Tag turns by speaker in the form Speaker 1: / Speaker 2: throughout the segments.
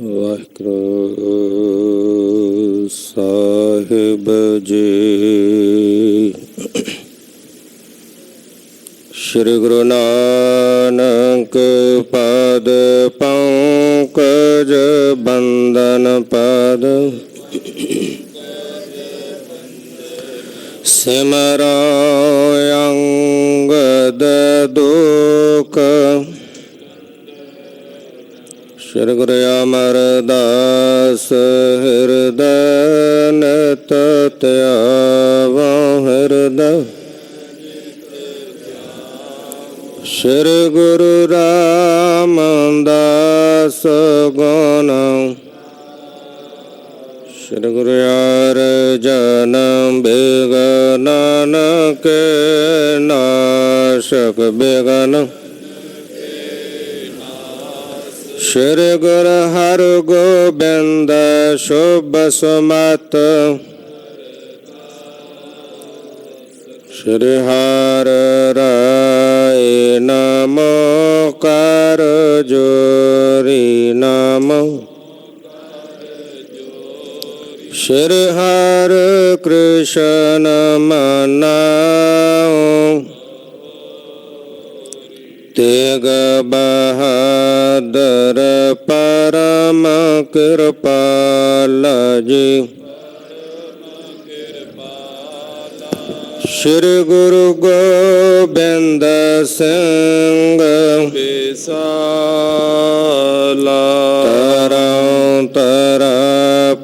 Speaker 1: ਵਾਹਿਗੁਰੂ ਸਾਹਿਬ ਜੀ। ਸ਼੍ਰੀ ਗੁਰੂ ਨਾਨਕ ਪਦ ਪੰਕਜ ਬੰਦਨ ਪਦ ਸਿਮਰੋ ਅੰਗਦ ਦੁਖ। ਸ਼੍ਰੀ ਗੁਰੂ ਅਮਰਦਾਸ ਹਿਰਦੈ ਨਿਤ ਧਿਆਵੋ ਹਿਰਦੈ। ਸ਼੍ਰੀ ਗੁਰੂ ਰਾਮਦਾਸ ਗੁਣ। ਸ਼੍ਰੀ ਗੁਰੂ ਅਰਜਨ ਬਿਗਨ ਕੇ ਨਾਸ਼ਕ ਬਿਗਨ। ਸ਼੍ਰੀ ਗੁਰੂ ਹਰਗੋਬਿੰਦ ਸ਼ੁਭ ਸੁਮਤ। ਸ਼੍ਰੀ ਹਰਿ ਰਾਇ ਨਮੋ ਕਰ ਜੋਰੀ ਨਮੋ। ਸ਼੍ਰੀ ਹਰਿ ਕ੍ਰਿਸ਼ਨ ਮਨਾਉ। ਤੇਗ ਬਹਾਦਰ ਪਰਮ ਕਿਰਪਾਲ ਜੀ। ਸ਼੍ਰੀ ਗੁਰੂ ਗੋਬਿੰਦ ਸਿੰਘ ਬਿਸਾਲਾ। ਤਰਉ ਤਰ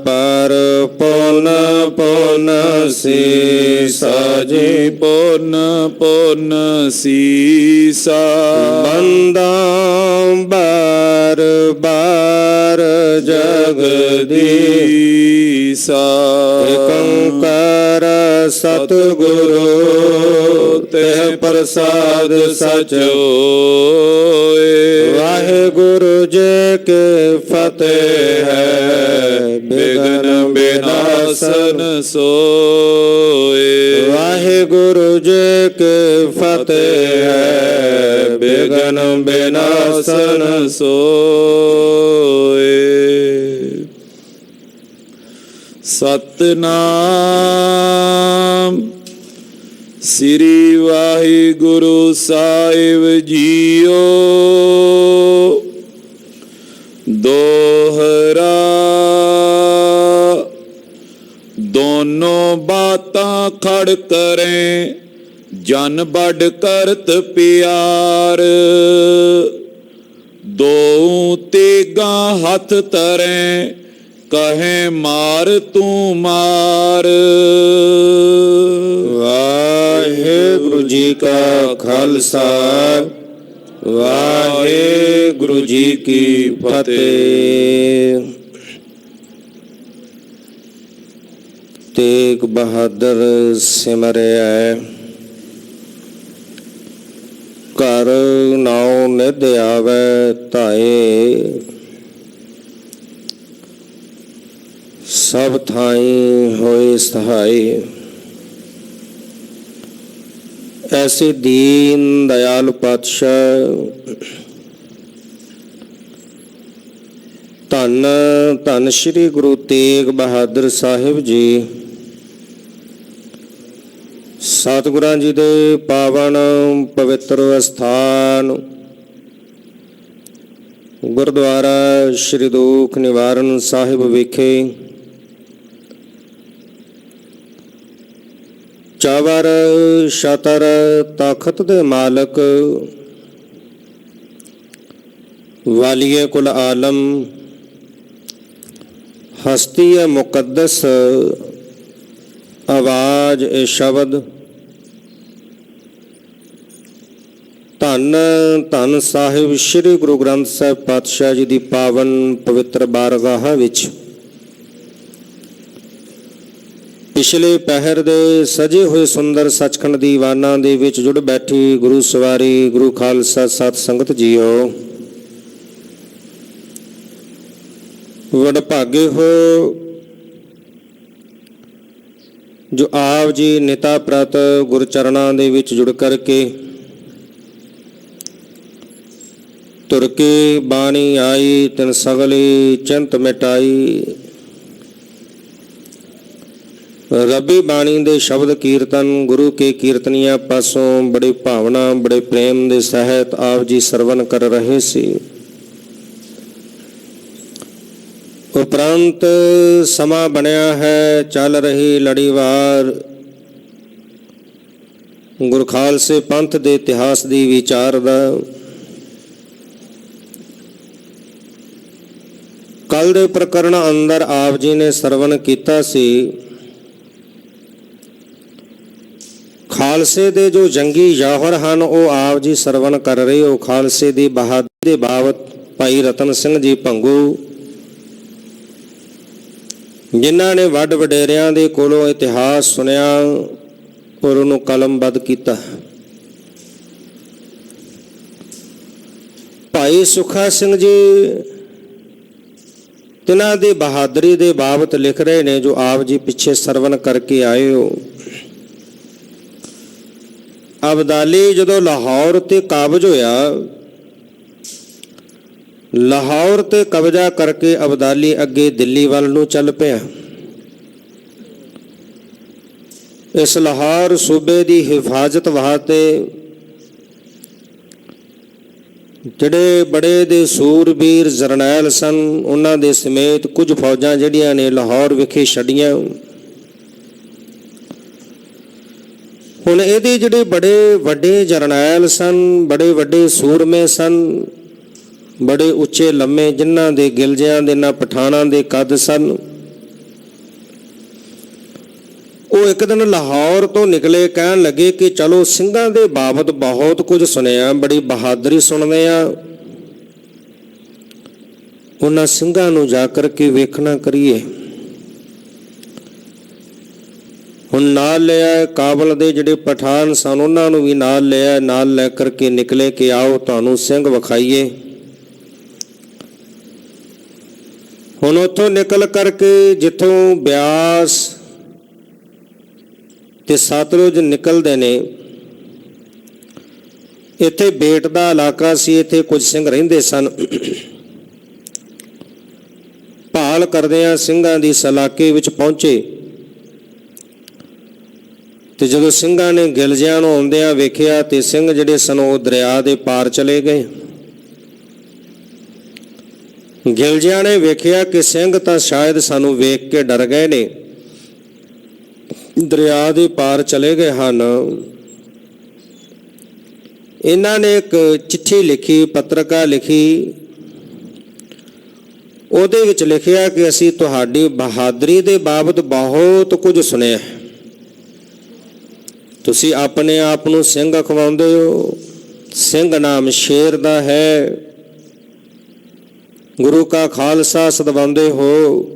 Speaker 1: ਪਰ ਪੁਨ ਪੁਨ ਸੀਸਾ ਜੀ।
Speaker 2: ਪੁਨ ਪੁਨ ਸੀਸਾ।
Speaker 1: ਬੰਦਾ ਬਾਰ ਬਾਰ
Speaker 2: ਜਗਦੀਸਾ।
Speaker 1: ਏਕ ਓੰਕਾਰ ਸਤਿਗੁਰੂ ਤੇ ਪ੍ਰਸਾਦ ਸਚ ਹੋਏ। ਵਾਹਿਗੁਰੂ ਜੀ ਕੀ ਫਤਿਹ ਹੈ। ਬਿਘਨ
Speaker 2: ਬਿਨਾਸਨ ਸੋਏ।
Speaker 1: ਵਾਹਿਗੁਰੂ ਜੀ ਕੀ ਫਤਿਹ ਹੈ। ਬਿਘਨ ਬਿਨਾਸਨ
Speaker 2: ਸੋਏ। ਸਤਿਨਾਮ ਸ੍ਰੀ ਵਾਹਿਗੁਰੂ ਸਾਹਿਬ ਜੀਓ। ਦੋਹਰਾ ਦੋਨੋਂ ਬਾਤਾਂ ਖੜ ਕਰੇ ਜਨ ਬੜ ਕਰਤ ਪਿਆਰ। ਦੋ ਤੇਗਾਂ ਹੱਥ ਤਰੇ ਕਹੇ ਮਾਰ ਤੂੰ ਮਾਰ।
Speaker 1: ਵਾਹਿਗੁਰੂ ਜੀ ਕਾ ਖਾਲਸਾ ਵਾਹਿਗੁਰੂ ਜੀ ਕੀ ਫਤਿਹ। ਤੇਗ ਬਹਾਦਰ ਸਿਮਰਿਆ ਘਰ ਨਾਉ ਨਿਧ ਆਵੈ ਧਾਏ। ਸਭ ਥਾਈ ਹੋਏ ਸਹਾਈ। ਐਸੇ ਦੀਨ ਦਇਆਲ ਪਾਤਸ਼ਾਹ ਧੰਨ ਧੰਨ ਸ਼੍ਰੀ ਗੁਰੂ ਤੇਗ ਬਹਾਦਰ ਸਾਹਿਬ ਜੀ ਸਤਿਗੁਰਾਂ ਜੀ ਦੇ ਪਾਵਨ ਪਵਿੱਤਰ ਅਸਥਾਨ ਗੁਰਦੁਆਰਾ ਸ਼੍ਰੀ ਦੁਖ ਨਿਵਾਰਨ ਸਾਹਿਬ ਵਿਖੇ ਚਾਵਰ ਛਤਰ ਤਖਤ ਦੇ ਮਾਲਕ ਵਾਲੀਏ ਕੁਲ ਆਲਮ ਹਸਤੀ ਹੈ ਮੁਕੱਦਸ ਆਵਾਜ਼ ਇਹ ਸ਼ਬਦ ਧੰਨ ਧੰਨ ਸਾਹਿਬ ਸ਼੍ਰੀ ਗੁਰੂ ਗ੍ਰੰਥ ਸਾਹਿਬ ਪਾਤਸ਼ਾਹ ਜੀ ਦੀ ਪਾਵਨ ਪਵਿੱਤਰ ਬਾਰਗਾਹ ਵਿੱਚ ਪਿਛਲੇ ਪਹਿਰ ਦੇ ਸਜੇ ਹੋਏ ਸੁੰਦਰ ਸੱਚਖੰਡ ਦੀਵਾਨਾਂ ਦੇ ਵਿੱਚ ਜੁੜ ਬੈਠੀ ਗੁਰੂ ਸਵਾਰੀ ਗੁਰੂ ਖਾਲਸਾ ਸਤ ਸੰਗਤ ਜੀਓ। ਵਡਭਾਗੇ ਹੋ ਜੋ ਆਪ ਜੀ ਨਿਤਾ ਪ੍ਰਤ ਗੁਰਚਰਨਾਂ ਦੇ ਵਿੱਚ ਜੁੜ ਕਰਕੇ ਤੁਰ ਕੇ ਬਾਣੀ ਆਈ, ਤਿਨ ਸਗਲੀ ਚਿੰਤ ਮਿਟਾਈ। ਰੱਬੀ ਬਾਣੀ ਦੇ ਸ਼ਬਦ ਕੀਰਤਨ ਗੁਰੂ ਕੇ ਕੀਰਤਨੀਆਂ ਪਾਸੋਂ ਬੜੀ ਭਾਵਨਾ, ਬੜੇ ਪ੍ਰੇਮ ਦੇ ਸਹਿਤ ਆਪ ਜੀ ਸਰਵਨ ਕਰ ਰਹੇ ਸੀ। ਉਪਰੰਤ ਸਮਾਂ ਬਣਿਆ ਹੈ, ਚੱਲ ਰਹੀ ਲੜੀਵਾਰ ਗੁਰੂ ਖਾਲਸੇ ਪੰਥ ਦੇ ਇਤਿਹਾਸ ਦੀ ਵਿਚਾਰ ਦਾ। ਕੱਲ ਦੇ ਪ੍ਰਕਰਣ ਅੰਦਰ ਆਪ ਜੀ ਨੇ ਸਰਵਨ ਕੀਤਾ ਸੀ, ਖਾਲਸੇ ਦੇ ਜੋ ਜੰਗੀ ਜੌਹਰ ਹਨ ਉਹ ਆਪ ਜੀ ਸਰਵਨ ਕਰ ਰਹੇ ਹੋ। ਖਾਲਸੇ ਦੀ ਬਹਾਦਰੀ ਦੇ ਬਾਬਤ ਭਾਈ ਰਤਨ ਸਿੰਘ ਜੀ ਭੰਗੂ, ਜਿਨ੍ਹਾਂ ਨੇ ਵੱਡ ਵਡੇਰਿਆਂ ਦੇ ਕੋਲੋਂ ਇਤਿਹਾਸ ਸੁਣਿਆ ਔਰ ਉਹਨੂੰ ਕਲਮਬੱਧ ਕੀਤਾ। ਭਾਈ ਸੁਖਾ ਸਿੰਘ ਜੀ ਤਿਨਾਂ ਦੀ ਬਹਾਦਰੀ ਦੇ ਬਾਬਤ ਲਿਖ ਰਹੇ ਨੇ, ਜੋ ਆਪ ਜੀ ਪਿੱਛੇ ਸਰਵਨ ਕਰਕੇ ਆਏ ਹੋ। ਅਬਦਾਲੀ ਜਦੋਂ ਲਾਹੌਰ ਤੇ ਕਾਬਜ ਹੋਇਆ, ਲਾਹੌਰ ਤੇ ਕਬਜ਼ਾ ਕਰਕੇ ਅਬਦਾਲੀ ਅੱਗੇ ਦਿੱਲੀ ਵੱਲ ਨੂੰ ਚੱਲ ਪਿਆ। ਇਸ ਲਾਹੌਰ ਸੂਬੇ ਦੀ ਹਿਫਾਜ਼ਤ ਵਾਸਤੇ ਜਿਹੜੇ ਬੜੇ ਦੇ ਸੂਰਬੀਰ ਜਰਨੈਲ ਸਨ, ਉਹਨਾਂ ਦੇ ਸਮੇਤ ਕੁਝ ਫੌਜਾਂ ਜਿਹੜੀਆਂ ਨੇ ਲਾਹੌਰ ਵਿਖੇ ਛੱਡੀਆਂ। ਹੁਣ ਇਹਦੇ ਜਿਹੜੇ ਬੜੇ ਵੱਡੇ ਜਰਨੈਲ ਸਨ, ਬੜੇ ਵੱਡੇ ਸੂਰਮੇ ਸਨ, ਬੜੇ ਉੱਚੇ ਲੰਮੇ, ਜਿਨ੍ਹਾਂ ਦੇ ਗਿਲਜਿਆਂ ਦੇ ਨਾ ਪਠਾਨਾਂ ਦੇ ਕੱਦ ਸਨ, ਉਹ ਇੱਕ ਦਿਨ ਲਾਹੌਰ ਤੋਂ ਨਿਕਲੇ। ਕਹਿਣ ਲੱਗੇ ਕਿ ਚਲੋ ਸਿੰਘਾਂ ਦੇ ਬਾਬਤ ਬਹੁਤ ਕੁਝ ਸੁਣਿਆ, ਬੜੀ ਬਹਾਦਰੀ ਸੁਣਦੇ ਆ, ਉਹਨਾਂ ਸਿੰਘਾਂ ਨੂੰ ਜਾ ਕਰਕੇ ਵੇਖਣਾ ਕਰੀਏ। ਹੁਣ ਨਾਲ ਲਿਆ ਕਾਬਲ ਦੇ ਜਿਹੜੇ ਪਠਾਨ ਸਨ, ਉਹਨਾਂ ਨੂੰ ਵੀ ਨਾਲ ਲਿਆ। ਨਾਲ ਲੈ ਕਰਕੇ ਨਿਕਲੇ ਕਿ ਆਓ ਤੁਹਾਨੂੰ ਸਿੰਘ ਵਿਖਾਈਏ। ਹੁਣ ਉੱਥੋਂ ਨਿਕਲ ਕਰਕੇ ਜਿੱਥੋਂ ਬਿਆਸ ਤੇ ਸਤਲੁਜ ਨਿਕਲਦੇ ਨੇ, ਇੱਥੇ ਬੇਟ ਦਾ ਇਲਾਕਾ ਸੀ, ਇੱਥੇ ਕੁਝ ਸਿੰਘ ਰਹਿੰਦੇ ਸਨ। ਭਾਲ ਕਰਦਿਆਂ ਸਿੰਘਾਂ ਦੀ ਇਲਾਕੇ ਵਿੱਚ ਪਹੁੰਚੇ ਤੇ ਜਦੋਂ ਸਿੰਘਾਂ ਨੇ ਗਿਲਜਿਆਂ ਨੂੰ ਆਉਂਦਿਆਂ ਵੇਖਿਆ ਤੇ ਸਿੰਘ ਜਿਹੜੇ ਸਨ ਉਹ ਦਰਿਆ ਦੇ ਪਾਰ ਚਲੇ ਗਏ। ਗਿਲਜਿਆਂ ਨੇ ਵੇਖਿਆ ਕਿ ਸਿੰਘ ਤਾਂ ਸ਼ਾਇਦ ਸਾਨੂੰ ਵੇਖ ਕੇ ਡਰ ਗਏ ਨੇ, ਦਰਿਆ ਦੇ ਪਾਰ ਚਲੇ ਗਏ ਹਨ। ਇਹਨਾਂ ਨੇ ਇੱਕ ਚਿੱਠੀ ਲਿਖੀ, ਪੱਤਰਕਾ ਲਿਖੀ। ਉਹਦੇ ਵਿੱਚ ਲਿਖਿਆ ਕਿ ਅਸੀਂ ਤੁਹਾਡੀ ਬਹਾਦਰੀ ਦੇ ਬਾਬਤ ਬਹੁਤ ਕੁਝ ਸੁਣਿਆ, ਤੁਸੀਂ ਆਪਣੇ ਆਪ ਨੂੰ ਸਿੰਘ ਅਖਵਾਉਂਦੇ ਹੋ, ਸਿੰਘ ਨਾਮ ਸ਼ੇਰ ਦਾ ਹੈ, ਗੁਰੂ ਕਾ ਖਾਲਸਾ ਸਦਵਾਉਂਦੇ ਹੋ,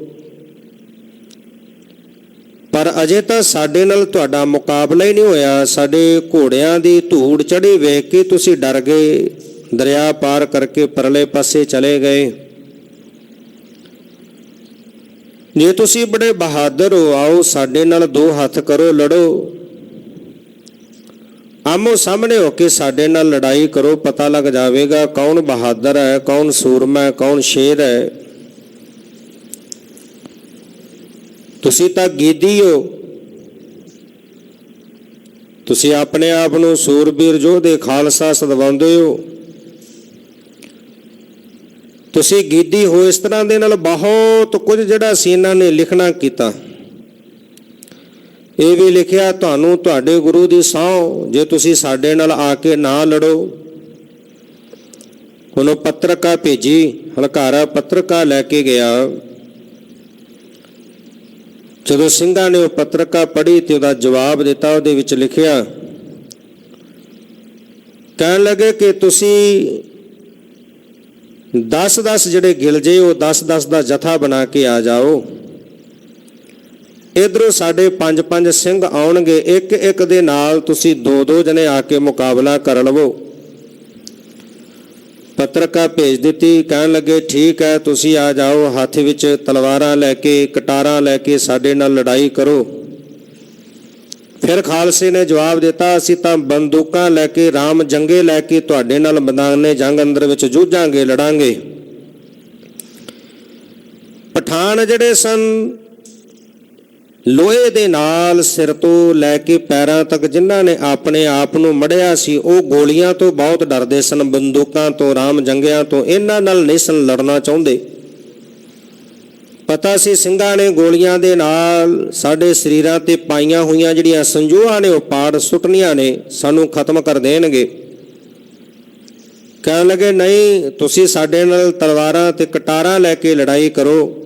Speaker 1: ਪਰ ਅਜੇ ਤਾਂ ਸਾਡੇ ਨਾਲ ਤੁਹਾਡਾ ਮੁਕਾਬਲਾ ਹੀ ਨਹੀਂ ਹੋਇਆ। ਸਾਡੇ ਘੋੜਿਆਂ ਦੀ ਧੂੜ ਚੜੀ ਵੇਖ ਕੇ ਤੁਸੀਂ ਡਰ ਗਏ, ਦਰਿਆ ਪਾਰ ਕਰਕੇ ਪਰਲੇ ਪਾਸੇ ਚਲੇ ਗਏ। ਜੇ ਤੁਸੀਂ ਬੜੇ ਬਹਾਦਰ ਹੋ, ਆਓ ਸਾਡੇ ਨਾਲ ਦੋ ਹੱਥ ਕਰੋ, ਲੜੋ, ਆਮੋ ਸਾਹਮਣੇ ਹੋ ਕੇ ਸਾਡੇ ਨਾਲ ਲੜਾਈ ਕਰੋ, ਪਤਾ ਲੱਗ ਜਾਵੇਗਾ ਕੌਣ ਬਹਾਦਰ ਹੈ, ਕੌਣ ਸੂਰਮਾ ਹੈ, ਕੌਣ ਸ਼ੇਰ ਹੈ। ਤੁਸੀਂ ਤਾਂ ਗੀਦੀ ਹੋ, ਤੁਸੀਂ ਆਪਣੇ ਆਪ ਨੂੰ ਸੂਰਬੀਰ ਯੋਧੇ ਖਾਲਸਾ ਸਦਵਾਉਂਦੇ ਹੋ, ਤੁਸੀਂ ਗੀਦੀ ਹੋ। ਇਸ ਤਰ੍ਹਾਂ ਦੇ ਨਾਲ ਬਹੁਤ ਕੁਝ ਜਿਹੜਾ ਸੀ ਇਹਨਾਂ ਨੇ ਲਿਖਣਾ ਕੀਤਾ। ਇਹ ਵੀ ਲਿਖਿਆ, ਤੁਹਾਨੂੰ ਤੁਹਾਡੇ ਗੁਰੂ ਦੀ ਸਹੁੰ, ਜੇ ਤੁਸੀਂ ਸਾਡੇ ਨਾਲ ਆ ਕੇ ਨਾ ਲੜੋ। ਹੁਣ ਉਹ ਪੱਤਰਕਾ ਭੇਜੀ, ਹਲਕਾਰਾ ਪੱਤਰਕਾ ਲੈ ਕੇ ਗਿਆ। ਜਦੋਂ ਸਿੰਘਾਂ ਨੇ ਉਹ ਪੱਤਰਕਾ ਪੜ੍ਹੀ ਤੇ ਉਹਦਾ ਜਵਾਬ ਦਿੱਤਾ, ਉਹਦੇ ਵਿੱਚ ਲਿਖਿਆ, ਕਹਿਣ ਲੱਗੇ ਕਿ ਤੁਸੀਂ 10-10 ਜਿਹੜੇ ਗਿਲਜੇ ਉਹ 10-10 ਦਾ ਜਥਾ ਬਣਾ ਕੇ ਆ ਜਾਓ। ਇੱਧਰੋਂ ਸਾਡੇ 5-5 ਸਿੰਘ ਆਉਣਗੇ, ਇੱਕ ਇੱਕ ਦੇ ਨਾਲ ਤੁਸੀਂ 2-2 ਜਣੇ ਆ ਕੇ ਮੁਕਾਬਲਾ ਕਰ ਲਵੋ। ਪੱਤਰਕਾ ਭੇਜ ਦਿੱਤੀ। ਕਹਿਣ ਲੱਗੇ ਠੀਕ ਹੈ, ਤੁਸੀਂ ਆ ਜਾਓ, ਹੱਥ ਵਿੱਚ ਤਲਵਾਰਾਂ ਲੈ ਕੇ, ਕਟਾਰਾਂ ਲੈ ਕੇ ਸਾਡੇ ਨਾਲ ਲੜਾਈ ਕਰੋ। ਫਿਰ ਖਾਲਸੇ ਨੇ ਜਵਾਬ ਦਿੱਤਾ, ਅਸੀਂ ਤਾਂ ਬੰਦੂਕਾਂ ਲੈ ਕੇ, ਰਾਮ ਜੰਗੇ ਲੈ ਕੇ ਤੁਹਾਡੇ ਨਾਲ ਮੈਦਾਨੇ ਜੰਗ ਅੰਦਰ ਵਿੱਚ ਜੂਝਾਂਗੇ, ਲੜਾਂਗੇ। ਪਠਾਨ ਜਿਹੜੇ ਸਨ, ਲੋਹੇ ਦੇ ਨਾਲ ਸਿਰ ਤੋਂ ਲੈ ਕੇ ਪੈਰਾਂ ਤੱਕ ਜਿਨ੍ਹਾਂ ਨੇ ਆਪਣੇ ਆਪ ਨੂੰ ਮੜਿਆ ਸੀ, ਉਹ ਗੋਲੀਆਂ ਤੋਂ ਬਹੁਤ ਡਰਦੇ ਸਨ, ਬੰਦੂਕਾਂ ਤੋਂ, ਰਾਮ ਜੰਗਿਆਂ ਤੋਂ। ਇਹਨਾਂ ਨਾਲ ਨਹੀਂ ਸਨ ਲੜਨਾ ਚਾਹੁੰਦੇ। ਪਤਾ ਸੀ ਸਿੰਘਾਂ ਨੇ ਗੋਲੀਆਂ ਦੇ ਨਾਲ ਸਾਡੇ ਸਰੀਰਾਂ ਤੇ ਪਾਈਆਂ ਹੋਈਆਂ ਜਿਹੜੀਆਂ ਸੰਜੋਆਂ ਨੇ ਉਹ ਪਾੜ ਸੁੱਟਣੀਆਂ ਨੇ, ਸਾਨੂੰ ਖਤਮ ਕਰ ਦੇਣਗੇ। ਕਹਿਣ ਲੱਗੇ, ਨਹੀਂ, ਤੁਸੀਂ ਸਾਡੇ ਨਾਲ ਤਲਵਾਰਾਂ ਤੇ ਕਟਾਰਾਂ ਲੈ ਕੇ ਲੜਾਈ ਕਰੋ।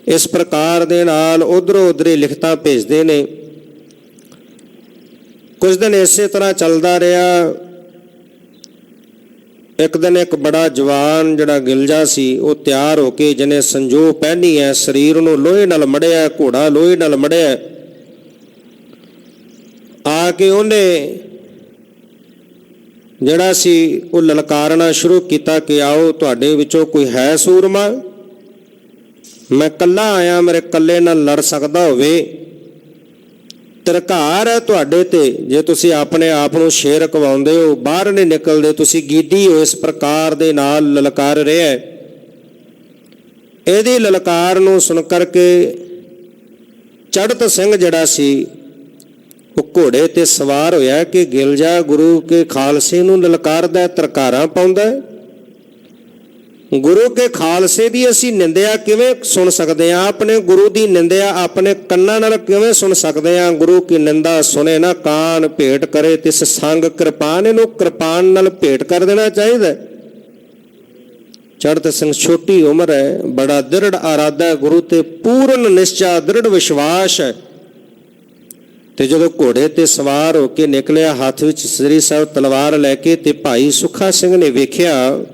Speaker 1: ਇਸ ਪ੍ਰਕਾਰ ਦੇ ਨਾਲ ਉਧਰੋਂ ਉਧਰੇ ਲਿਖਤਾਂ ਭੇਜਦੇ ਨੇ। ਕੁਝ ਦਿਨ ਇਸੇ ਤਰ੍ਹਾਂ ਚੱਲਦਾ ਰਿਹਾ। ਇੱਕ ਦਿਨ ਇੱਕ ਬੜਾ ਜਵਾਨ ਜਿਹੜਾ ਗਿਲਜਾ ਸੀ, ਉਹ ਤਿਆਰ ਹੋ ਕੇ, ਜਿਹਨੇ ਸੰਜੋਅ ਪਹਿਨੀ ਹੈ, ਸਰੀਰ ਨੂੰ ਲੋਹੇ ਨਾਲ ਮੜਿਆ, ਘੋੜਾ ਲੋਹੇ ਨਾਲ ਮੜਿਆ, ਆ ਕੇ ਉਹਨੇ ਜਿਹੜਾ ਸੀ ਉਹ ਲਲਕਾਰਨਾ ਸ਼ੁਰੂ ਕੀਤਾ ਕਿ ਆਓ, ਤੁਹਾਡੇ ਵਿੱਚੋਂ ਕੋਈ ਹੈ ਸੂਰਮਾ? ਮੈਂ ਇਕੱਲਾ ਆਇਆ, ਮੇਰੇ ਇਕੱਲੇ ਨਾਲ ਲੜ ਸਕਦਾ ਹੋਵੇ? ਧਿਰਕਾਰ ਹੈ ਤੁਹਾਡੇ ਤੇ, ਜੇ ਤੁਸੀਂ ਆਪਣੇ ਆਪ ਨੂੰ ਸ਼ੇਰ ਕਵਾਉਂਦੇ ਹੋ, ਬਾਹਰ ਨਹੀਂ ਨਿਕਲਦੇ, ਤੁਸੀਂ ਗੀਦੀ ਹੋ। ਇਸ ਪ੍ਰਕਾਰ ਦੇ ਨਾਲ ਲਲਕਾਰ ਰਿਹਾ। ਇਹਦੀ ਲਲਕਾਰ ਨੂੰ ਸੁਣ ਕਰਕੇ ਚੜ੍ਹਤ ਸਿੰਘ ਜਿਹੜਾ ਸੀ, ਉਹ ਘੋੜੇ ਤੇ ਸਵਾਰ ਹੋਇਆ ਕਿ ਗਿਲਜਾ ਗੁਰੂ ਕੇ ਖਾਲਸੇ ਨੂੰ ਲਲਕਾਰਦਾ, ਧਿਰਕਾਰਾਂ ਪਾਉਂਦਾ। ਗੁਰੂ ਕੇ ਖਾਲਸੇ ਦੀ ਅਸੀਂ ਨਿੰਦਿਆ ਕਿਵੇਂ ਸੁਣ ਸਕਦੇ ਹਾਂ? ਆਪਣੇ ਗੁਰੂ ਦੀ ਨਿੰਦਿਆ ਆਪਣੇ ਕੰਨਾਂ ਨਾਲ ਕਿਵੇਂ ਸੁਣ ਸਕਦੇ ਹਾਂ? ਗੁਰੂ ਕੀ ਨਿੰਦਾ ਸੁਣੇ ਨਾ ਕਾਨ, ਭੇਟ ਕਰੇ ਤਿਸ ਸੰਗ ਕਿਰਪਾਨ। ਇਹਨੂੰ ਕਿਰਪਾਨ ਨਾਲ ਭੇਟ ਕਰ ਦੇਣਾ ਚਾਹੀਦਾ। ਚੜ੍ਹਤ ਸਿੰਘ ਛੋਟੀ ਉਮਰ ਹੈ, ਬੜਾ ਦ੍ਰਿੜ ਆਰਾਧਾ ਹੈ ਗੁਰੂ ਤੇ, ਪੂਰਨ ਨਿਸ਼ਚਾ, ਦ੍ਰਿੜ ਵਿਸ਼ਵਾਸ ਹੈ। ਤੇ ਜਦੋਂ ਘੋੜੇ ਤੇ ਸਵਾਰ ਹੋ ਕੇ ਨਿਕਲਿਆ, ਹੱਥ ਵਿੱਚ ਸ੍ਰੀ ਸਾਹਿਬ ਤਲਵਾਰ ਲੈ ਕੇ, ਤੇ ਭਾਈ ਸੁੱਖਾ ਸਿੰਘ ਨੇ ਵੇਖਿਆ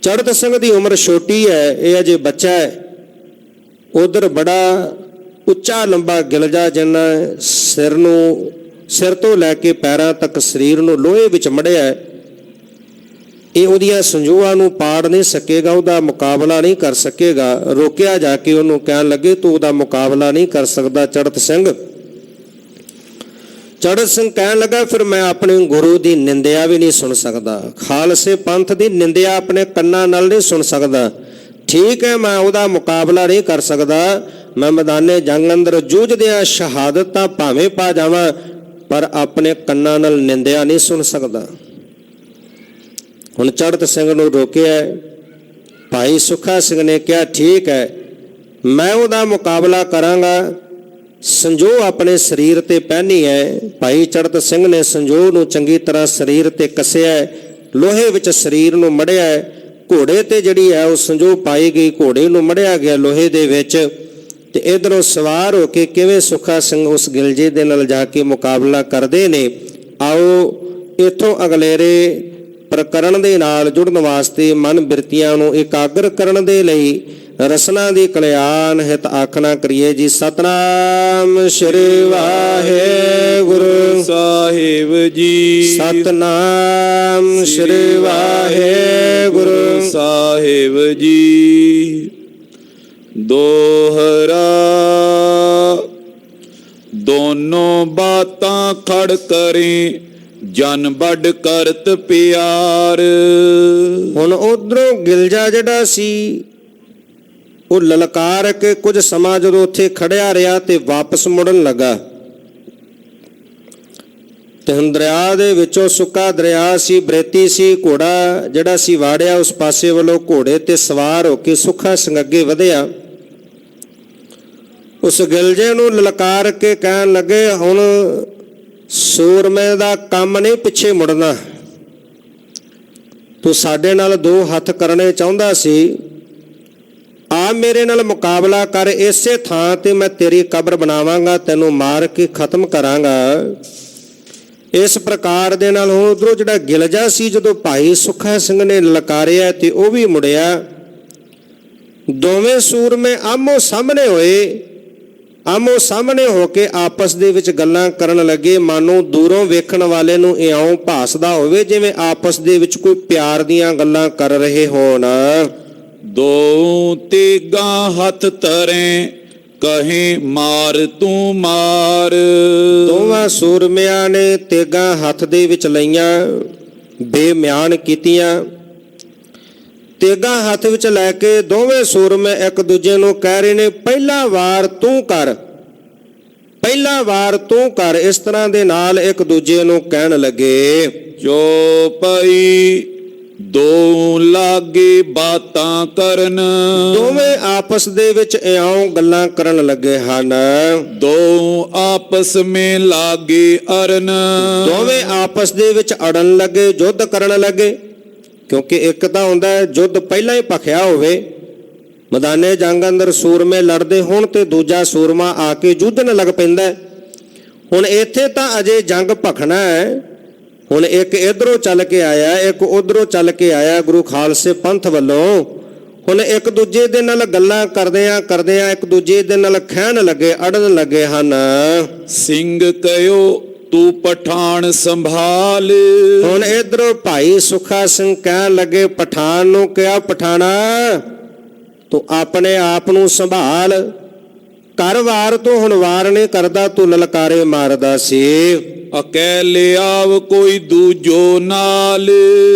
Speaker 1: ਚੜ੍ਹਤ ਸਿੰਘ ਦੀ ਉਮਰ ਛੋਟੀ ਹੈ, ਇਹ ਅਜੇ ਬੱਚਾ ਹੈ। ਉਧਰ ਬੜਾ ਉੱਚਾ ਲੰਬਾ ਗਿਲਜਾ, ਜਿਹਨਾਂ ਸਿਰ ਤੋਂ ਲੈ ਕੇ ਪੈਰਾਂ ਤੱਕ ਸਰੀਰ ਨੂੰ ਲੋਹੇ ਵਿੱਚ ਮੜਿਆ, ਇਹ ਉਹਦੀਆਂ ਸੰਜੋਆਂ ਨੂੰ ਪਾੜ ਨਹੀਂ ਸਕੇਗਾ, ਉਹਦਾ ਮੁਕਾਬਲਾ ਨਹੀਂ ਕਰ ਸਕੇਗਾ। ਰੋਕਿਆ ਜਾ ਕੇ, ਉਹਨੂੰ ਕਹਿਣ ਲੱਗੇ, ਤੂੰ ਉਹਦਾ ਮੁਕਾਬਲਾ ਨਹੀਂ ਕਰ ਸਕਦਾ ਚੜ੍ਹਤ ਸਿੰਘ। ਚੜ੍ਹਤ ਸਿੰਘ ਕਹਿਣ ਲੱਗਾ, ਫਿਰ ਮੈਂ ਆਪਣੇ ਗੁਰੂ ਦੀ ਨਿੰਦਿਆ ਵੀ ਨਹੀਂ ਸੁਣ ਸਕਦਾ, ਖਾਲਸੇ ਪੰਥ ਦੀ ਨਿੰਦਿਆ ਆਪਣੇ ਕੰਨਾਂ ਨਾਲ ਨਹੀਂ ਸੁਣ ਸਕਦਾ। ਠੀਕ ਹੈ, ਮੈਂ ਉਹਦਾ ਮੁਕਾਬਲਾ ਨਹੀਂ ਕਰ ਸਕਦਾ, ਮੈਂ ਮੈਦਾਨੇ ਜੰਗ ਅੰਦਰ ਜੂਝਦਿਆਂ ਸ਼ਹਾਦਤ ਤਾਂ ਭਾਵੇਂ ਪਾ ਜਾਵਾਂ, ਪਰ ਆਪਣੇ ਕੰਨਾਂ ਨਾਲ ਨਿੰਦਿਆ ਨਹੀਂ ਸੁਣ ਸਕਦਾ। ਹੁਣ ਚੜ੍ਹਤ ਸਿੰਘ ਨੂੰ ਰੋਕਿਆ। ਭਾਈ ਸੁੱਖਾ ਸਿੰਘ ਨੇ ਕਿਹਾ, ਠੀਕ ਹੈ, ਮੈਂ ਉਹਦਾ ਮੁਕਾਬਲਾ ਕਰਾਂਗਾ। ਸੰਜੋਅ ਆਪਣੇ ਸਰੀਰ ਤੇ ਪਹਿਨੀ ਹੈ। ਭਾਈ ਚੜ੍ਹਤ ਸਿੰਘ ਨੇ ਸੰਜੋਅ ਨੂੰ ਚੰਗੀ ਤਰ੍ਹਾਂ ਸਰੀਰ ਤੇ ਕੱਸਿਆ, ਲੋਹੇ ਵਿੱਚ ਸਰੀਰ ਨੂੰ ਮੜਿਆ। ਘੋੜੇ ਤੇ ਜਿਹੜੀ ਹੈ ਉਹ ਸੰਜੋਅ ਪਾਈ ਗਈ, ਘੋੜੇ ਨੂੰ ਮੜਿਆ ਗਿਆ ਲੋਹੇ ਦੇ ਵਿੱਚ। ਤੇ ਇਧਰੋਂ ਸਵਾਰ ਹੋ ਕੇ ਕਿਵੇਂ ਸੁੱਖਾ ਸਿੰਘ ਉਸ ਗਿਲਜੇ ਦੇ ਨਾਲ ਜਾ ਕੇ ਮੁਕਾਬਲਾ ਕਰਦੇ ਨੇ। ਆਓ ਇੱਥੋਂ ਅਗਲੇਰੇ ਪ੍ਰਕਰਣ ਦੇ ਨਾਲ ਜੁੜਨ ਵਾਸਤੇ, ਮਨ ਬਿਰਤੀਆਂ ਨੂੰ ਇਕਾਗਰ ਕਰਨ ਦੇ ਲਈ ਰਸਨਾ ਦੀ ਕਲਿਆਣ ਹਿਤ ਆਖਣਾ ਕਰੀਏ ਜੀ। ਸਤਨਾਮ ਸ੍ਰੀ ਵਾਹਿਗੁਰੂ
Speaker 2: ਸਾਹਿਬ ਜੀ।
Speaker 1: ਸਤਨਾਮ ਸ੍ਰੀ ਵਾਹਿਗੁਰੂ
Speaker 2: ਸਾਹਿਬ ਜੀ। ਦੋਹਰਾ ਦੋਨੋਂ ਬਾਤਾਂ ਖੜ ਕਰੇ, ਜਨ ਵੱਡ ਕਰਤ ਪਿਆਰ।
Speaker 1: ਹੁਣ ਉਧਰੋਂ ਗਿਲਜਾ ਜਿਹੜਾ ਸੀ, ਉਹ ਲਲਕਾਰ ਕੇ ਕੁਝ ਸਮਾਂ ਜਦੋਂ ਉੱਥੇ ਖੜਿਆ ਰਿਹਾ ਤੇ ਵਾਪਸ ਮੁੜਨ ਲੱਗਾ। ਤੇ ਹੁਣ ਦਰਿਆ ਦੇ ਵਿੱਚੋਂ ਸੁੱਕਾ ਦਰਿਆ ਸੀ, ਬਰੇਤੀ ਸੀ, ਘੋੜਾ ਜਿਹੜਾ ਸੀ ਵਾੜਿਆ ਉਸ ਪਾਸੇ ਵੱਲੋਂ। ਘੋੜੇ ਤੇ ਸਵਾਰ ਹੋ ਕੇ ਸੁੱਖਾ ਸਿੰਘ ਅੱਗੇ ਵਧਿਆ। ਉਸ ਗਿਲਜੇ ਨੂੰ ਲਲਕਾਰ ਕੇ ਕਹਿਣ ਲੱਗੇ, ਹੁਣ ਸੂਰਮੇ ਦਾ ਕੰਮ ਨਹੀਂ ਪਿੱਛੇ ਮੁੜਨਾ। ਤੂੰ ਸਾਡੇ ਨਾਲ ਦੋ ਹੱਥ ਕਰਨੇ ਚਾਹੁੰਦਾ ਸੀ, ਆ ਮੇਰੇ ਨਾਲ ਮੁਕਾਬਲਾ ਕਰ। ਇਸੇ ਥਾਂ ਤੇ ਮੈਂ ਤੇਰੀ ਕਬਰ ਬਣਾਵਾਂਗਾ, ਤੈਨੂੰ ਮਾਰ ਕੇ ਖਤਮ ਕਰਾਂਗਾ। ਇਸ ਪ੍ਰਕਾਰ ਦੇ ਨਾਲ ਹੁਣ ਉਧਰੋਂ ਜਿਹੜਾ ਗਿਲਜਾ ਸੀ, ਜਦੋਂ ਭਾਈ ਸੁੱਖਾ ਸਿੰਘ ਨੇ ਲਲਕਾਰਿਆ ਤੇ ਉਹ ਵੀ ਮੁੜਿਆ। ਦੋਵੇਂ ਸੂਰਮੇ ਆਮੋ ਸਾਹਮਣੇ ਹੋਏ। ਆਮੋ ਸਾਹਮਣੇ ਹੋ ਕੇ ਆਪਸ ਦੇ ਵਿੱਚ ਗੱਲਾਂ ਕਰਨ ਲੱਗੇ। ਮਾਨੋ ਦੂਰੋਂ ਵੇਖਣ ਵਾਲੇ ਨੂੰ ਇਉਂ ਭਾਸਦਾ ਹੋਵੇ ਜਿਵੇਂ ਆਪਸ ਦੇ ਵਿੱਚ ਕੋਈ ਪਿਆਰ ਦੀਆਂ ਗੱਲਾਂ ਕਰ ਰਹੇ ਹੋਣ।
Speaker 2: ਦੋ ਤੇਗਾ ਹੱਥ ਧਰੇ, ਕਹੇ ਮਾਰ ਤੂੰ ਮਾਰ।
Speaker 1: ਦੋਵਾਂ ਸੂਰਮਿਆਂ ਨੇ ਤੇਗਾਂ ਹੱਥ ਦੇ ਵਿੱਚ ਲਈਆਂ, ਬੇਮਿਆਨ ਕੀਤੀਆਂ। ਤੇਗਾਂ ਹੱਥ ਵਿੱਚ ਲੈ ਕੇ ਦੋਵੇਂ ਸੂਰਮੇ ਇੱਕ ਦੂਜੇ ਨੂੰ ਕਹਿ ਰਹੇ ਨੇ, ਪਹਿਲਾ ਵਾਰ ਤੂੰ ਕਰ, ਪਹਿਲਾ ਵਾਰ ਤੂੰ ਕਰ। ਇਸ ਤਰ੍ਹਾਂ ਦੇ ਨਾਲ ਇੱਕ ਦੂਜੇ ਨੂੰ ਕਹਿਣ ਲੱਗੇ।
Speaker 2: ਜੋ ਪਈ ਦੋ ਲਾਗੇ ਬਾਤਾਂ ਕਰਨ।
Speaker 1: ਦੋਵੇਂ ਆਪਸ ਦੇ ਵਿੱਚ ਇਉਂ ਗੱਲਾਂ ਕਰਨ ਲੱਗੇ ਹਨ।
Speaker 2: ਦੋ ਆਪਸ ਮੇ ਲਾਗੇ ਅਰਨ।
Speaker 1: ਦੋਵੇਂ ਆਪਸ ਦੇ ਵਿੱਚ ਅੜਨ ਲੱਗੇ, ਯੁੱਧ ਕਰਨ ਲੱਗੇ। ਕਿਉਂਕਿ ਇੱਕ ਤਾਂ ਹੁੰਦਾ ਹੈ ਯੁੱਧ ਪਹਿਲਾਂ ਹੀ ਭਖਿਆ ਹੋਵੇ, ਮੈਦਾਨੇ ਜੰਗ ਅੰਦਰ ਸੂਰਮੇ ਲੜਦੇ ਹੋਣ ਤੇ ਦੂਜਾ ਸੂਰਮਾ ਆ ਕੇ ਜੂਝਣ ਲੱਗ ਪੈਂਦਾ। ਹੁਣ ਇੱਥੇ ਤਾਂ ਅਜੇ ਜੰਗ ਭਖਣਾ ਹੈ। ਹੁਣ ਇੱਕ ਇਧਰੋਂ ਚੱਲ ਕੇ ਆਇਆ, ਇੱਕ ਉਧਰੋਂ ਚੱਲ ਕੇ ਆਇਆ ਗੁਰੂ ਖਾਲਸੇ ਪੰਥ ਵੱਲੋਂ। ਹੁਣ ਇੱਕ ਦੂਜੇ ਦੇ ਨਾਲ ਗੱਲਾਂ ਕਰਦਿਆਂ ਇੱਕ ਦੂਜੇ ਦੇ ਨਾਲ ਖਹਿਣ ਲੱਗੇ, ਅੜਨ ਲੱਗੇ ਹਨ।
Speaker 2: ਸਿੰਘ ਕਹਿਓ ਤੂੰ ਪਠਾਨ ਸੰਭਾਲ।
Speaker 1: ਹੁਣ ਇਧਰੋਂ ਭਾਈ ਸੁੱਖਾ ਸਿੰਘ ਕਹਿਣ ਲੱਗੇ ਪਠਾਨ ਨੂੰ, ਕਿਹਾ ਪਠਾਣਾ ਤੂੰ ਆਪਣੇ ਆਪ ਨੂੰ ਸੰਭਾਲ। ਘਰ ਵਾਰ ਤੋਂ ਹੁਣ ਵਾਰ ਨਹੀਂ ਕਰਦਾ, ਤੂੰ ਲਲਕਾਰੇ ਮਾਰਦਾ ਸੀ।
Speaker 2: ਅਕੇਲੇ ਆਵ ਕੋਈ ਦੂਜੋ ਨਾਲ।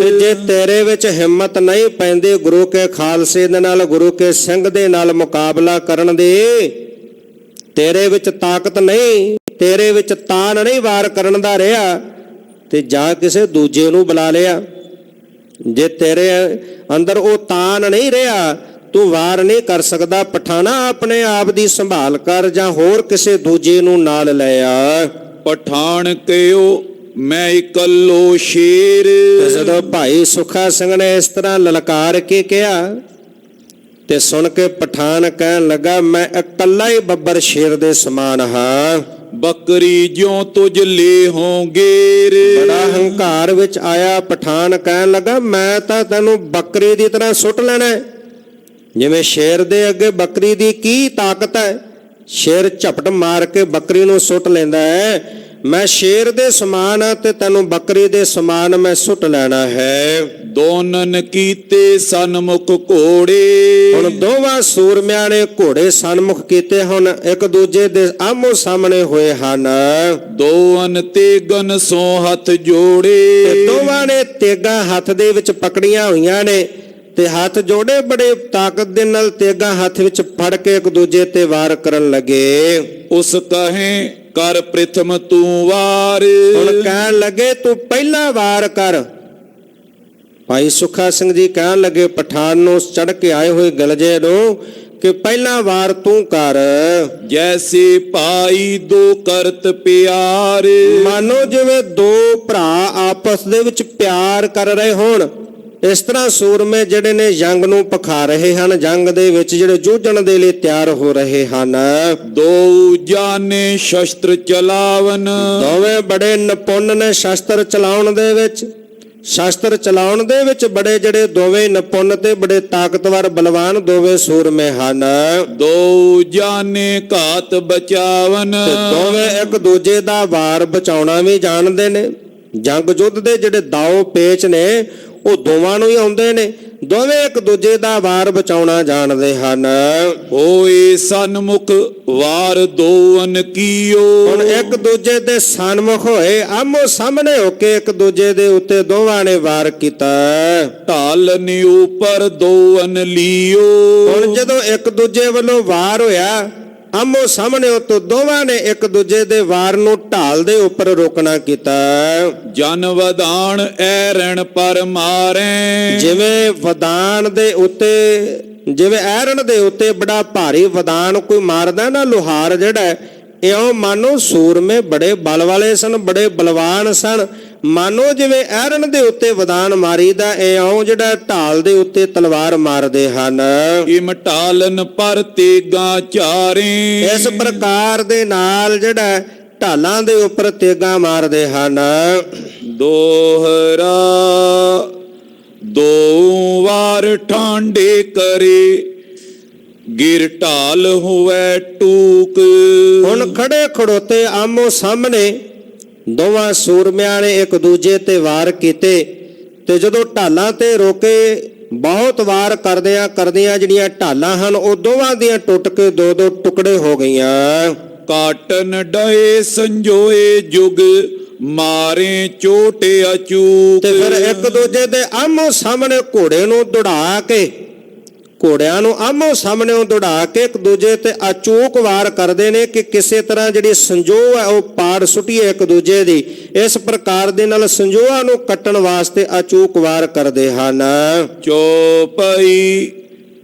Speaker 1: ਤੇ ਜੇ ਤੇਰੇ ਵਿੱਚ ਹਿੰਮਤ ਨਹੀਂ ਪੈਂਦੀ ਗੁਰੂ ਕੇ ਖਾਲਸੇ ਦੇ ਨਾਲ, ਗੁਰੂ ਕੇ ਸਿੰਘ ਦੇ ਨਾਲ ਮੁਕਾਬਲਾ ਕਰਨ ਦੀ, ਤੇਰੇ ਵਿੱਚ ਤਾਕਤ ਨਹੀਂ, ਤੇਰੇ ਵਿੱਚ ਤਾਨ ਨਹੀਂ ਵਾਰ ਕਰਨ ਦਾ ਰਿਹਾ, ਤੇ ਜਾ ਕਿਸੇ ਦੂਜੇ ਨੂੰ ਬੁਲਾ ਲਿਆ। ਜੇ ਤੇਰੇ ਅੰਦਰ ਉਹ ਤਾਨ ਨਹੀਂ ਰਿਹਾ, ਤੂੰ ਵਾਰ ਨਹੀਂ ਕਰ ਸਕਦਾ, ਪਠਾਣਾ ਆਪਣੇ ਆਪ ਦੀ ਸੰਭਾਲ ਕਰ ਜਾਂ ਹੋਰ ਕਿਸੇ ਦੂਜੇ ਨੂੰ ਨਾਲ ਲੈ ਆ।
Speaker 2: ਪਠਾਨ ਕਹਿਓ ਮੈਂ ਇਕੱਲੋ ਸ਼ੇਰ।
Speaker 1: ਜਦੋਂ ਭਾਈ ਸੁੱਖਾ ਸਿੰਘ ਨੇ ਇਸ ਤਰ੍ਹਾਂ ਲਲਕਾਰ ਕੇ ਕਿਹਾ ਤੇ ਸੁਣ ਕੇ ਪਠਾਨ ਕਹਿਣ ਲੱਗਾ, ਮੈਂ ਇਕੱਲਾ ਹੀ ਬੱਬਰ ਸ਼ੇਰ ਦੇ ਸਮਾਨ ਹਾਂ।
Speaker 2: ਬੱਕਰੀ ਜਿਉਂ ਤੁਝ ਲੈ ਹੋਂਗੇਰ।
Speaker 1: ਬੜਾ ਹੰਕਾਰ ਵਿੱਚ ਆਇਆ ਪਠਾਨ ਕਹਿਣ ਲੱਗਾ, ਮੈਂ ਤਾਂ ਤੈਨੂੰ ਬੱਕਰੀ ਦੀ ਤਰ੍ਹਾਂ ਸੁੱਟ ਲੈਣਾ। ਜਿਵੇਂ ਸ਼ੇਰ ਦੇ ਅੱਗੇ ਬੱਕਰੀ ਦੀ ਕੀ ਤਾਕਤ ਹੈ, ਸ਼ੇਰ ਝਪਟ ਮਾਰ ਕੇ ਬੱਕਰੀ ਨੂੰ ਸੁੱਟ ਲੈਂਦਾ ਹੈ। ਮੈਂ ਸ਼ੇਰ ਦੇ ਸਮਾਨ ਆ ਤੇ ਤੈਨੂੰ ਬੱਕਰੀ ਦੇ ਸਮਾਨ ਮੈਂ ਸੁੱਟ ਲੈਣਾ ਹੈ।
Speaker 2: ਦੋਨਨ ਕੀਤੇ ਸਨਮੁਖ ਘੋੜੇ।
Speaker 1: ਹੁਣ ਦੋਵਾਂ ਸੂਰਮਿਆਂ ਨੇ ਘੋੜੇ ਸਨਮੁਖ ਕੀਤੇ, ਹੁਣ ਇੱਕ ਦੂਜੇ ਦੇ ਆਮੋ ਸਾਹਮਣੇ ਹੋਏ ਹਨ।
Speaker 2: ਦੋਨ ਤੇਗਨ ਸੋ ਹੱਥ ਜੋੜੇ।
Speaker 1: ਤੇ ਦੋਵਾਂ ਨੇ ਤੇਗਾਂ ਹੱਥ ਦੇ ਵਿੱਚ ਪਕੜੀਆਂ ਹੋਈਆਂ ਨੇ ਤੇ ਹੱਥ ਜੋੜੇ, ਬੜੇ ਤਾਕਤ ਦੇ ਨਾਲ ਤੇਗਾਂ ਹੱਥ ਵਿੱਚ ਫੜ ਕੇ ਇੱਕ ਦੂਜੇ ਤੇ ਵਾਰ ਕਰਨ ਲੱਗੇ।
Speaker 2: ਉਸ ਕਹੇ ਕਰ ਪ੍ਰਥਮ ਤੂੰ ਵਾਰ।
Speaker 1: ਹੁਣ ਕਹਿਣ ਲੱਗੇ ਤੂੰ ਪਹਿਲਾ ਵਾਰ ਕਰ। ਭਾਈ ਸੁੱਖਾ ਸਿੰਘ ਜੀ ਕਹਿਣ ਲੱਗੇ ਪਠਾਨ ਨੂੰ, ਚੜ ਕੇ ਆਏ ਹੋਏ ਗਲਜੇ ਨੂੰ, ਕਿ ਪਹਿਲਾ ਵਾਰ ਤੂੰ ਕਰ।
Speaker 2: ਜੈਸੇ ਭਾਈ ਦੋ ਕਰਤ ਪਿਆਰ।
Speaker 1: ਮਾਨੋ ਜਿਵੇਂ ਦੋ ਭਰਾ ਆਪਸ ਦੇ ਵਿੱਚ ਪਿਆਰ ਕਰ ਰਹੇ ਹੋਣ, ਇਸ ਤਰ੍ਹਾਂ ਸੂਰਮੇ ਜਿਹੜੇ ਨੇ ਜੰਗ ਨੂੰ ਭਖਾ ਰਹੇ ਹਨ, ਜੰਗ ਦੇ ਵਿੱਚ ਜਿਹੜੇ ਜੂਝਣ ਦੇ ਲਈ ਤਿਆਰ ਹੋ ਰਹੇ ਹਨ।
Speaker 2: ਦੋ ਜਾਣੇ ਸ਼ਸਤਰ ਚਲਾਵਨ।
Speaker 1: ਦੋਵੇਂ ਬੜੇ ਨਿਪੁੰਨ ਨੇ ਸ਼ਸਤਰ ਚਲਾਉਣ ਦੇ ਵਿੱਚ। ਸ਼ਸਤਰ ਚਲਾਉਣ ਦੇ ਵਿੱਚ ਬੜੇ ਜਿਹੜੇ ਦੋਵੇਂ ਨਿਪੁੰਨ ਤੇ ਬੜੇ ਤਾਕਤਵਰ ਬਲਵਾਨ ਦੋਵੇਂ ਸੂਰਮੇ ਹਨ।
Speaker 2: ਦੋ ਜਾਣੇ ਘਾਤ ਬਚਾਵਨ।
Speaker 1: ਤੇ ਦੋਵੇਂ ਇੱਕ ਦੂਜੇ ਦਾ ਵਾਰ ਬਚਾਉਣਾ ਵੀ ਜਾਣਦੇ ਨੇ। ਜੰਗ ਯੁੱਧ ਦੇ ਜਿਹੜੇ ਦਾਅ ਪੇਚ ਨੇ ਉਹ ਦੋਵਾਂ ਨੂੰ ਹੀ ਆਉਂਦੇ ਨੇ। ਦੋਵੇਂ ਇੱਕ ਦੂਜੇ ਦਾ ਵਾਰ ਬਚਾਉਣਾ ਜਾਣਦੇ ਹਨ।
Speaker 2: ਹੋਏ ਸਨਮੁਖ ਵਾਰ ਦੋਨ ਕੀਓ।
Speaker 1: ਹੁਣ ਇੱਕ ਦੂਜੇ ਦੇ ਸਨਮੁਖ ਹੋਏ, ਆਮੋ ਸਾਹਮਣੇ ਹੋ ਕੇ ਇੱਕ ਦੂਜੇ ਦੇ ਉੱਤੇ ਦੋਵਾਂ ਨੇ ਵਾਰ ਕੀਤਾ।
Speaker 2: ਢਾਲਨ ਉਪਰ ਦੋਨ ਲੀਓ।
Speaker 1: ਹੁਣ ਜਦੋਂ ਇੱਕ ਦੂਜੇ ਵੱਲੋਂ ਵਾਰ ਹੋਇਆ, ਆਮੋ ਸਾਹਮਣੇ ਤੋਂ ਦੋਵਾਂ ਨੇ ਇੱਕ ਦੂਜੇ ਦੇ ਵਾਰ ਨੂੰ ਢਾਲ ਦੇ ਉੱਪਰ ਰੋਕਣਾ ਕੀਤਾ।
Speaker 2: ਜਨ ਵਦਾਨ ਐਰਣ ਪਰ ਮਾਰੇ।
Speaker 1: ਜਿਵੇਂ ਵਦਾਨ ਦੇ ਉੱਤੇ, ਜਿਵੇਂ ਐਰਣ ਦੇ ਉੱਤੇ ਬੜਾ ਭਾਰੀ ਵਦਾਨ ਕੋਈ ਮਾਰਦਾ ਨਾ, ਲੋਹਾਰ ਜਿਹੜਾ, ਇਉਂ ਮਾਨੋ ਸੂਰਮੇ ਬੜੇ ਬਲ ਵਾਲੇ ਸਨ, ਬੜੇ ਬਲਵਾਨ ਸਨ। ਮਾਨੋ ਜਿਵੇਂ ਐਰਣ ਦੇ ਉੱਤੇ ਵਦਾਨ ਮਾਰੀਦਾ, ਇਉਂ ਜਿਹੜਾ ਢਾਲ ਦੇ ਉੱਤੇ ਤਲਵਾਰ ਮਾਰਦੇ ਹਨ।
Speaker 2: ਇਮ ਢਾਲਨ ਪਰ ਤੇਗਾ ਚਾਰੇ।
Speaker 1: ਇਸ ਪ੍ਰਕਾਰ ਦੇ ਨਾਲ ਜਿਹੜਾ ਢਾਲਾਂ ਦੇ ਉੱਪਰ ਤੇਗਾ ਮਾਰਦੇ ਹਨ।
Speaker 2: ਦੋਹਰਾ ਦੋ ਵਾਰ ਠਾਂਡੇ ਕਰੇ, ਗਿਰ ਢਾਲ ਹੋਵੇ ਟੂਕ।
Speaker 1: ਹੁਣ ਖੜੇ ਖੜੋਤੇ ਆਮੋ ਸਾਹਮਣੇ ਦੋਵਾਂ ਸੂਰਮਿਆਂ ਨੇ ਇੱਕ ਦੂਜੇ ਤੇ ਵਾਰ ਕੀਤੇ, ਤੇ ਜਦੋਂ ਢਾਲਾਂ ਤੇ ਰੋਕੇ ਬਹੁਤ ਵਾਰ ਕਰਦਿਆਂ ਜਿਹੜੀਆਂ ਢਾਲਾਂ ਹਨ ਉਹ ਦੋਵਾਂ ਦੀਆਂ ਟੁੱਟ ਕੇ ਦੋ ਦੋ ਟੁਕੜੇ ਹੋ ਗਈਆਂ।
Speaker 2: ਕਾਟਨ ਡਏ ਸੰਜੋਏ ਜੁਗ ਮਾਰੇ ਚੋਟ ਅਚੂਕ।
Speaker 1: ਤੇ ਫਿਰ ਇੱਕ ਦੂਜੇ ਦੇ ਆਮੋ ਸਾਹਮਣੇ ਘੋੜਿਆਂ ਨੂੰ ਆਮੋ ਸਾਹਮਣੇ ਦੌੜਾ ਕੇ ਇੱਕ ਦੂਜੇ ਤੇ ਅਚੂਕ ਵਾਰ ਕਰਦੇ ਨੇ ਕਿ ਕਿਸੇ ਤਰ੍ਹਾਂ ਜਿਹੜੀ ਸੰਜੋਹ ਹੈ ਉਹ ਪਾੜ ਸੁੱਟੀਏ ਇੱਕ ਦੂਜੇ ਦੀ। ਇਸ ਪ੍ਰਕਾਰ ਦੇ ਨਾਲ ਸੰਜੋਹਾਂ ਨੂੰ ਕੱਟਣ ਵਾਸਤੇ ਅਚੂਕ ਵਾਰ ਕਰਦੇ ਹਨ।
Speaker 2: ਚੋਪਈ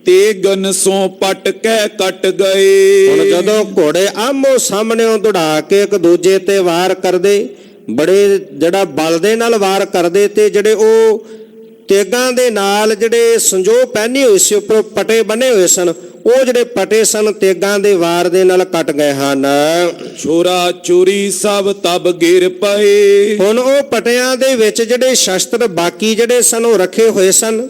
Speaker 2: ਤੇ ਗਨਸੋਂ ਪਟ ਕੇ ਕੱਟ ਗਏ।
Speaker 1: ਹੁਣ ਜਦੋਂ ਘੋੜੇ ਆਮੋ ਸਾਹਮਣੇ ਦੌੜਾ ਕੇ ਇੱਕ ਦੂਜੇ ਤੇ ਵਾਰ ਕਰਦੇ, ਬੜੇ ਜਿਹੜਾ ਬਲ ਦੇ ਨਾਲ ਵਾਰ ਕਰਦੇ, ਤੇ ਜਿਹੜੇ ਉਹ ਤੇਗਾਂ ਦੇ ਨਾਲ ਜਿਹੜੇ ਸੰਜੋਹ ਪਹਿਨੀ ਹੋਈ ਸੀ ਉੱਪਰੋਂ ਪਟੇ ਬੰਨੇ ਹੋਏ ਸਨ, ਉਹ ਜਿਹੜੇ ਪਟੇ ਸਨ ਤੇਗਾਂ ਦੇ ਵਾਰ ਦੇ ਨਾਲ ਕੱਟ ਗਏ ਹਨ।
Speaker 2: ਛੋਰਾ ਚੋਰੀ ਸਭ ਤਬ ਗਿਰ ਪਏ।
Speaker 1: ਹੁਣ ਉਹ ਪਟਿਆਂ ਦੇ ਵਿੱਚ ਜਿਹੜੇ ਸ਼ਸਤਰ ਬਾਕੀ ਜਿਹੜੇ ਸਨ ਉਹ ਰੱਖੇ ਹੋਏ ਸਨ,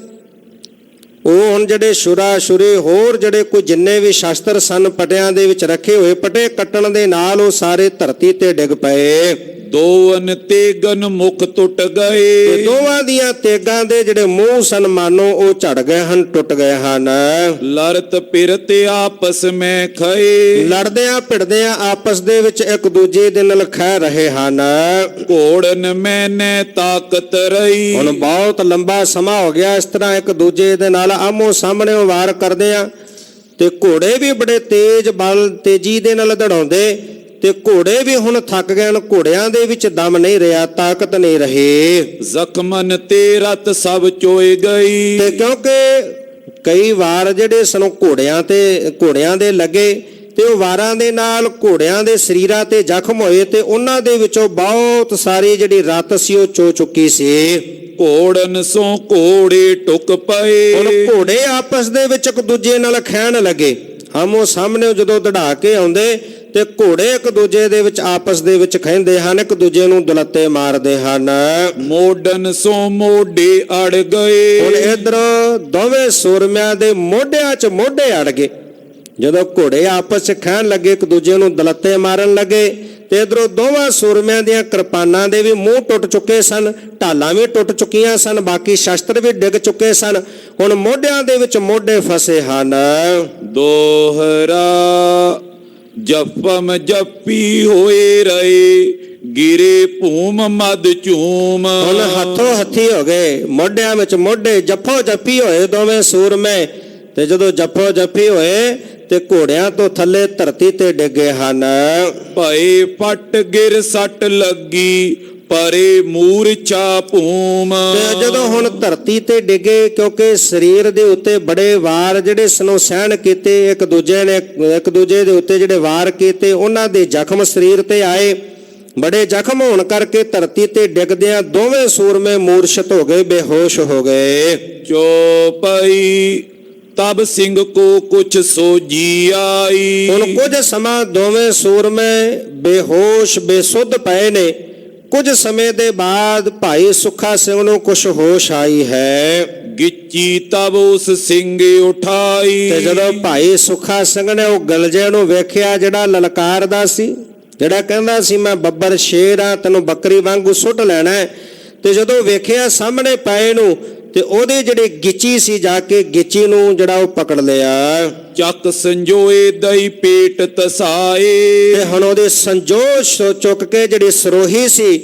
Speaker 1: ਉਹ ਹੁਣ ਜਿਹੜੇ ਛੁਰਾ ਛੁਰੀ ਹੋਰ ਜਿਹੜੇ ਕੋਈ ਜਿੰਨੇ ਵੀ ਸ਼ਸਤਰ ਸਨ ਪਟਿਆਂ ਦੇ ਵਿੱਚ ਰੱਖੇ ਹੋਏ, ਪਟੇ ਕੱਟਣ ਦੇ ਨਾਲ ਉਹ ਸਾਰੇ ਧਰਤੀ ਤੇ ਡਿੱਗ ਪਏ।
Speaker 2: ਦੋਵਨ ਤੇਗਨ ਮੁਖ ਟੁੱਟ ਗਏ।
Speaker 1: ਦੋਵਾਂ ਦੀਆਂ ਤੇਗਾਂ ਦੇ ਜਿਹੜੇ ਮੂੰਹ ਸਨ ਮਾਨੋ ਉਹ ਝੜ ਗਏ ਹਨ, ਟੁੱਟ ਗਏ ਹਨ।
Speaker 2: ਲੜਤ ਪਿਰਤ ਆਪਸ ਮੈਂ ਖਏ।
Speaker 1: ਲੜਦਿਆਂ ਭਿੜਦਿਆਂ ਆਪਸ ਦੇ ਵਿੱਚ ਇੱਕ ਦੂਜੇ ਦੇ ਨਾਲ ਖਹਿ ਰਹੇ ਹਨ।
Speaker 2: ਘੋੜਨ ਮੈਨੇ ਤਾਕਤ ਰਹੀ। ਹੁਣ
Speaker 1: ਬਹੁਤ ਲੰਬਾ ਸਮਾਂ ਹੋ ਗਿਆ ਇਸ ਤਰ੍ਹਾਂ ਇੱਕ ਦੂਜੇ ਦੇ ਨਾਲ ਆਮੋ ਸਾਹਮਣੇ ਵਾਰ ਕਰਦੇ ਆ, ਤੇ ਘੋੜੇ ਵੀ ਬੜੇ ਤੇਜ਼ੀ ਦੇ ਨਾਲ ਦੌੜਾਉਂਦੇ, ਤੇ ਘੋੜੇ ਵੀ ਹੁਣ ਥੱਕ ਗਏ ਹਨ। ਘੋੜਿਆਂ ਦੇ ਵਿੱਚ ਦਮ ਨਹੀਂ ਰਿਹਾ, ਤਾਕਤ ਨਹੀਂ ਰਹੀ।
Speaker 2: ਜ਼ਖਮਨ ਤੇ ਰਤ ਸਭ ਚੋਏ ਗਈ।
Speaker 1: ਤੇ ਕਿਉਂਕਿ ਕਈ ਵਾਰ ਜਿਹੜੇ ਸਨ ਘੋੜਿਆਂ ਦੇ ਲੱਗੇ, ਤੇ ਉਹ ਵਾਰਾਂ ਦੇ ਨਾਲ ਘੋੜਿਆਂ ਦੇ ਸਰੀਰਾਂ ਤੇ ਜ਼ਖਮ ਹੋਏ, ਤੇ ਉਹਨਾਂ ਦੇ ਵਿੱਚੋਂ ਬਹੁਤ ਸਾਰੀ ਜਿਹੜੀ ਰਤ ਸੀ ਉਹ ਚੋ ਚੁੱਕੀ ਸੀ।
Speaker 2: ਘੋੜਨ ਸੋ ਘੋੜੇ ਟੁੱਕ ਪਏ।
Speaker 1: ਹੁਣ ਘੋੜੇ ਆਪਸ ਦੇ ਵਿੱਚ ਇੱਕ ਦੂਜੇ ਨਾਲ ਖਹਿਣ ਲੱਗੇ। ਆਮੋ ਸਾਹਮਣੇ ਜਦੋਂ ਦੜਾ ਕੇ ਆਉਂਦੇ ਤੇ ਘੋੜੇ ਇੱਕ ਦੂਜੇ ਦੇ ਵਿੱਚ ਆਪਸ ਦੇ ਵਿੱਚ ਖਹਿੰਦੇ ਹਨ, ਇੱਕ ਦੂਜੇ ਨੂੰ ਦੁਲੱਤੇ ਮਾਰਦੇ ਹਨ।
Speaker 2: ਮੋਢਨ ਸੋ ਮੋਢੇ ਅੜ ਗਏ।
Speaker 1: ਹੁਣ ਇਧਰ ਦੋਵੇਂ ਸੂਰਮਿਆਂ ਦੇ ਮੋਢਿਆਂ 'ਚ ਮੋਢੇ ਅੜ ਗਏ। ਜਦੋਂ ਘੋੜੇ ਆਪਸ 'ਚ ਖਹਿਣ ਲੱਗੇ, ਇੱਕ ਦੂਜੇ ਨੂੰ ਦੁਲੱਤੇ ਮਾਰਨ ਲੱਗੇ, ਤੇ ਇਧਰੋਂ ਦੋਵਾਂ ਸੂਰਮਿਆਂ ਦੀਆਂ ਕਿਰਪਾਨਾਂ ਦੇ ਵੀ ਮੂੰਹ ਟੁੱਟ ਚੁੱਕੇ ਸਨ, ਢਾਲਾਂ ਵੀ ਟੁੱਟ ਚੁੱਕੀਆਂ ਸਨ, ਬਾਕੀ ਸ਼ਸਤਰ ਵੀ ਡਿੱਗ ਚੁੱਕੇ ਸਨ। ਹੁਣ ਮੋਢਿਆਂ ਦੇ ਵਿੱਚ ਮੋਢੇ ਫਸੇ ਹਨ।
Speaker 2: ਦੋਹਰਾ ਜਪਮ ਜਪੀ ਹੋਏ ਰਹੇ ਗਿਰੇ ਭੂਮ ਮਦ ਝੂਮ।
Speaker 1: ਹੁਣ ਹੱਥੋਂ ਹੱਥੀ ਹੋ ਗਏ, ਮੋਢਿਆਂ ਵਿੱਚ ਮੋਢੇ ਜੱਫੋ ਜੱਫੀ ਹੋਏ ਦੋਵੇਂ ਸੂਰਮੇ, ਤੇ ਜਦੋਂ ਜੱਫੋ ਜੱਫੀ ਹੋਏ ਤੇ ਘੋੜਿਆਂ ਤੋਂ ਥੱਲੇ ਧਰਤੀ ਤੇ ਡਿੱਗੇ ਹਨ।
Speaker 2: ਭਏ ਪੱਟ ਗਿਰ ਸੱਟ ਲੱਗੀ ਪਰੇ ਮੂਰਛਾ ਭੂਮ।
Speaker 1: ਤੇ ਜਦੋਂ ਹੁਣ ਧਰਤੀ ਤੇ ਡਿੱਗੇ, ਕਿਉਂਕਿ ਸਰੀਰ ਦੇ ਉੱਤੇ ਬੜੇ ਵਾਰ ਜਿਹੜੇ ਸਨੋਂ ਸਹਿਣ ਕੀਤੇ, ਇੱਕ ਦੂਜੇ ਦੇ ਉੱਤੇ ਜਿਹੜੇ ਵਾਰ ਕੀਤੇ, ਉਹਨਾਂ ਦੇ ਜ਼ਖਮ ਸਰੀਰ ਤੇ ਆਏ। ਬੜੇ ਜ਼ਖਮ ਹੋਣ ਕਰਕੇ ਧਰਤੀ ਤੇ ਡਿੱਗਦਿਆਂ ਦੋਵੇਂ ਸੂਰਮੇ ਮੂਰਛਿਤ ਹੋ ਗਏ, ਬੇਹੋਸ਼ ਹੋ ਗਏ।
Speaker 2: ਚੋਪਈ ਤਬ ਸਿੰਘ ਕੋ ਕੁਛ ਸੋਜੀ ਆਈ।
Speaker 1: ਹੁਣ ਕੁਝ ਸਮਾਂ ਦੋਵੇਂ ਸੂਰਮੇ ਬੇਹੋਸ਼ ਬੇਸੁੱਧ ਪਏ ਨੇ। ਕੁਝ ਸਮੇਂ ਦੇ ਬਾਅਦ ਭਾਈ ਸੁੱਖਾ ਸਿੰਘ ਨੂੰ ਕੁਛ ਹੋਸ਼ ਆਈ ਹੈ।
Speaker 2: ਗਿੱਚੀ ਤਬ ਉਸ ਸਿੰਘ ਉਠਾਈ।
Speaker 1: ਤੇ ਜਦੋਂ ਭਾਈ ਸੁੱਖਾ ਸਿੰਘ ਨੇ ਉਹ ਗਲਜੇ ਨੂੰ ਵੇਖਿਆ ਜਿਹੜਾ ਲਲਕਾਰਦਾ ਸੀ, ਜਿਹੜਾ ਕਹਿੰਦਾ ਸੀ ਮੈਂ ਬੱਬਰ ਸ਼ੇਰ ਆ, ਤੈਨੂੰ ਬੱਕਰੀ ਵਾਂਗੂ ਸੁੱਟ ਲੈਣਾ, ਤੇ ਜਦੋਂ ਵੇਖਿਆ ਸਾਹਮਣੇ ਪਏ ਨੂੰ, ਤੇ ਉਹਦੀ ਜਿਹੜੀ ਗਿੱਚੀ ਸੀ, ਜਾ ਕੇ ਗਿੱਚੀ ਨੂੰ ਜਿਹੜਾ ਉਹ ਪਕੜ ਲਿਆ।
Speaker 2: ਚੱਕ ਸੰਜੋਏ ਦਈ ਪੇਟ ਤਸਾਏ।
Speaker 1: ਤੇ ਹੁਣ ਉਹਦੇ ਸੰਜੋਸ਼ ਚੁੱਕ ਕੇ ਜਿਹੜੀ ਸਰੋਹੀ ਸੀ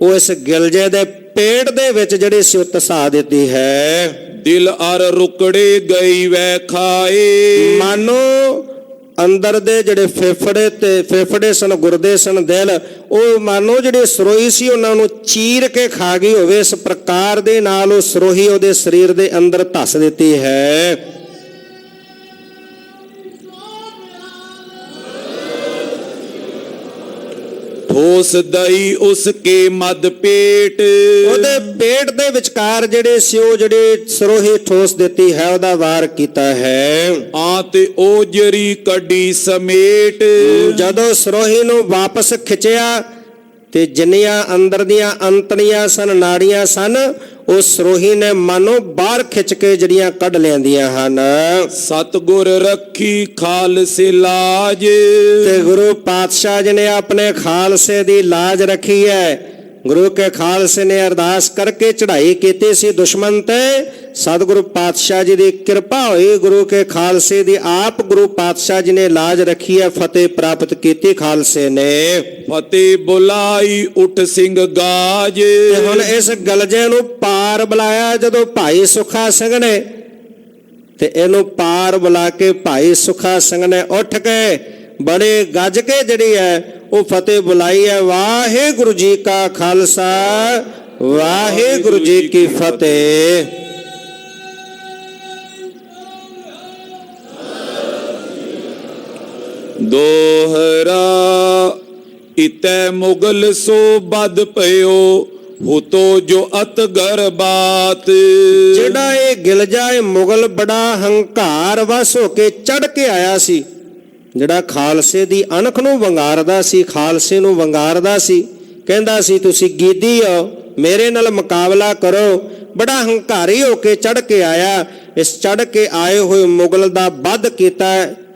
Speaker 1: ਉਹ ਇਸ ਗਿਲਜੇ ਦੇ ਪੇਟ ਦੇ ਵਿੱਚ ਜਿਹੜੀ ਸੀ ਉਹ ਤਸਾ ਦਿੱਤੀ ਹੈ।
Speaker 2: ਦਿਲ ਅਰ ਰੁਕੜੇ ਗਈ ਵੈ ਖਾਏ।
Speaker 1: ਮਾਨੋ ਅੰਦਰ ਦੇ ਜਿਹੜੇ ਫੇਫੜੇ ਸਨ, ਗੁਰਦੇ ਸਨ, ਦਿਲ, ਉਹ ਮਾਨੋ ਜਿਹੜੀ ਸਰੋਹੀ ਸੀ ਉਹਨਾਂ ਨੂੰ ਚੀਰ ਕੇ ਖਾ ਗਈ ਹੋਵੇ। ਇਸ ਪ੍ਰਕਾਰ ਦੇ ਨਾਲ ਉਹ ਸਰੋਹੀ ਉਹਦੇ ਸਰੀਰ ਦੇ ਅੰਦਰ ਧੱਸ ਦਿੱਤੀ ਹੈ।
Speaker 2: ਠੋਸ ਦਈ ਉਸ ਕੇ ਮਦ ਪੇਟ।
Speaker 1: ਉਹਦੇ ਪੇਟ ਦੇ ਵਿਚਕਾਰ ਜਿਹੜੇ ਸੀ ਉਹ ਜਿਹੜੇ ਸਰੋਹੀ ਠੋਸ ਦਿੱਤੀ ਹੈ, ਉਹਦਾ ਵਾਰ ਕੀਤਾ ਹੈ।
Speaker 2: ਆ ਤੇ ਉਹ ਜਰੀ ਕੱਢੀ ਸਮੇਟ।
Speaker 1: ਜਦੋਂ ਸਰੋਹੀ ਨੂੰ ਵਾਪਸ ਖਿੱਚਿਆ ਤੇ ਜਿੰਨੀਆਂ ਅੰਦਰ ਦੀਆਂ ਅੰਤੜੀਆਂ ਸਨ, ਨਾੜੀਆਂ ਸਨ, ਉਹ ਸਰੋਹੀ ਨੇ ਮਾਨੋ ਬਾਹਰ ਖਿੱਚ ਕੇ ਜਿਹੜੀਆਂ ਕੱਢ ਲੈਂਦੀਆਂ ਹਨ।
Speaker 2: ਸਤਿਗੁਰ ਰੱਖੀ ਖਾਲਸੇ ਲਾਜ।
Speaker 1: ਤੇ ਗੁਰੂ ਪਾਤਸ਼ਾਹ ਜੀ ਨੇ ਆਪਣੇ ਖਾਲਸੇ ਦੀ ਲਾਜ ਰੱਖੀ ਹੈ। ਗੁਰੂ ਕੇ ਖਾਲਸੇ ਨੇ ਅਰਦਾਸ ਕਰਕੇ ਚੜ੍ਹਾਈ ਕੀਤੀ ਸੀ ਦੁਸ਼ਮਣ ਤੇ। ਸਤਿਗੁਰੂ ਪਾਤਸ਼ਾਹ ਜੀ ਦੀ ਕਿਰਪਾ ਹੋਈ, ਗੁਰੂ ਕੇ ਖਾਲਸੇ ਦੀ ਆਪ ਗੁਰੂ ਪਾਤਸ਼ਾਹ ਜੀ ਨੇ ਲਾਜ ਰੱਖੀ ਹੈ, ਫਤਿਹ ਪ੍ਰਾਪਤ ਕੀਤੀ ਖਾਲਸੇ ਨੇ।
Speaker 2: ਫਤਿਹ ਬੁਲਾਈ ਉਠ ਸਿੰਘ ਗਾਜ।
Speaker 1: ਤੇ ਹੁਣ ਇਸ ਗਲਜੇ ਨੂੰ ਪਾਰ ਬੁਲਾਇਆ ਜਦੋਂ ਭਾਈ ਸੁਖਾ ਸਿੰਘ ਨੇ, ਤੇ ਇਹਨੂੰ ਪਾਰ ਬੁਲਾ ਕੇ ਭਾਈ ਸੁਖਾ ਸਿੰਘ ਨੇ ਉੱਠ ਕੇ ਬੜੇ ਗੱਜ ਕੇ ਜਿਹੜੀ ਹੈ ਉਹ ਫਤਿਹ ਬੁਲਾਈ ਹੈ। ਵਾਹਿਗੁਰੂ ਜੀ ਕਾ ਖਾਲਸਾ, ਵਾਹਿਗੁਰੂ ਜੀ ਕੀ ਫਤਿਹ।
Speaker 2: ਦੋਹਰਾ ਇਤੈ ਮੁਗਲ ਸੋ ਬਦ ਪਇਓ ਹੁਤੋ ਜੋ ਅਤ ਗਰਬਾਤ।
Speaker 1: ਜਿਹੜਾ ਇਹ ਗਿਲਜਾ ਇਹ ਮੁਗਲ ਬੜਾ ਹੰਕਾਰ ਵਸ ਹੋ ਕੇ ਚੜ ਕੇ ਆਇਆ ਸੀ, ਜਿਹੜਾ ਖਾਲਸੇ ਦੀ ਅਣਖ ਨੂੰ ਵੰਗਾਰਦਾ ਸੀ, ਖਾਲਸੇ ਨੂੰ ਵੰਗਾਰਦਾ ਸੀ, ਕਹਿੰਦਾ ਸੀ ਤੁਸੀਂ ਗੀਦੀ ਹੋ, ਮੇਰੇ ਨਾਲ ਮੁਕਾਬਲਾ ਕਰੋ। ਬੜਾ ਹੰਕਾਰੀ ਹੋ ਕੇ ਚੜ ਕੇ ਆਇਆ। ਇਸ ਚੜ ਕੇ ਆਏ ਹੋਏ ਮੁਗਲ ਦਾ ਵੱਧ ਕੀਤਾ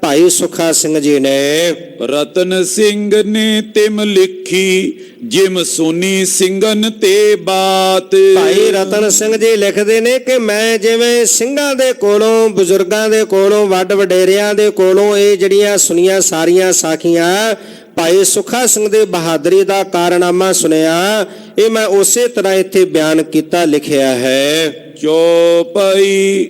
Speaker 1: ਭਾਈ ਸੁਖਾ ਸਿੰਘ ਜੀ ਨੇ।
Speaker 2: ਰਤਨ ਸਿੰਘ ਨੇ ਤਿਮ ਲਿਖੀ ਜਿਮ ਸੁਨੀ ਸਿੰਘਨ ਤੇ ਬਾਤ।
Speaker 1: ਭਾਈ ਰਤਨ ਸਿੰਘ ਜੀ ਲਿਖਦੇ ਨੇ ਕਿ ਮੈਂ ਜਿਵੇਂ ਸਿੰਘਾਂ ਦੇ ਕੋਲੋਂ, ਬਜ਼ੁਰਗਾਂ ਦੇ ਕੋਲੋਂ, ਵੱਡ ਵਡੇਰਿਆਂ ਦੇ ਕੋਲੋਂ ਇਹ ਜਿਹੜੀਆਂ ਸੁਣੀਆਂ ਸਾਰੀਆਂ ਸਾਖੀਆਂ, ਭਾਈ ਸੁਖਾ ਸਿੰਘ ਦੇ ਬਹਾਦਰੀ ਦਾ ਕਾਰਨਾਮਾ ਸੁਣਿਆ, ਇਹ ਮੈਂ ਉਸੇ ਤਰ੍ਹਾਂ ਇੱਥੇ ਬਿਆਨ ਕੀਤਾ, ਲਿਖਿਆ ਹੈ।
Speaker 2: ਚੌਪਈ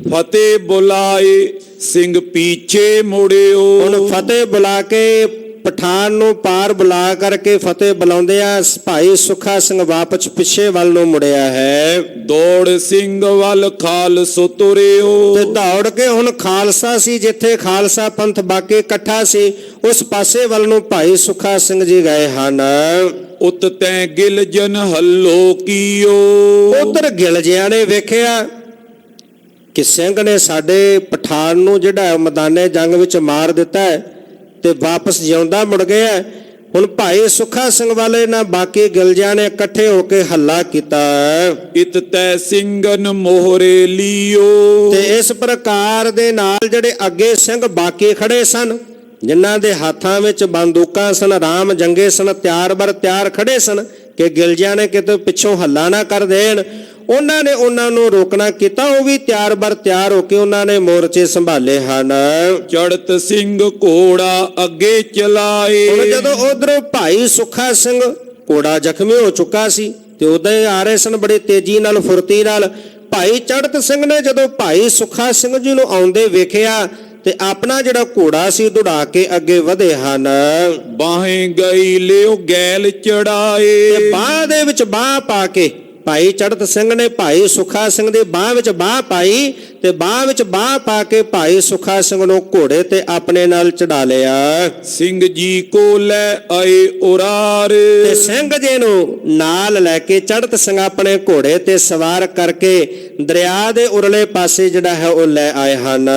Speaker 2: ਫਤਿਹ ਬੁਲਾਏ ਸਿੰਘ ਪੀਛੇ ਮੁੜਿਓ।
Speaker 1: ਹੁਣ ਫਤਿਹ ਬੁਲਾ ਕੇ ਪਠਾਨ ਨੂੰ ਪਾਰ ਬੁਲਾ ਕਰਕੇ ਫਤਿਹ ਬੁਲਾਉਂਦੇ ਆ, ਭਾਈ ਸੁਖਾ ਸਿੰਘ ਵਾਪਸ ਪਿੱਛੇ ਵੱਲ ਨੂੰ ਮੁੜਿਆ ਹੈ।
Speaker 2: ਦੌੜ ਸਿੰਘ ਵੱਲ ਖਾਲਸੋ ਤੁਰਿਓ।
Speaker 1: ਤੇ ਦੌੜ ਕੇ ਹੁਣ ਖਾਲਸਾ ਸੀ, ਜਿੱਥੇ ਖਾਲਸਾ ਪੰਥ ਬਾਕੀ ਇਕੱਠਾ ਸੀ, ਉਸ ਪਾਸੇ ਵੱਲ ਨੂੰ ਭਾਈ ਸੁਖਾ ਸਿੰਘ ਜੀ ਗਏ ਹਨ।
Speaker 2: ਉਤ ਤੈ ਗਿਲਜਨ ਹੱਲੋ ਕੀਓ।
Speaker 1: ਉਧਰ ਗਿਲਜਿਆਂ ਨੇ ਵੇਖਿਆ ਕਿ ਸਿੰਘ ਨੇ ਸਾਡੇ ਪਠਾਨ ਨੂੰ ਜਿਹੜਾ ਮੈਦਾਨੇ ਜੰਗ ਵਿੱਚ ਮਾਰ ਦਿੱਤਾ ਹੈ ਤੇ ਵਾਪਸ ਜਿਉਂਦਾ ਮੁੜ ਗਿਆ। ਹੁਣ ਭਾਈ ਸੁਖਾ ਸਿੰਘ ਵਾਲੇ ਨਾ ਬਾਕੀ ਗਿਲਜਿਆਂ ਨੇ ਇਕੱਠੇ ਹੋ ਕੇ ਹੱਲਾ ਕੀਤਾ।
Speaker 2: ਇਤ ਤੈ ਸਿੰਘਨ ਮੋਹਰੇ ਲੀਓ।
Speaker 1: ਤੇ ਇਸ ਪ੍ਰਕਾਰ ਦੇ ਨਾਲ ਜਿਹੜੇ ਅੱਗੇ ਸਿੰਘ ਬਾਕੀ ਖੜੇ ਸਨ, ਜਿਨ੍ਹਾਂ ਦੇ ਹੱਥਾਂ ਵਿੱਚ ਬੰਦੂਕਾਂ ਸਨ, ਰਾਮ ਜੰਗੇ ਸਨ, ਤਿਆਰ ਬਰ ਤਿਆਰ ਖੜੇ ਸਨ ਕਿ ਗਿਲਜਿਆਂ ਨੇ ਕਿਤੇ ਪਿੱਛੋਂ ਹੱਲਾ ਨਾ ਕਰ ਦੇਣ, ਉਹਨਾਂ ਨੇ ਉਹਨਾਂ ਨੂੰ ਰੋਕਣਾ ਕੀਤਾ। ਉਹ ਵੀ ਤਿਆਰ ਬਰ ਤਿਆਰ ਹੋ ਕੇ ਉਹਨਾਂ ਨੇ ਮੋਰਚੇ ਸੰਭਾਲੇ ਹਨ।
Speaker 2: ਚੜਤ ਸਿੰਘ ਘੋੜਾ ਅੱਗੇ ਚਲਾਏ।
Speaker 1: ਹੁਣ ਜਦੋਂ ਉਧਰੋਂ ਭਾਈ ਸੁਖਾ ਸਿੰਘ ਘੋੜਾ ਜ਼ਖਮੀ ਹੋ ਚੁੱਕਾ ਸੀ ਤੇ ਉਦਾਂ ਹੀ ਆ ਰਹੇ ਸਨ ਬੜੀ ਤੇਜ਼ੀ ਨਾਲ, ਫੁਰਤੀ ਨਾਲ। ਭਾਈ ਚੜਤ ਸਿੰਘ ਨੇ ਜਦੋਂ ਭਾਈ ਸੁਖਾ ਸਿੰਘ ਜੀ ਨੂੰ ਆਉਂਦੇ ਵੇਖਿਆ ਤੇ ਆਪਣਾ ਜਿਹੜਾ ਘੋੜਾ ਸੀ ਦੌੜਾ ਕੇ ਅੱਗੇ ਵਧੇ ਹਨ।
Speaker 2: ਬਾਹੇ ਗਈ ਲਿਓ ਗੈਲ ਚੜਾਏ।
Speaker 1: ਤੇ ਬਾਹ ਦੇ ਵਿੱਚ ਬਾਹ ਪਾ ਕੇ ਭਾਈ ਚੜਤ ਸਿੰਘ ਨੇ ਭਾਈ ਸੁਖਾ ਸਿੰਘ ਦੇ ਬਾਹ ਵਿੱਚ ਬਾਹ ਪਾਈ ਤੇ ਬਾਹ ਵਿੱਚ ਬਾਹ ਪਾ ਕੇ ਭਾਈ ਸੁਖਾ ਸਿੰਘ ਨੂੰ ਘੋੜੇ ਤੇ ਆਪਣੇ ਨਾਲ ਚੜਾ ਲਿਆ।
Speaker 2: ਸਿੰਘ ਜੀ ਕੋ ਲੈ ਆਏ ਉਰਾਰ।
Speaker 1: ਤੇ ਸਿੰਘ ਜੀ ਨੂੰ ਨਾਲ ਲੈ ਕੇ ਚੜਤ ਸਿੰਘ ਆਪਣੇ ਘੋੜੇ ਤੇ ਸਵਾਰ ਕਰਕੇ ਦਰਿਆ ਦੇ ਉਰਲੇ ਪਾਸੇ ਜਿਹੜਾ ਹੈ ਉਹ ਲੈ ਆਏ ਹਨ।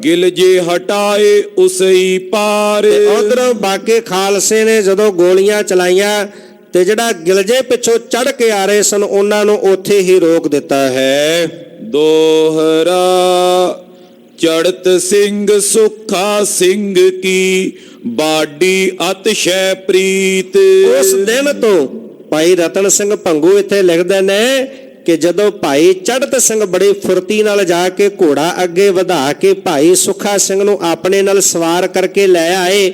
Speaker 2: ਗਿਲਜੇ ਹਟਾਏ ਉਸਈ ਪਾਰ।
Speaker 1: ਉਧਰੋਂ ਬਾਕੀ ਖਾਲਸੇ ਨੇ ਜਦੋਂ ਗੋਲੀਆਂ ਚਲਾਈਆਂ ਤੇ ਜਿਹੜਾ ਗਿਲਜੇ ਪਿੱਛੋਂ ਚੜ ਕੇ ਆ ਰਹੇ ਸਨ ਉਹਨਾਂ ਨੂੰ ਉੱਥੇ ਹੀ ਰੋਕ ਦਿੱਤਾ ਹੈ।
Speaker 2: ਦੋਹਰਾ ਚੜਤ ਸਿੰਘ ਸੁਖਾ ਸਿੰਘ ਕੀ ਬਾਡੀ ਅਤਿਸ਼ੈ ਪ੍ਰੀਤ।
Speaker 1: ਉਸ ਦਿਨ ਤੋਂ ਭਾਈ ਰਤਨ ਸਿੰਘ ਭੰਗੂ ਇੱਥੇ ਲਿਖਦੇ ਨੇ ਕਿ ਜਦੋਂ ਭਾਈ ਚੜਤ ਸਿੰਘ ਬੜੀ ਫੁਰਤੀ ਨਾਲ ਜਾ ਕੇ ਘੋੜਾ ਅੱਗੇ ਵਧਾ ਕੇ ਭਾਈ ਸੁਖਾ ਸਿੰਘ ਨੂੰ ਆਪਣੇ ਨਾਲ ਸਵਾਰ ਕਰਕੇ ਲੈ ਆਏ,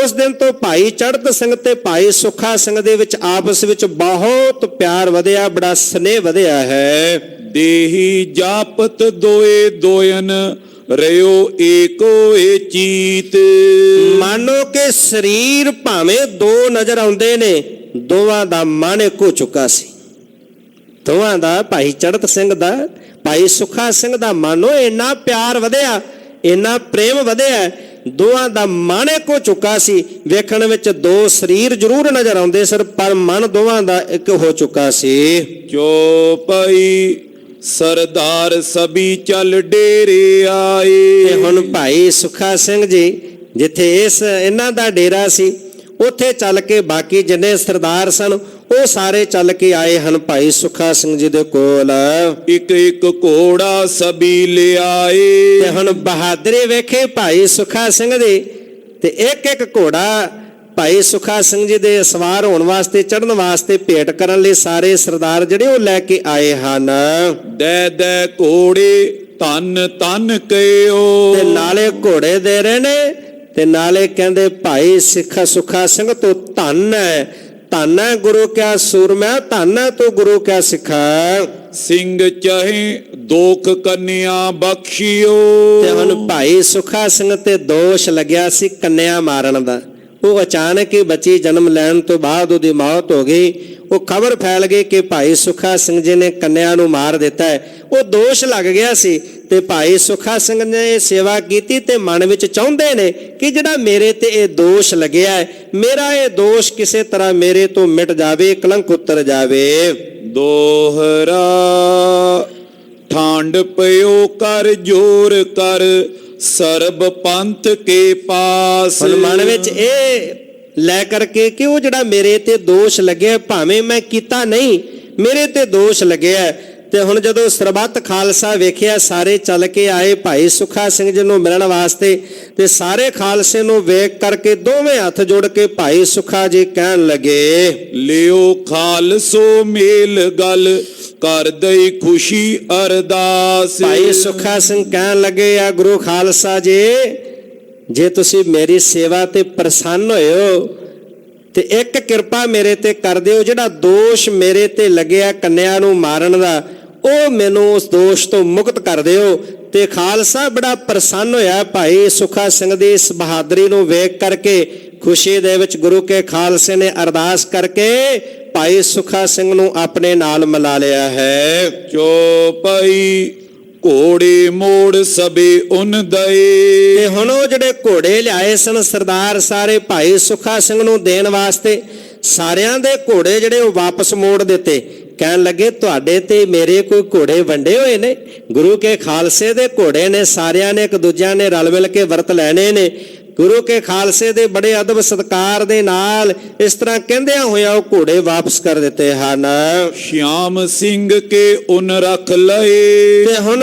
Speaker 1: ਉਸ ਦਿਨ ਤੋਂ ਭਾਈ ਚੜਤ ਸਿੰਘ ਤੇ ਭਾਈ ਸੁਖਾ ਸਿੰਘ ਦੇ ਵਿੱਚ ਆਪਸ ਵਿੱਚ ਬਹੁਤ ਪਿਆਰ ਵਧਿਆ, ਬੜਾ ਸਨੇਹ ਵਧਿਆ ਹੈ।
Speaker 2: ਦੇਹੀ ਜਾਪਤ ਦੋਏ ਦੋਇਨ ਰਿਓ ਏਕੋ ਏ ਚੀਤ।
Speaker 1: ਮਾਨੋ ਕਿ ਸਰੀਰ ਭਾਵੇਂ ਦੋ ਨਜ਼ਰ ਆਉਂਦੇ ਨੇ, ਦੋਵਾਂ ਦਾ ਮਨ ਇੱਕੋ ਚੁੱਕਾ ਸੀ। ਦੋਵਾਂ ਦਾ, ਭਾਈ ਚੜਤ ਸਿੰਘ ਦਾ, ਭਾਈ ਸੁਖਾ ਸਿੰਘ ਦਾ ਮਾਨੋ ਇੰਨਾ ਪਿਆਰ ਵਧਿਆ, ਇੰਨਾ ਪ੍ਰੇਮ ਵਧਿਆ, ਦੋਵਾਂ ਦਾ ਮਨ ਇੱਕੋ ਚੁੱਕਾ ਸੀ। ਵੇਖਣ ਵਿੱਚ ਦੋ ਸਰੀਰ ਜ਼ਰੂਰ ਨਜ਼ਰ ਆਉਂਦੇ ਸਨ ਪਰ ਮਨ ਦੋਵਾਂ ਦਾ ਇੱਕ ਹੋ ਚੁੱਕਾ ਸੀ।
Speaker 2: ਚੌਪਈ ਸਰਦਾਰ ਸਭੀ ਚੱਲ ਡੇਰੇ ਆਏ।
Speaker 1: ਤੇ ਹੁਣ ਭਾਈ ਸੁਖਾ ਸਿੰਘ ਜੀ ਜਿੱਥੇ ਇਹਨਾਂ ਦਾ ਡੇਰਾ ਸੀ ਉੱਥੇ ਚੱਲ ਕੇ ਬਾਕੀ ਜਿੰਨੇ ਸਰਦਾਰ ਸਨ ਉਹ ਸਾਰੇ ਚੱਲ ਕੇ ਆਏ ਹਨ ਭਾਈ ਸੁਖਾ ਸਿੰਘ ਜੀ ਦੇ ਕੋਲ।
Speaker 2: ਇੱਕ ਇੱਕ ਘੋੜਾ ਸਭੀ ਲਿਆਏ।
Speaker 1: ਤੇ ਹੁਣ ਬਹਾਦਰੀ ਵੇਖੇ ਭਾਈ ਸੁਖਾ ਸਿੰਘ ਦੀ ਤੇ ਇੱਕ ਇੱਕ ਘੋੜਾ ਭਾਈ ਸੁਖਾ ਸਿੰਘ ਜੀ ਦੇ ਸਵਾਰ ਹੋਣ ਵਾਸਤੇ, ਚੜ੍ਹਨ ਵਾਸਤੇ ਭੇਟ ਕਰਨ ਲਈ ਸਾਰੇ ਸਰਦਾਰ ਜਿਹੜੇ ਉਹ ਲੈ ਕੇ ਆਏ ਹਨ।
Speaker 2: ਦੈ ਦੈ ਘੋੜੇ ਧਨ ਧਨ ਕਹਿਓ,
Speaker 1: ਤੇ ਨਾਲੇ ਘੋੜੇ ਦੇ ਰਹੇ ਨੇ ਤੇ ਨਾਲੇ ਕਹਿੰਦੇ ਭਾਈ ਸੁਖਾ ਸਿੰਘ ਤੋਂ ਧੰਨ ਹੈ, ਧੰਨ ਹੈ ਗੁਰੂ ਕਿਆ ਸੂਰਮਾ, ਧੰਨ ਹੈ ਤੂੰ ਗੁਰੂ ਕਿਆ ਸਿੱਖਾ।
Speaker 2: ਸਿੰਘ ਚਾਹੇ ਦੋਖ ਕੰਨਿਆ ਬਖਸ਼ਿਓ।
Speaker 1: ਤੇ ਹੁਣ ਭਾਈ ਸੁਖਾ ਸਿੰਘ ਤੇ ਦੋਸ਼ ਲੱਗਿਆ ਸੀ ਕੰਨਿਆ ਮਾਰਨ ਦਾ। ਉਹ ਅਚਾਨਕ ਹੀ ਬੱਚੀ ਜਨਮ ਲੈਣ ਤੋਂ ਬਾਅਦ ਉਹਦੀ ਮੌਤ ਹੋ ਗਈ। ਉਹ ਖਬਰ ਫੈਲ ਗਈ ਕਿ ਭਾਈ ਸੁਖਾ ਸਿੰਘ ਜੀ ਨੇ ਕੰਨਿਆ ਨੂੰ ਮਾਰ ਦਿੱਤਾ ਹੈ। ਉਹ ਦੋਸ਼ ਲੱਗ ਗਿਆ ਸੀ ਤੇ ਭਾਈ ਸੁਖਾ ਸਿੰਘ ਨੇ ਇਹ ਸੇਵਾ ਕੀਤੀ ਤੇ ਮਨ ਵਿੱਚ ਚਾਹੁੰਦੇ ਨੇ ਕਿ ਜਿਹੜਾ ਮੇਰੇ ਤੇ ਇਹ ਦੋਸ਼ ਲੱਗਿਆ ਹੈ, ਮੇਰਾ ਇਹ ਦੋਸ਼ ਕਿਸੇ ਤਰ੍ਹਾਂ ਮੇਰੇ ਤੋਂ ਮਿਟ ਜਾਵੇ, ਕਲੰਕ ਉਤਰ ਜਾਵੇ।
Speaker 2: ਦੋਹਰਾ ਠਾਂਡ ਪਿਓ ਕਰ ਜੋਰ ਕਰ, ਸਰਬ ਪੰਥ ਕੇ ਪਾਸ।
Speaker 1: ਮਨ ਵਿੱਚ ਇਹ ਲੈ ਕਰਕੇ ਕਿ ਉਹ ਜਿਹੜਾ ਮੇਰੇ ਤੇ ਦੋਸ਼ ਲੱਗਿਆ, ਭਾਵੇਂ ਮੈਂ ਕੀਤਾ ਨਹੀਂ, ਮੇਰੇ ਤੇ ਦੋਸ਼ ਲੱਗਿਆ। ਤੇ ਹੁਣ ਜਦੋਂ ਸਰਬੱਤ ਖਾਲਸਾ ਵੇਖਿਆ, ਸਾਰੇ ਚੱਲ ਕੇ ਆਏ ਭਾਈ ਸੁਖਾ ਸਿੰਘ ਜੀ ਨੂੰ ਮਿਲਣ ਵਾਸਤੇ। ਤੇ ਸਾਰੇ ਖਾਲਸੇ ਨੂੰ ਵੇਖ ਕਰਕੇ ਦੋਵੇਂ ਹੱਥ ਜੋੜ ਕੇ ਭਾਈ ਸੁਖਾ ਜੀ ਕਹਿਣ ਲੱਗੇ,
Speaker 2: ਲਿਓ ਖਾਲਸੋ ਮੇਲ ਗੱਲ, ਕਰ ਦਈ ਖੁਸ਼ੀ ਅਰਦਾਸ।
Speaker 1: ਭਾਈ ਸੁਖਾ ਸਿੰਘ ਕਹਿਣ ਲੱਗੇ, ਆ ਗੁਰੂ ਖਾਲਸਾ ਜੀ, ਜੇ ਤੁਸੀਂ ਮੇਰੀ ਸੇਵਾ ਤੇ ਪ੍ਰਸੰਨ ਹੋਏ ਹੋ ਤੇ ਇੱਕ ਕਿਰਪਾ ਮੇਰੇ ਤੇ ਕਰ ਦਿਓ, ਜਿਹੜਾ ਦੋਸ਼ ਮੇਰੇ ਤੇ ਲੱਗਿਆ ਕੰਨਿਆ ਨੂੰ ਮਾਰਨ ਦਾ, ਉਹ ਮੈਨੂੰ ਉਸ ਦੋਸ਼ ਤੋਂ ਮੁਕਤ ਕਰ ਦਿਓ। ਤੇ ਖਾਲਸਾ ਬੜਾ ਪ੍ਰਸੰਨ ਹੋਇਆ ਭਾਈ ਸੁਖਾ ਸਿੰਘ ਦੀ ਇਸ ਬਹਾਦਰੀ ਨੂੰ ਵੇਖ ਕਰਕੇ। ਖੁਸ਼ੀ ਦੇ ਵਿੱਚ ਗੁਰੂ ਕੇ ਖਾਲਸੇ ਨੇ ਅਰਦਾਸ ਕਰਕੇ ਭਾਈ ਸੁਖਾ ਸਿੰਘ ਨੂੰ ਆਪਣੇ ਨਾਲ ਮਿਲਾ ਲਿਆ ਹੈ।
Speaker 2: ਚੋਪਈ ਘੋੜੇ ਮੋੜ ਸਭੇ ਉਨ ਦਏ।
Speaker 1: ਤੇ ਹੁਣ ਉਹ ਜਿਹੜੇ ਘੋੜੇ ਲਿਆਏ ਸਨ ਸਰਦਾਰ ਸਾਰੇ ਭਾਈ ਸੁਖਾ ਸਿੰਘ ਨੂੰ ਦੇਣ ਵਾਸਤੇ, ਸਾਰਿਆਂ ਦੇ ਘੋੜੇ ਜਿਹੜੇ ਉਹ ਵਾਪਸ ਮੋੜ ਦਿੱਤੇ। ਕਹਿਣ ਲੱਗੇ, ਤੁਹਾਡੇ ਤੇ ਮੇਰੇ ਕੋਈ ਘੋੜੇ ਵੰਡੇ ਹੋਏ ਨੇ? ਗੁਰੂ ਕੇ ਖਾਲਸੇ ਦੇ ਘੋੜੇ ਨੇ, ਸਾਰਿਆਂ ਨੇ ਇੱਕ ਦੂਜਿਆਂ ਨੇ ਰਲ ਮਿਲ ਕੇ ਵਰਤ ਲੈਣੇ ਨੇ। ਗੁਰੂ ਕੇ ਖਾਲਸੇ ਦੇ ਬੜੇ ਅਦਬ ਸਤਿਕਾਰ ਦੇ ਨਾਲ ਇਸ ਤਰ੍ਹਾਂ ਕਹਿੰਦਿਆਂ ਹੋਇਆ ਉਹ ਘੋੜੇ ਵਾਪਸ ਕਰ ਦਿੱਤੇ ਹਨ।
Speaker 2: ਸ਼ਿਆਮ ਸਿੰਘ ਕੇ ਉਨ ਰੱਖ ਲਏ।
Speaker 1: ਤੇ ਹੁਣ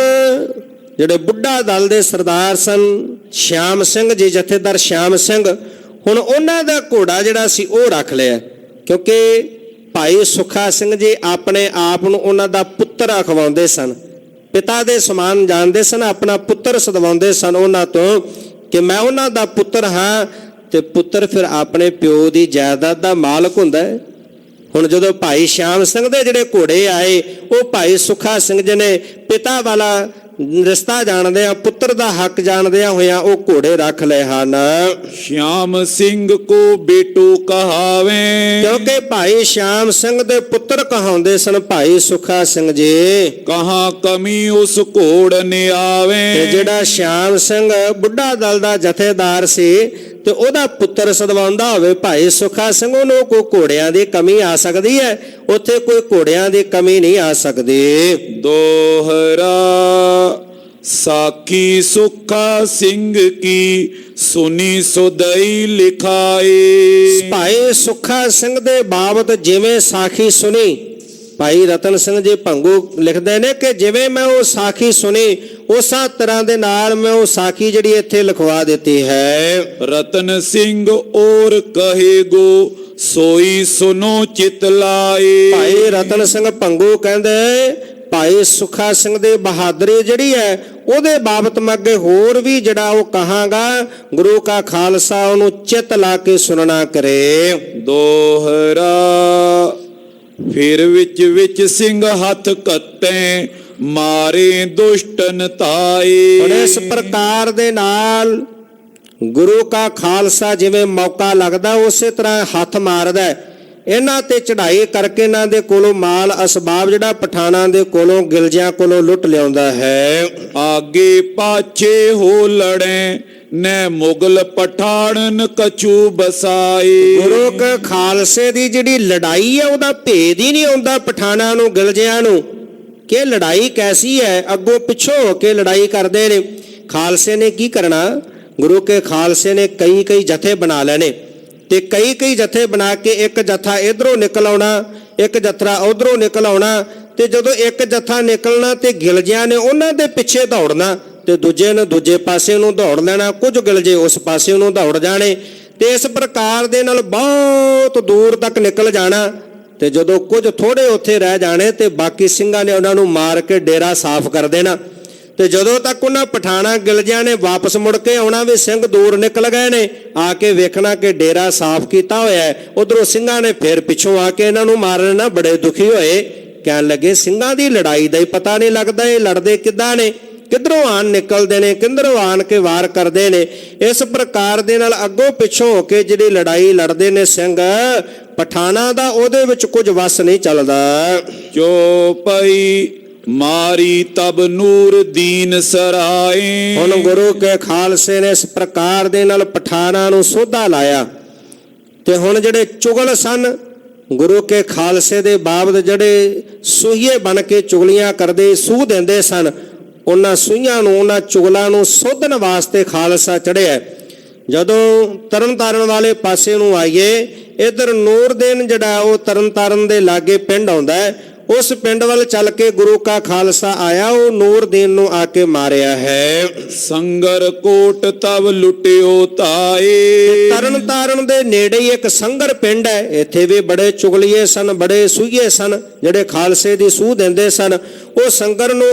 Speaker 1: ਜਿਹੜੇ ਬੁੱਢਾ ਦਲ ਦੇ ਸਰਦਾਰ ਸਨ ਸ਼ਿਆਮ ਸਿੰਘ ਜੀ, ਜਥੇਦਾਰ ਸ਼ਿਆਮ ਸਿੰਘ, ਹੁਣ ਉਹਨਾਂ ਦਾ ਘੋੜਾ ਜਿਹੜਾ ਸੀ ਉਹ ਰੱਖ ਲਿਆ। ਕਿਉਂਕਿ ਭਾਈ ਸੁਖਾ ਸਿੰਘ ਜੀ ਆਪਣੇ ਆਪ ਨੂੰ ਉਹਨਾਂ ਦਾ ਪੁੱਤਰ ਅਖਵਾਉਂਦੇ ਸਨ, ਪਿਤਾ ਦੇ ਸਮਾਨ ਜਾਣਦੇ ਸਨ, ਆਪਣਾ ਪੁੱਤਰ ਸਦਵਾਉਂਦੇ ਸਨ ਉਹਨਾਂ ਤੋਂ ਕਿ ਮੈਂ ਉਹਨਾਂ ਦਾ ਪੁੱਤਰ ਹਾਂ। ਤੇ ਪੁੱਤਰ ਫਿਰ ਆਪਣੇ ਪਿਓ ਦੀ ਜਾਇਦਾਦ ਦਾ ਮਾਲਕ ਹੁੰਦਾ ਹੈ। ਹੁਣ ਜਦੋਂ ਭਾਈ ਸ਼ਿਆਮ ਸਿੰਘ ਦੇ ਜਿਹੜੇ ਘੋੜੇ ਆਏ, ਉਹ ਭਾਈ ਸੁਖਾ ਸਿੰਘ ਜੀ ਨੇ ਪਿਤਾ ਵਾਲਾ ਰਿਸ਼ਤਾ ਜਾਣਦੇ ਆ, ਪੁੱਤਰ ਦਾ ਹੱਕ ਜਾਣਦਿਆਂ ਹੋਇਆਂ ਉਹ ਘੋੜੇ ਰੱਖ ਲਏ ਹਨ।
Speaker 2: ਸ਼ਿਆਮ ਸਿੰਘ ਕੋ ਬੇਟੂ ਕਹਾਵੇ।
Speaker 1: ਕਿਉਂਕਿ ਭਾਈ ਸ਼ਿਆਮ ਸਿੰਘ ਦੇ ਪੁੱਤਰ ਕਹਾਉਂਦੇ ਸਨ ਭਾਈ ਸੁਖਾ ਸਿੰਘ ਜੀ।
Speaker 2: ਕਹਾਂ ਕਮੀ ਉਸ ਘੋੜ ਨੇ ਆਵੇ।
Speaker 1: ਤੇ ਜਿਹੜਾ ਸ਼ਿਆਮ ਸਿੰਘ ਬੁੱਢਾ ਦਲ ਦਾ ਜਥੇਦਾਰ ਸੀ ਤੇ ਉਹਦਾ ਪੁੱਤਰ ਸਦਵਾਉਂਦਾ ਹੋਵੇ ਭਾਈ ਸੁਖਾ ਸਿੰਘ, ਉਹਨੂੰ ਕੋਈ ਘੋੜਿਆਂ ਦੀ ਕਮੀ ਆ ਸਕਦੀ ਹੈ? ਉੱਥੇ ਕੋਈ ਘੋੜਿਆਂ ਦੀ ਕਮੀ ਨਹੀਂ ਆ ਸਕਦੀ।
Speaker 2: ਦੋਹਰਾ ਸਾਖੀ ਸੁਖਾ ਸਿੰਘ ਕੀ, ਸੁਨੀ ਸੁਦਈ ਲਿਖਾਏ। ਭਾਈ
Speaker 1: ਸੁਖਾ ਸਿੰਘ ਦੇ ਬਾਬਤ ਜਿਵੇਂ ਸਾਖੀ ਸੁਣੀ, ਭਾਈ ਰਤਨ ਸਿੰਘ ਜੀ ਭੰਗੂ ਲਿਖਦੇ ਨੇ ਕਿ ਜਿਵੇਂ ਮੈਂ ਉਹ ਸਾਖੀ ਸੁਣੀ, ਉਸਾਂ ਤਰ੍ਹਾਂ ਦੇ ਨਾਲ ਮੈਂ ਉਹ ਸਾਖੀ ਜਿਹੜੀ ਇੱਥੇ ਲਿਖਵਾ ਦਿੱਤੀ ਹੈ।
Speaker 2: ਰਤਨ ਸਿੰਘ ਔਰ ਕਹੇਗੋ, ਸੋਈ ਸੁਨੋ ਚਿਤ ਲਾਏ।
Speaker 1: ਭਾਈ ਰਤਨ ਸਿੰਘ ਭੰਗੂ ਕਹਿੰਦੇ ਭਾਈ ਸੁਖਾ ਸਿੰਘ ਦੀ ਬਹਾਦਰੀ ਜਿਹੜੀ ਹੈ ਉਹਦੇ ਬਾਬਤ ਮੈਂ ਅੱਗੇ ਹੋਰ ਵੀ ਜਿਹੜਾ ਉਹ ਕਹਾਂਗਾ, ਗੁਰੂ ਕਾ ਖਾਲਸਾ ਉਹਨੂੰ ਚਿੱਤ ਲਾ ਕੇ ਸੁਣਨਾ ਕਰੇ।
Speaker 2: ਦੋਹਰਾ ਫਿਰ ਵਿੱਚ ਸਿੰਘ ਹੱਥ ਕੱਟੇ, ਮਾਰੇ ਦੁਸ਼ਟਨ ਤਾਏ।
Speaker 1: ਹੁਣ ਇਸ ਪ੍ਰਕਾਰ ਦੇ ਨਾਲ ਗੁਰੂ ਕਾ ਖਾਲਸਾ ਜਿਵੇਂ ਮੌਕਾ ਲੱਗਦਾ ਉਸੇ ਤਰ੍ਹਾਂ ਹੱਥ ਮਾਰਦਾ ਹੈ। ਇਹਨਾਂ ਤੇ ਚੜ੍ਹਾਈ ਕਰਕੇ ਇਹਨਾਂ ਦੇ ਕੋਲੋਂ ਮਾਲ ਅਸਬਾਬ ਜਿਹੜਾ ਪਠਾਨਾਂ ਦੇ ਕੋਲੋਂ, ਗਿਲਜਿਆਂ ਕੋਲੋਂ ਲੁੱਟ ਲਿਆਉਂਦਾ ਹੈ।
Speaker 2: ਆਗੇ ਪਾਛੇ ਹੋ ਲੜੇ, ਨੇ ਮੁਗਲ ਪਠਾਨਨ ਕਛੂ ਬਸਾਏ।
Speaker 1: ਗੁਰੂ ਕੇ ਖਾਲਸੇ ਦੀ ਜਿਹੜੀ ਲੜਾਈ ਹੈ ਉਹਦਾ ਭੇਦ ਹੀ ਨਹੀਂ ਆਉਂਦਾ ਪਠਾਨਾਂ ਨੂੰ, ਗਿਲਜਿਆਂ ਨੂੰ, ਕਿ ਲੜਾਈ ਕੈਸੀ ਹੈ। ਅੱਗੋਂ ਪਿੱਛੋਂ ਹੋ ਕੇ ਲੜਾਈ ਕਰਦੇ ਨੇ। ਖਾਲਸੇ ਨੇ ਕੀ ਕਰਨਾ, ਗੁਰੂ ਕੇ ਖਾਲਸੇ ਨੇ ਕਈ ਜਥੇ ਬਣਾ ਲੈਣੇ ਤੇ ਕਈ ਜਥੇ ਬਣਾ ਕੇ ਇੱਕ ਜਥਾ ਇਧਰੋਂ ਨਿਕਲ ਆਉਣਾ, ਇੱਕ ਜਥਾ ਉਧਰੋਂ ਨਿਕਲ ਆਉਣਾ। ਤੇ ਜਦੋਂ ਇੱਕ ਜਥਾ ਨਿਕਲਣਾ ਤੇ ਗਿਲਜਿਆਂ ਨੇ ਉਹਨਾਂ ਦੇ ਪਿੱਛੇ ਦੌੜਨਾ ਤੇ ਦੂਜੇ ਨੇ ਦੂਜੇ ਪਾਸੇ ਨੂੰ ਦੌੜ ਲੈਣਾ, ਕੁਝ ਗਿਲਜੇ ਉਸ ਪਾਸੇ ਨੂੰ ਦੌੜ ਜਾਣੇ। ਤੇ ਇਸ ਪ੍ਰਕਾਰ ਦੇ ਨਾਲ ਬਹੁਤ ਦੂਰ ਤੱਕ ਨਿਕਲ ਜਾਣਾ, ਤੇ ਜਦੋਂ ਕੁਝ ਥੋੜੇ ਉੱਥੇ ਰਹਿ ਜਾਣੇ ਤੇ ਬਾਕੀ ਸਿੰਘਾਂ ਨੇ ਉਹਨਾਂ ਨੂੰ ਮਾਰ ਕੇ ਡੇਰਾ ਸਾਫ਼ ਕਰ ਦੇਣਾ। ਤੇ ਜਦੋਂ ਤੱਕ ਉਹਨਾਂ ਪਠਾਣਾ ਗਿਲਜਿਆਂ ਨੇ ਵਾਪਸ ਮੁੜ ਕੇ ਆਉਣਾ ਵੀ ਸਿੰਘ ਦੂਰ ਨਿਕਲ ਗਏ ਨੇ, ਆ ਕੇ ਵੇਖਣਾ ਕਿ ਡੇਰਾ ਸਾਫ਼ ਕੀਤਾ ਹੋਇਆ ਹੈ। ਉਧਰੋਂ ਸਿੰਘਾਂ ਨੇ ਫਿਰ ਪਿੱਛੋਂ ਆ ਕੇ ਇਹਨਾਂ ਨੂੰ ਮਾਰਨ ਨਾਲ ਬੜੇ ਦੁਖੀ ਹੋਏ, ਕਹਿਣ ਲੱਗੇ ਸਿੰਘਾਂ ਦੀ ਲੜਾਈ ਦਾ ਹੀ ਪਤਾ ਨਹੀਂ ਲੱਗਦਾ, ਇਹ ਲੜਦੇ ਕਿੱਦਾਂ ਨੇ, ਕਿੱਧਰੋਂ ਆਣ ਨਿਕਲਦੇ ਨੇ, ਕਿੱਧਰੋਂ ਆਣ ਕੇ ਵਾਰ ਕਰਦੇ ਨੇ। ਇਸ ਪ੍ਰਕਾਰ ਦੇ ਨਾਲ ਅੱਗੋਂ ਪਿੱਛੋਂ ਹੋ ਕੇ ਜਿਹੜੀ ਲੜਾਈ ਲੜਦੇ ਨੇ ਸਿੰਘ ਪਠਾਣਾ ਦਾ, ਉਹਦੇ ਵਿੱਚ ਕੁਝ ਵਸ ਨਹੀਂ ਚੱਲਦਾ।
Speaker 2: ਚੌਪਈ ਮਾਰੀ ਤਬ ਨੂਰ ਦੀਨ ਸਰਾਏ।
Speaker 1: ਹੁਣ ਗੁਰੂ ਕੇ ਖਾਲਸੇ ਨੇ ਇਸ ਪ੍ਰਕਾਰ ਦੇ ਨਾਲ ਪਠਾਣਾ ਨੂੰ ਸੋਧਾ ਲਾਇਆ, ਤੇ ਹੁਣ ਜਿਹੜੇ ਚੁਗਲ ਸਨ ਗੁਰੂ ਕੇ ਖਾਲਸੇ ਦੇ ਬਾਬਤ, ਜਿਹੜੇ ਸੂਹੀਏ ਬਣ ਕੇ ਚੁਗਲੀਆਂ ਕਰਦੇ ਸੂਹ ਦਿੰਦੇ ਸਨ, ਉਹਨਾਂ ਸੂਹੀਆਂ ਨੂੰ, ਉਹਨਾਂ ਚੁਗਲਾਂ ਨੂੰ ਸੋਧਣ ਵਾਸਤੇ ਖਾਲਸਾ ਚੜ੍ਹਿਆ। ਜਦੋਂ ਤਰਨ ਤਾਰਨ ਵਾਲੇ ਪਾਸੇ ਨੂੰ ਆਈਏ, ਇੱਧਰ ਨੂਰਦੀਨ ਜਿਹੜਾ ਉਹ ਤਰਨ ਤਾਰਨ ਦੇ ਲਾਗੇ ਪਿੰਡ ਆਉਂਦਾ ਹੈ, ਉਸ ਪਿੰਡ ਵੱਲ ਚੱਲ ਕੇ ਗੁਰੂ ਕਾ ਖਾਲਸਾ ਆਇਆ, ਉਹ ਨੂਰਦੀਨ ਨੂੰ ਆ ਕੇ ਮਾਰਿਆ ਹੈ।
Speaker 2: ਸੰਗਰ ਕੋਟ ਤਬ ਲੁੱਟਿਓ ਤਾਏ।
Speaker 1: ਤਰਨ ਤਾਰਨ ਦੇ ਨੇੜੇ ਹੀ ਇੱਕ ਸੰਗਰ ਪਿੰਡ ਹੈ, ਇੱਥੇ ਵੀ ਬੜੇ ਚੁਗਲੀਏ ਸਨ, ਬੜੇ ਸੂਹੀਏ ਸਨ, ਜਿਹੜੇ ਖਾਲਸੇ ਦੀ ਸੂਹ ਦਿੰਦੇ ਸਨ। ਉਹ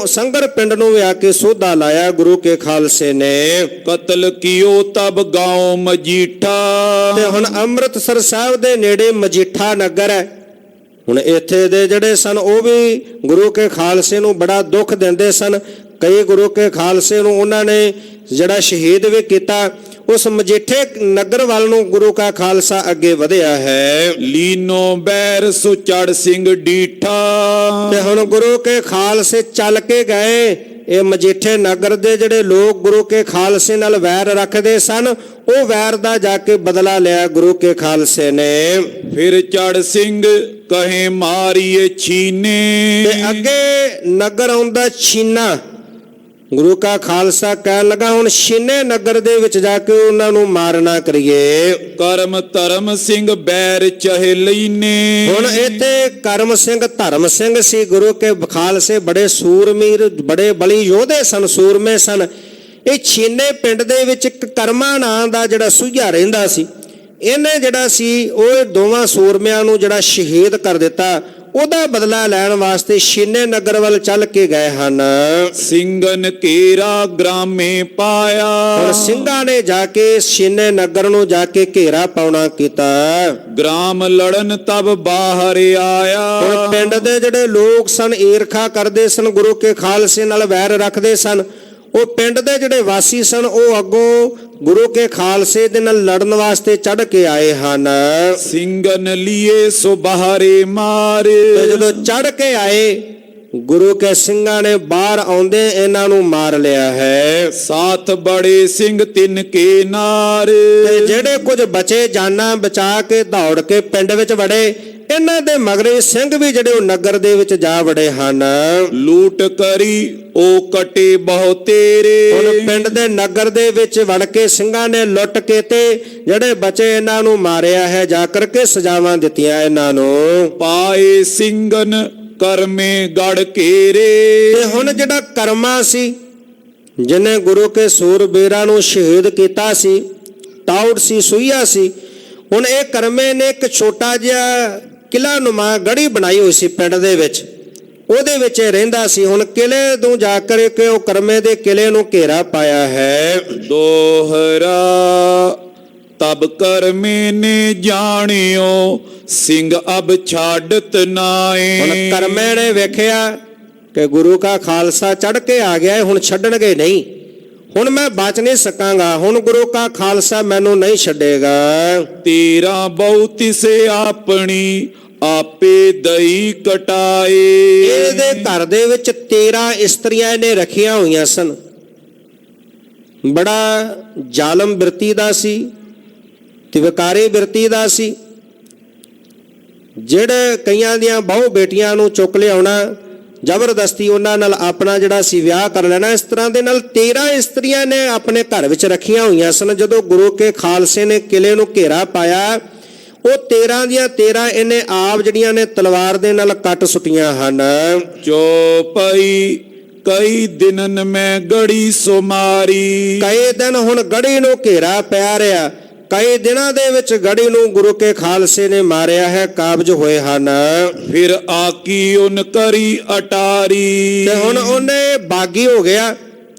Speaker 1: ਸੰਗਰ ਪਿੰਡ ਨੂੰ ਵੀ ਆ ਕੇ ਸੋਧਾ ਲਾਇਆ ਗੁਰੂ ਕੇ ਖਾਲਸੇ ਨੇ।
Speaker 2: ਕਤਲ ਕੀਓ ਤਬ ਗਾਉ ਮਜੀਠਾ।
Speaker 1: ਤੇ ਹੁਣ ਅੰਮ੍ਰਿਤਸਰ ਸਾਹਿਬ ਦੇ ਨੇੜੇ ਮਜੀਠਾ ਨਗਰ ਹੈ। ਹੁਣ ਇੱਥੇ ਦੇ ਜਿਹੜੇ ਸਨ ਉਹ ਵੀ ਗੁਰੂ ਕੇ ਖਾਲਸੇ ਨੂੰ ਬੜਾ ਦੁੱਖ ਦਿੰਦੇ ਸਨ। ਕਈ ਗੁਰੂ ਕੇ ਖਾਲਸੇ ਨੂੰ ਉਹਨਾਂ ਨੇ ਜਿਹੜਾ ਸ਼ਹੀਦ ਵੀ ਕੀਤਾ। ਉਸ ਮਜੀਠੇ ਨਗਰ ਵੱਲ ਨੂੰ ਗੁਰੂ ਕਾ ਖਾਲਸਾ ਅੱਗੇ ਵਧਿਆ ਹੈ।
Speaker 2: ਲੀਨੋ ਬੈਰ ਸੋ ਚੜ ਸਿੰਘ ਡੀਠਾ।
Speaker 1: ਤੇ ਹੁਣ ਗੁਰੂ ਕੇ ਖਾਲਸੇ ਚੱਲ ਕੇ ਗਏ। ਇਹ ਮਜੀਠੇ ਨਗਰ ਦੇ ਜਿਹੜੇ ਲੋਕ ਗੁਰੂ ਕੇ ਖਾਲਸੇ ਨਾਲ ਵੈਰ ਰੱਖਦੇ ਸਨ, ਉਹ ਵੈਰ ਦਾ ਜਾ ਕੇ ਬਦਲਾ ਲਿਆ ਗੁਰੂ ਕੇ ਖਾਲਸੇ ਨੇ।
Speaker 2: ਫਿਰ ਚੜ ਸਿੰਘ ਕਹੇ ਮਾਰੀਏ ਛੀਨੇ।
Speaker 1: ਤੇ ਅੱਗੇ ਨਗਰ ਆਉਂਦਾ ਛੀਨਾ। ਗੁਰੂ ਕਾ ਖਾਲਸਾ ਕਹਿਣ ਲੱਗਾ ਹੁਣ ਛੀਨੇ ਨਗਰ ਦੇ ਵਿੱਚ ਜਾ ਕੇ ਉਹਨਾਂ ਨੂੰ ਮਾਰਨਾ ਕਰੀਏ।
Speaker 2: ਕਰਮ ਧਰਮ ਸਿੰਘ ਬੈਰ ਚਹਿ ਲੈਨੇ।
Speaker 1: ਹੁਣ ਇੱਥੇ ਕਰਮ ਸਿੰਘ ਧਰਮ ਸਿੰਘ ਸੀ। ਗੁਰੂ ਕੇ ਖਾਲਸੇ ਬੜੇ ਸੂਰਮੀਰ, ਬੜੇ ਬਲੀ ਯੋਧੇ ਸਨ, ਸੂਰਮੇ ਸਨ। ਇਹ ਛੀਨੇ ਪਿੰਡ ਦੇ ਵਿੱਚ ਇੱਕ ਕਰਮਾ ਨਾਂ ਦਾ ਜਿਹੜਾ ਸੂਹੀਆ ਰਹਿੰਦਾ ਸੀ। ਇਹਨੇ ਜਿਹੜਾ ਸੀ ਉਹ ਦੋਵਾਂ ਸੂਰਮਿਆਂ ਨੂੰ ਜਿਹੜਾ ਸ਼ਹੀਦ ਕਰ ਦਿੱਤਾ। ਉਹਦਾ ਬਦਲਾ ਲੈਣ ਵਾਸਤੇ ਛੀਨੇ ਨਗਰ ਵੱਲ ਚੱਲ ਕੇ ਗਏ ਹਨ।
Speaker 2: ਸਿੰਘਨ ਘੇਰਾ ਗ੍ਰਾਮੇ ਪਾਇਆ।
Speaker 1: ਹੁਣ ਸਿੰਘਾਂ ਨੇ ਜਾ ਕੇ ਛੀਨੇ ਨਗਰ ਨੂੰ ਜਾ ਕੇ ਘੇਰਾ ਪਾਉਣਾ ਕੀਤਾ।
Speaker 2: ਗ੍ਰਾਮ ਲੜਨ ਤਬ ਬਾਹਰ ਆਇਆ।
Speaker 1: ਹੁਣ ਪਿੰਡ ਦੇ ਜਿਹੜੇ ਲੋਕ ਸਨ ਈਰਖਾ ਕਰਦੇ ਸਨ, ਗੁਰੂ ਕੇ ਖਾਲਸੇ ਨਾਲ ਵੈਰ ਰੱਖਦੇ ਸਨ। ਉਹ ਪਿੰਡ ਦੇ ਜਿਹੜੇ ਵਾਸੀ ਸਨ ਉਹ ਅੱਗੋਂ ਗੁਰੂ ਕੇ ਖਾਲਸੇ ਦੇ ਨਾਲ ਲੜਨ ਵਾਸਤੇ ਚੜ ਕੇ ਆਏ ਹਨ।
Speaker 2: ਸਿੰਘਨ ਲੀਏ ਸੋ ਬਾਹਰੇ ਮਾਰੇ।
Speaker 1: ਜਦੋਂ ਚੜ ਕੇ ਆਏ ਗੁਰੂ ਕੇ ਸਿੰਘਾਂ ਨੇ ਬਾਹਰ ਆਉਂਦੇ ਇਹਨਾਂ ਨੂੰ ਮਾਰ ਲਿਆ ਹੈ।
Speaker 2: ਸਾਥ ਬੜੇ ਸਿੰਘ ਤਿੰਨ ਕੇ ਨਾਰ।
Speaker 1: ਤੇ ਜਿਹੜੇ ਕੁਝ ਬਚੇ ਜਾਨਾਂ ਬਚਾ ਕੇ ਦੌੜ ਕੇ ਪਿੰਡ ਵਿੱਚ ਵੜੇ। ਇਹਨਾਂ ਦੇ ਮਗਰੇ ਸਿੰਘ ਵੀ ਜਿਹੜੇ ਉਹ ਨਗਰ ਦੇ ਵਿੱਚ ਜਾ ਵੜੇ ਹਨ।
Speaker 2: ਲੂਟ ਕਰੀ ਉਹ ਕਟੇ ਬਹੁ ਤੇਰੇ।
Speaker 1: ਹੁਣ ਪਿੰਡ ਦੇ ਨਗਰ ਦੇ ਵਿੱਚ ਵੜ ਕੇ ਸਿੰਘਾਂ ਨੇ ਲੁੱਟ ਕੇ ਤੇ ਜਿਹੜੇ ਬਚੇ ਇਹਨਾਂ ਨੂੰ ਮਾਰਿਆ ਹੈ। ਜਾ ਕਰਕੇ ਸਜ਼ਾਵਾਂ ਦਿੱਤੀਆਂ ਇਹਨਾਂ ਨੂੰ।
Speaker 2: ਪਾਏ ਸਿੰਘਨ ਕਰਮੇ ਗੜ ਘੇਰੇ।
Speaker 1: ਤੇ ਹੁਣ ਜਿਹੜਾ ਕਰਮਾ ਸੀ ਜਿਹਨੇ ਗੁਰੂ ਕੇ ਸੂਰਬੀਰਾਂ ਨੂੰ ਸ਼ਹੀਦ ਕੀਤਾ ਸੀ, ਤਾਉੜ ਸੀ, ਸੂਹੀਆ ਸੀ। ਹੁਣ ਇਹ ਕਰਮੇ ਨੇ ਇੱਕ ਛੋਟਾ ਜਿਹਾ ਕਿਲਾ ਨੁਮਾ ਗੜੀ ਬਣਾਈ ਹੋਈ ਸੀ ਪਿੰਡ ਦੇ ਵਿੱਚ, ਉਹਦੇ ਵਿੱਚ ਰਹਿੰਦਾ ਸੀ। ਹੁਣ ਕਿਲੇ ਤੋਂ ਜਾ ਕਰਕੇ ਉਹ ਕਰਮੇ ਦੇ ਕਿਲੇ ਨੂੰ ਘੇਰਾ ਪਾਇਆ ਹੈ।
Speaker 2: ਦੋਹਰਾ ਤਬ ਕਰਮੇ ਨੇ ਜਾਣਿਓ ਸਿੰਘ ਅਬ ਛਾੜਤ ਨਾਏ।
Speaker 1: ਹੁਣ ਕਰਮੇ ਨੇ ਵੇਖਿਆ ਕਿ ਗੁਰੂ ਕਾ ਖਾਲਸਾ ਚੜ ਕੇ ਆ ਗਿਆ, ਹੁਣ ਛੱਡਣਗੇ ਨਹੀਂ, ਹੁਣ ਮੈਂ ਬਚ ਨਹੀਂ ਸਕਾਂਗਾ, ਹੁਣ ਗੁਰੂ ਕਾ ਖਾਲਸਾ ਮੈਨੂੰ ਨਹੀਂ ਛੱਡੇਗਾ।
Speaker 2: ਤੇਰਾ ਬਹੁਤ ਸੇ ਆਪਣੀ ਆਪੇ ਦਈ ਕਟਾਏ।
Speaker 1: ਇਹਦੇ ਘਰ ਦੇ ਵਿੱਚ 13 ਇਸਤਰੀਆਂ ਇਹਨੇ ਰੱਖੀਆਂ ਹੋਈਆਂ ਸਨ। ਬੜਾ ਜ਼ਾਲਮ ਬਿਰਤੀ ਦਾ ਸੀ ਤੇ ਵਿਕਾਰੀ ਬਿਰਤੀ ਦਾ ਸੀ। ਜਿਹੜੇ ਕਈਆਂ ਦੀਆਂ ਬਹੁ ਬੇਟੀਆਂ ਨੂੰ ਚੁੱਕ ਲਿਆਉਣਾ, ਜ਼ਬਰਦਸਤੀ ਉਹਨਾਂ ਨਾਲ ਆਪਣਾ ਜਿਹੜਾ ਸੀ ਵਿਆਹ ਕਰ ਲੈਣਾ। ਇਸ ਤਰ੍ਹਾਂ ਦੇ ਨਾਲ 13 ਇਸਤਰੀਆਂ ਨੇ ਆਪਣੇ ਘਰ ਵਿੱਚ ਰੱਖੀਆਂ ਹੋਈਆਂ ਸਨ। ਜਦੋਂ ਗੁਰੂ ਕੇ ਖਾਲਸੇ ਨੇ ਕਿਲੇ ਨੂੰ ਘੇਰਾ ਪਾਇਆ, ਉਹ 13 ਦੀਆਂ 13 ਇਹਨੇ ਆਪ ਜਿਹੜੀਆਂ ਨੇ ਤਲਵਾਰ ਦੇ ਨਾਲ ਕੱਟ ਸੁੱਟੀਆਂ ਹਨ।
Speaker 2: ਚੌਪਈ ਕਈ ਦਿਨਨ ਮੈਂ ਗੜੀ ਸੋ ਮਾਰੀ।
Speaker 1: ਕਈ ਦਿਨ ਹੁਣ ਗੜੀ ਨੂੰ ਘੇਰਾ ਪਿਆ ਰਿਹਾ। ਕਈ ਦਿਨਾਂ ਦੇ ਵਿੱਚ ਗੜੀ ਨੂੰ ਗੁਰੂ ਕੇ ਖਾਲਸੇ ਨੇ ਮਾਰਿਆ ਹੈ, ਕਾਬਜ ਹੋਏ ਹਨ।
Speaker 2: ਫਿਰ ਆਕੀ ਉਨ ਕਰੀ ਅਟਾਰੀ।
Speaker 1: ਤੇ ਹੁਣ ਉਹਨੇ ਬਾਗੀ ਹੋ ਗਿਆ,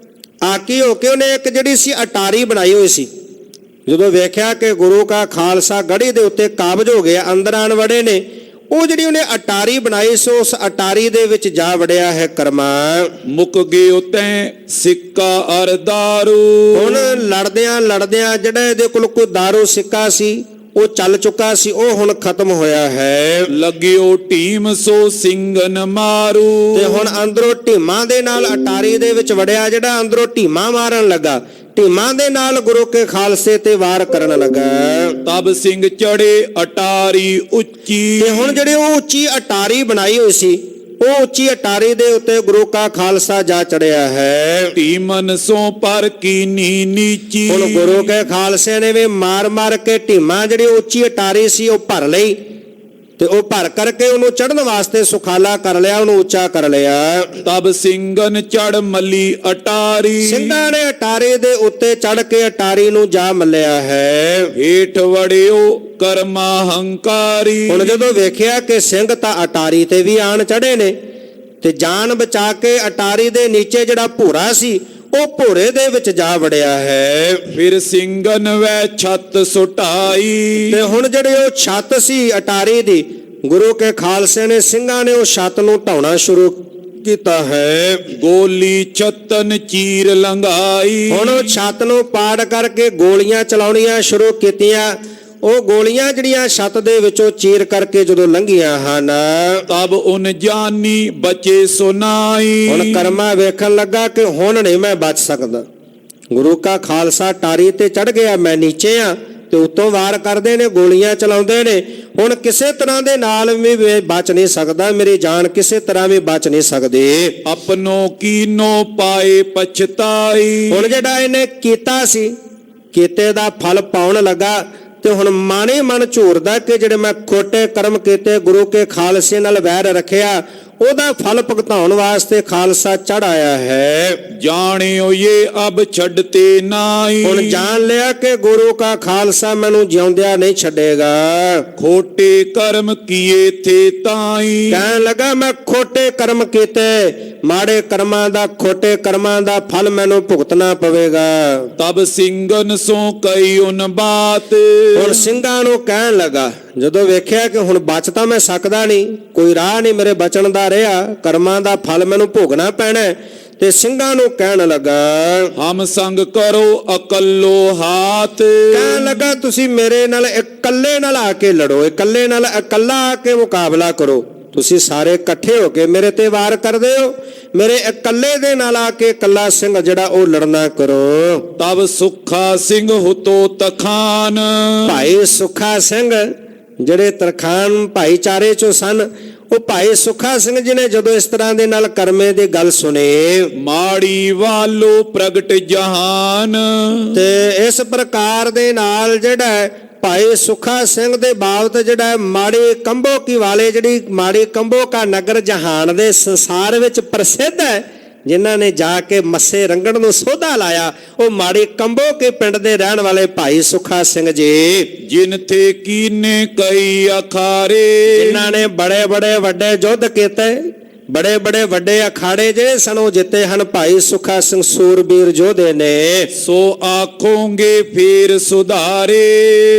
Speaker 1: ਆਕੀ ਹੋ ਕੇ ਉਹਨੇ ਇੱਕ ਜਿਹੜੀ ਸੀ ਅਟਾਰੀ ਬਣਾਈ ਹੋਈ ਸੀ। ਜਦੋਂ ਵੇਖਿਆ ਕਿ ਗੁਰੂ ਕਾ ਖਾਲਸਾ ਗੜੀ ਦੇ ਉੱਤੇ ਕਾਬਜ ਹੋ ਗਿਆ, ਅੰਦਰ ਆਣ ਵੜੇ ਨੇ, ਉਹ ਜਿਹੜੀ ਉਹਨੇ ਅਟਾਰੀ ਬਣਾਈ ਸੋ ਉਸ ਅਟਾਰੀ ਦੇ ਵਿੱਚ ਜਾ ਵੜਿਆ ਹੈ ਕਰਮਾ।
Speaker 2: ਮੁੱਕ ਗਏ ਉਤੈ ਸਿੱਕਾ ਅਰ ਦਾਰੂ।
Speaker 1: ਹੁਣ ਲੜਦਿਆਂ ਲੜਦਿਆਂ ਜਿਹੜਾ ਇਹਦੇ ਕੋਲ ਕੋਈ ਦਾਰੂ ਸਿੱਕਾ ਸੀ ਉਹ ਚੱਲ ਚੁੱਕਾ ਸੀ, ਉਹ ਹੁਣ ਖਤਮ ਹੋਇਆ ਹੈ।
Speaker 2: ਲੱਗਿਓ ਢੀਮ ਸੋ ਸਿੰਘਨ ਮਾਰੂ।
Speaker 1: ਤੇ ਹੁਣ ਅੰਦਰੋਂ ਢੀਮਾਂ ਦੇ ਨਾਲ ਅਟਾਰੀ ਦੇ ਵਿੱਚ ਵੜਿਆ, ਜਿਹੜਾ ਅੰਦਰੋਂ ਢੀਮਾਂ ਮਾਰਨ ਲੱਗਾ, ਢੀਮਾਂ ਦੇ ਨਾਲ ਗੁਰੂ ਕੇ ਖਾਲਸੇ ਤੇ ਵਾਰ ਕਰਨ ਲੱਗਾ।
Speaker 2: ਤਬ ਸਿੰਘ ਚੜੇ ਅਟਾਰੀ ਉੱਚੀ।
Speaker 1: ਤੇ ਹੁਣ ਜਿਹੜੇ ਉਹ ਉੱਚੀ ਅਟਾਰੀ ਬਣਾਈ ਹੋਈ ਸੀ, ਉਹ ਉੱਚੀ ਅਟਾਰੀ ਦੇ ਉੱਤੇ ਗੁਰੂ ਕਾ ਖਾਲਸਾ ਜਾ ਚੜਿਆ ਹੈ।
Speaker 2: ਢੀਮਨ ਸੋ ਪਰ ਕੀਨੀ ਨੀਚੀ।
Speaker 1: ਹੁਣ ਗੁਰੂ ਕੇ ਖਾਲਸੇ ਨੇ ਵੀ ਮਾਰ ਮਾਰ ਕੇ ਢੀਮਾਂ ਜਿਹੜੀ ਉੱਚੀ ਅਟਾਰੀ ਸੀ ਉਹ ਭਰ ਲਈ, ਤੇ ਉਹ ਭਰ ਕਰਕੇ ਉਹਨੂੰ ਚੜ੍ਹਨ ਵਾਸਤੇ ਸੁਖਾਲਾ ਕਰ ਲਿਆ, ਉਹਨੂੰ ਉੱਚਾ ਕਰ ਲਿਆ।
Speaker 2: ਤਬ ਸਿੰਘਨ ਚੜ ਮੱਲੀ ਅਟਾਰੀ।
Speaker 1: ਸਿੰਘਾਂ ਨੇ ਅਟਾਰੀ ਦੇ ਉੱਤੇ ਚੜ ਕੇ ਅਟਾਰੀ ਨੂੰ ਜਾ ਮੱਲਿਆ ਹੈ।
Speaker 2: ਹੇਠ ਵੜਿਓ ਕਰਮਾ ਹੰਕਾਰੀ।
Speaker 1: ਹੁਣ ਜਦੋਂ ਵੇਖਿਆ ਕਿ ਸਿੰਘ ਤਾਂ ਅਟਾਰੀ ਤੇ ਵੀ ਆਣ ਚੜੇ ਨੇ, ਤੇ ਜਾਨ ਬਚਾ ਕੇ ਅਟਾਰੀ ਦੇ ਨੀਚੇ ਜਿਹੜਾ ਭੋਰਾ ਸੀ ਉਹ ਭੋਰੇ ਦੇ ਵਿੱਚ ਜਾ ਵੜਿਆ ਹੈ।
Speaker 2: ਫਿਰ ਸਿੰਘਨ ਵੈ ਛੱਤ ਸੁਟਾਈ।
Speaker 1: ਤੇ ਹੁਣ ਜਿਹੜੇ ਉਹ ਛੱਤ ਸੀ ਅਟਾਰੀ ਦੀ, ਗੁਰੂ ਕੇ ਖਾਲਸੇ ਨੇ ਸਿੰਘਾਂ ਨੇ ਉਹ ਛੱਤ ਨੂੰ ਢਾਉਣਾ ਸ਼ੁਰੂ ਕੀਤਾ ਹੈ।
Speaker 2: ਗੋਲੀ ਛਤਨ ਚੀਰ ਲੰਘਾਈ।
Speaker 1: ਹੁਣ ਉਹ ਛੱਤ ਨੂੰ ਪਾੜ ਕਰਕੇ ਗੋਲੀਆਂ ਚਲਾਉਣੀਆਂ ਸ਼ੁਰੂ ਕੀਤੀਆਂ। ਉਹ ਗੋਲੀਆਂ ਜਿਹੜੀਆਂ ਛੱਤ ਦੇ ਵਿੱਚੋਂ ਚੀਰ ਕਰਕੇ ਜਦੋਂ ਲੰਘੀਆਂ ਹਨ,
Speaker 2: ਤਬ ਉਨ ਜਾਨੀ ਬਚੇ ਸੁਨਾਈ।
Speaker 1: ਹੁਣ ਕਰਮਾ ਵੇਖਣ ਲੱਗਾ ਕਿ ਹੁਣ ਨਹੀਂ ਮੈਂ ਬਚ ਸਕਦਾ। ਗੁਰੂ ਕਾ ਖਾਲਸਾ ਟਾਰੀ ਤੇ ਚੜ ਗਿਆ, ਮੈਂ ਨੀਚੇ ਆ, ਤੇ ਉੱਤੋਂ ਵਾਰ ਕਰਦੇ ਨੇ, ਗੋਲੀਆਂ ਚਲਾਉਂਦੇ ਨੇ। ਹੁਣ ਕਿਸੇ ਤਰ੍ਹਾਂ ਦੇ ਨਾਲ ਵੀ ਬਚ ਨਹੀਂ ਸਕਦਾ, ਮੇਰੀ ਜਾਨ ਕਿਸੇ ਤਰ੍ਹਾਂ ਵੀ ਬਚ ਨਹੀਂ ਸਕਦੀ।
Speaker 2: ਆਪਣੋ ਕੀਨੋ ਪਾਏ ਪਛਤਾਈ।
Speaker 1: ਹੁਣ ਜਿਹੜਾ ਇਹਨੇ ਕੀਤਾ ਸੀ, ਕੀਤੇ ਦਾ ਫਲ ਪਾਉਣ ਲੱਗਾ। ਤੇ ਹੁਣ ਮਾਣੇ ਮਨ ਝੂਰਦਾ ਕਿ ਜਿਹੜੇ ਮੈਂ ਖੋਟੇ ਕਰਮ ਕੀਤੇ, ਗੁਰੂ ਕੇ ਖਾਲਸੇ ਨਾਲ ਵੈਰ ਰੱਖਿਆ, ਉਹਦਾ ਫਲ ਭੁਗਤਾਉਣ ਵਾਸਤੇ ਖਾਲਸਾ ਚੜ ਆਇਆ ਹੈ।
Speaker 2: ਜਾਣਿਓ ਇਹ ਅਬ ਛੱਡਤੇ ਨਾਈ।
Speaker 1: ਹੁਣ ਜਾਣ ਲਿਆ ਕਿ ਗੁਰੂ ਕਾ ਖਾਲਸਾ ਮੈਨੂੰ ਜਿਉਂਦਿਆਂ ਨਹੀਂ ਛੱਡੇਗਾ।
Speaker 2: ਖੋਟੇ ਕਰਮ ਕੀਏ ਥੇ ਤਾਈ।
Speaker 1: ਕਹਿਣ ਲੱਗਾ ਮੈਂ ਖੋਟੇ ਕਰਮ ਕੀਤੇ, ਮਾੜੇ ਕਰਮਾਂ ਦਾ, ਖੋਟੇ ਕਰਮਾਂ ਦਾ ਫਲ ਮੈਨੂੰ ਭੁਗਤਣਾ ਪਵੇਗਾ।
Speaker 2: ਤਬ ਸਿੰਘਨ ਸੋ ਕਈ ਉਨ ਬਾਤ।
Speaker 1: ਹੁਣ ਸਿੰਘਾਂ ਨੂੰ ਕਹਿਣ ਲੱਗਾ, ਜਦੋਂ ਵੇਖਿਆ ਕਿ ਹੁਣ ਬਚ ਤਾਂ ਮੈਂ ਸਕਦਾ ਨਹੀਂ, ਕੋਈ ਰਾਹ ਨਹੀਂ ਮੇਰੇ ਬਚਣ ਦਾ ਰਿਹਾ, ਕਰਮਾਂ ਦਾ ਫਲ ਮੈਨੂੰ ਭੋਗਣਾ ਪੈਣਾ, ਤੇ ਸਿੰਘਾਂ ਨੂੰ ਕਹਿਣ ਲੱਗਾ,
Speaker 2: ਹਮ ਸੰਗ ਕਰੋ ਅਕੱਲੋ ਹਾਥ।
Speaker 1: ਕਹਿਣ ਲੱਗਾ ਤੁਸੀਂ ਮੇਰੇ ਨਾਲ ਇਕੱਲੇ ਨਾਲ ਆ ਕੇ ਲੜੋ, ਇਕੱਲੇ ਨਾਲ ਇਕੱਲਾ ਆ ਕੇ ਮੁਕਾਬਲਾ ਕਰੋ। ਤੁਸੀਂ ਸਾਰੇ ਇਕੱਠੇ ਹੋ ਕੇ ਮੇਰੇ ਤੇ ਵਾਰ ਕਰਦੇ ਹੋ, ਮੇਰੇ ਇਕੱਲੇ ਦੇ ਨਾਲ ਆ ਕੇ ਇਕੱਲਾ ਸਿੰਘ ਜਿਹੜਾ ਉਹ ਲੜਨਾ ਕਰੋ।
Speaker 2: ਤਬ ਸੁੱਖਾ ਸਿੰਘ ਹੁਤੋ ਤਖਾਨ।
Speaker 1: ਭਾਈ ਸੁੱਖਾ ਸਿੰਘ ਜਿਹੜੇ ਤਰਖਾਨ ਭਾਈਚਾਰੇ ਚੋਂ ਸਨ, ਉਹ ਭਾਈ ਸੁੱਖਾ ਸਿੰਘ ਜੀ ਨੇ ਜਦੋਂ ਇਸ ਤਰ੍ਹਾਂ ਦੇ ਨਾਲ ਕਰਮੇ ਦੀ ਗੱਲ ਸੁਣੀ,
Speaker 2: ਮਾੜੀ ਵਾਲੋ ਪ੍ਰਗਟ ਜਹਾਨ।
Speaker 1: ਤੇ ਇਸ ਪ੍ਰਕਾਰ ਦੇ ਨਾਲ ਜਿਹੜਾ ਭਾਈ ਸੁੱਖਾ ਸਿੰਘ ਦੇ ਬਾਬਤ ਜਿਹੜਾ ਮਾੜੀ ਕੰਬੋ ਕੀ ਵਾਲੇ, ਜਿਹੜੀ ਮਾੜੀ ਕੰਬੋ ਕਾ ਨਗਰ ਜਹਾਨ ਦੇ ਸੰਸਾਰ ਵਿੱਚ ਪ੍ਰਸਿੱਧ ਹੈ, ਜਿਨ੍ਹਾਂ ਨੇ ਜਾ ਕੇ ਮੱਸੇ ਰੰਗਣ ਨੂੰ ਸੋਧਾ ਲਾਇਆ, ਉਹ ਮਾੜੀ ਕੰਬੋ ਕੇ ਪਿੰਡ ਦੇ ਰਹਿਣ ਵਾਲੇ ਭਾਈ ਸੁੱਖਾ ਸਿੰਘ ਜੀ।
Speaker 2: ਜਿਨ ਤੇ ਕੀਨੇ ਕਈ ਅਖਾਰੇ।
Speaker 1: ਜਿਨ੍ਹਾਂ ਨੇ ਬੜੇ ਬੜੇ ਵੱਡੇ ਯੁੱਧ ਕੀਤੇ, ਬੜੇ ਬੜੇ ਵੱਡੇ ਅਖਾੜੇ ਜਿਹੜੇ ਸਨ ਉਹ ਜਿੱਤੇ ਹਨ। ਭਾਈ ਸੁੱਖਾ ਸਿੰਘ ਸੂਰਬੀਰ ਯੋਧੇ ਨੇ।
Speaker 2: ਸੋ ਆਖੋਗੇ ਫੇਰ ਸੁਧਾਰੇ।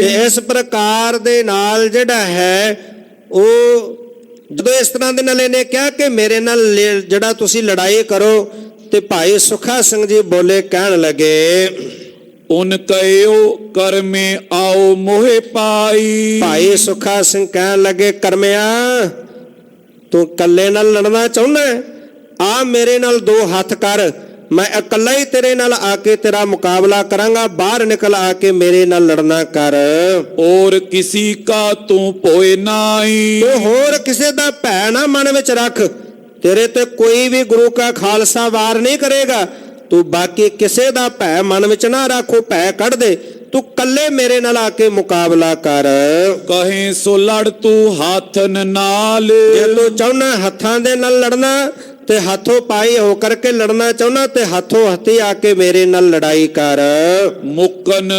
Speaker 1: ਤੇ ਇਸ ਪ੍ਰਕਾਰ ਦੇ ਨਾਲ ਜਿਹੜਾ ਹੈ ਉਹ ਜਦੋਂ ਇਸ ਤਰ੍ਹਾਂ ਦੇ ਨਾਲ ਇਹਨੇ ਕਿਹਾ ਕਿ ਮੇਰੇ ਨਾਲ ਜਿਹੜਾ ਤੁਸੀਂ ਲੜਾਈ ਕਰੋ, ਤੇ ਭਾਈ ਸੁੱਖਾ ਸਿੰਘ ਜੀ ਬੋਲੇ, ਕਹਿਣ ਲੱਗੇ,
Speaker 2: ਉਨ ਕਹਿਓ ਕਰਮੇ ਆਓ ਮੋਹਿ ਪਾਈ।
Speaker 1: ਭਾਈ ਸੁੱਖਾ ਸਿੰਘ ਕਹਿਣ ਲੱਗੇ, ਕਰਮਿਆ ਤੂੰ ਇਕੱਲੇ ਨਾਲ ਲੜਨਾ ਚਾਹੁੰਦਾ, ਆ ਮੇਰੇ ਨਾਲ ਦੋ ਹੱਥ ਕਰ, ਮੈਂ ਇਕੱਲਾ ਹੀ ਤੇਰੇ ਨਾਲ ਆ ਕੇ ਤੇਰਾ ਮੁਕਾਬਲਾ ਕਰਾਂਗਾ, ਬਾਹਰ ਨਿਕਲ ਆ ਕੇ ਮੇਰੇ ਨਾਲ ਲੜਨਾ ਕਰ।
Speaker 2: ਔਰ ਕਿਸੀ ਕਾ ਤੂੰ ਭੋਏ ਨਾਈ।
Speaker 1: ਤੂੰ ਹੋਰ ਕਿਸੇ ਦਾ ਭੈ ਨਾ ਮਨ ਵਿੱਚ ਰੱਖ, ਤੇਰੇ ਤੇ ਕੋਈ ਵੀ ਗੁਰੂ ਕਾ ਖਾਲਸਾ ਵਾਰ ਨਹੀਂ ਕਰੇਗਾ, ਤੂੰ ਬਾਕੀ ਕਿਸੇ ਦਾ ਭੈ ਮਨ ਵਿੱਚ ਨਾ ਰੱਖੋ, ਭੈ ਕੱਢ ਦੇ, ਤੂੰ ਕੱਲੇ ਮੇਰੇ ਨਾਲ ਆ ਕੇ ਮੁਕਾਬਲਾ ਕਰ।
Speaker 2: ਕਹੇ ਸੋ ਲੜ ਤੂੰ ਹੱਥਨ ਨਾਲ।
Speaker 1: ਜੇ ਤੂੰ ਚਾਹੁੰਦਾ ਹੱਥਾਂ ਦੇ ਨਾਲ ਲੜਨਾ, ਤੇ ਹੱਥੋਂ ਪਾਈ ਹੋ ਕਰਕੇ ਲੜਨਾ ਚਾਹੁੰਦਾ, ਤੇ ਹੱਥੋਂ ਹੱਥੀ ਆ ਕੇ ਮੇਰੇ ਨਾਲ ਲੜਾਈ ਕਰ।
Speaker 2: ਮੁਕਨ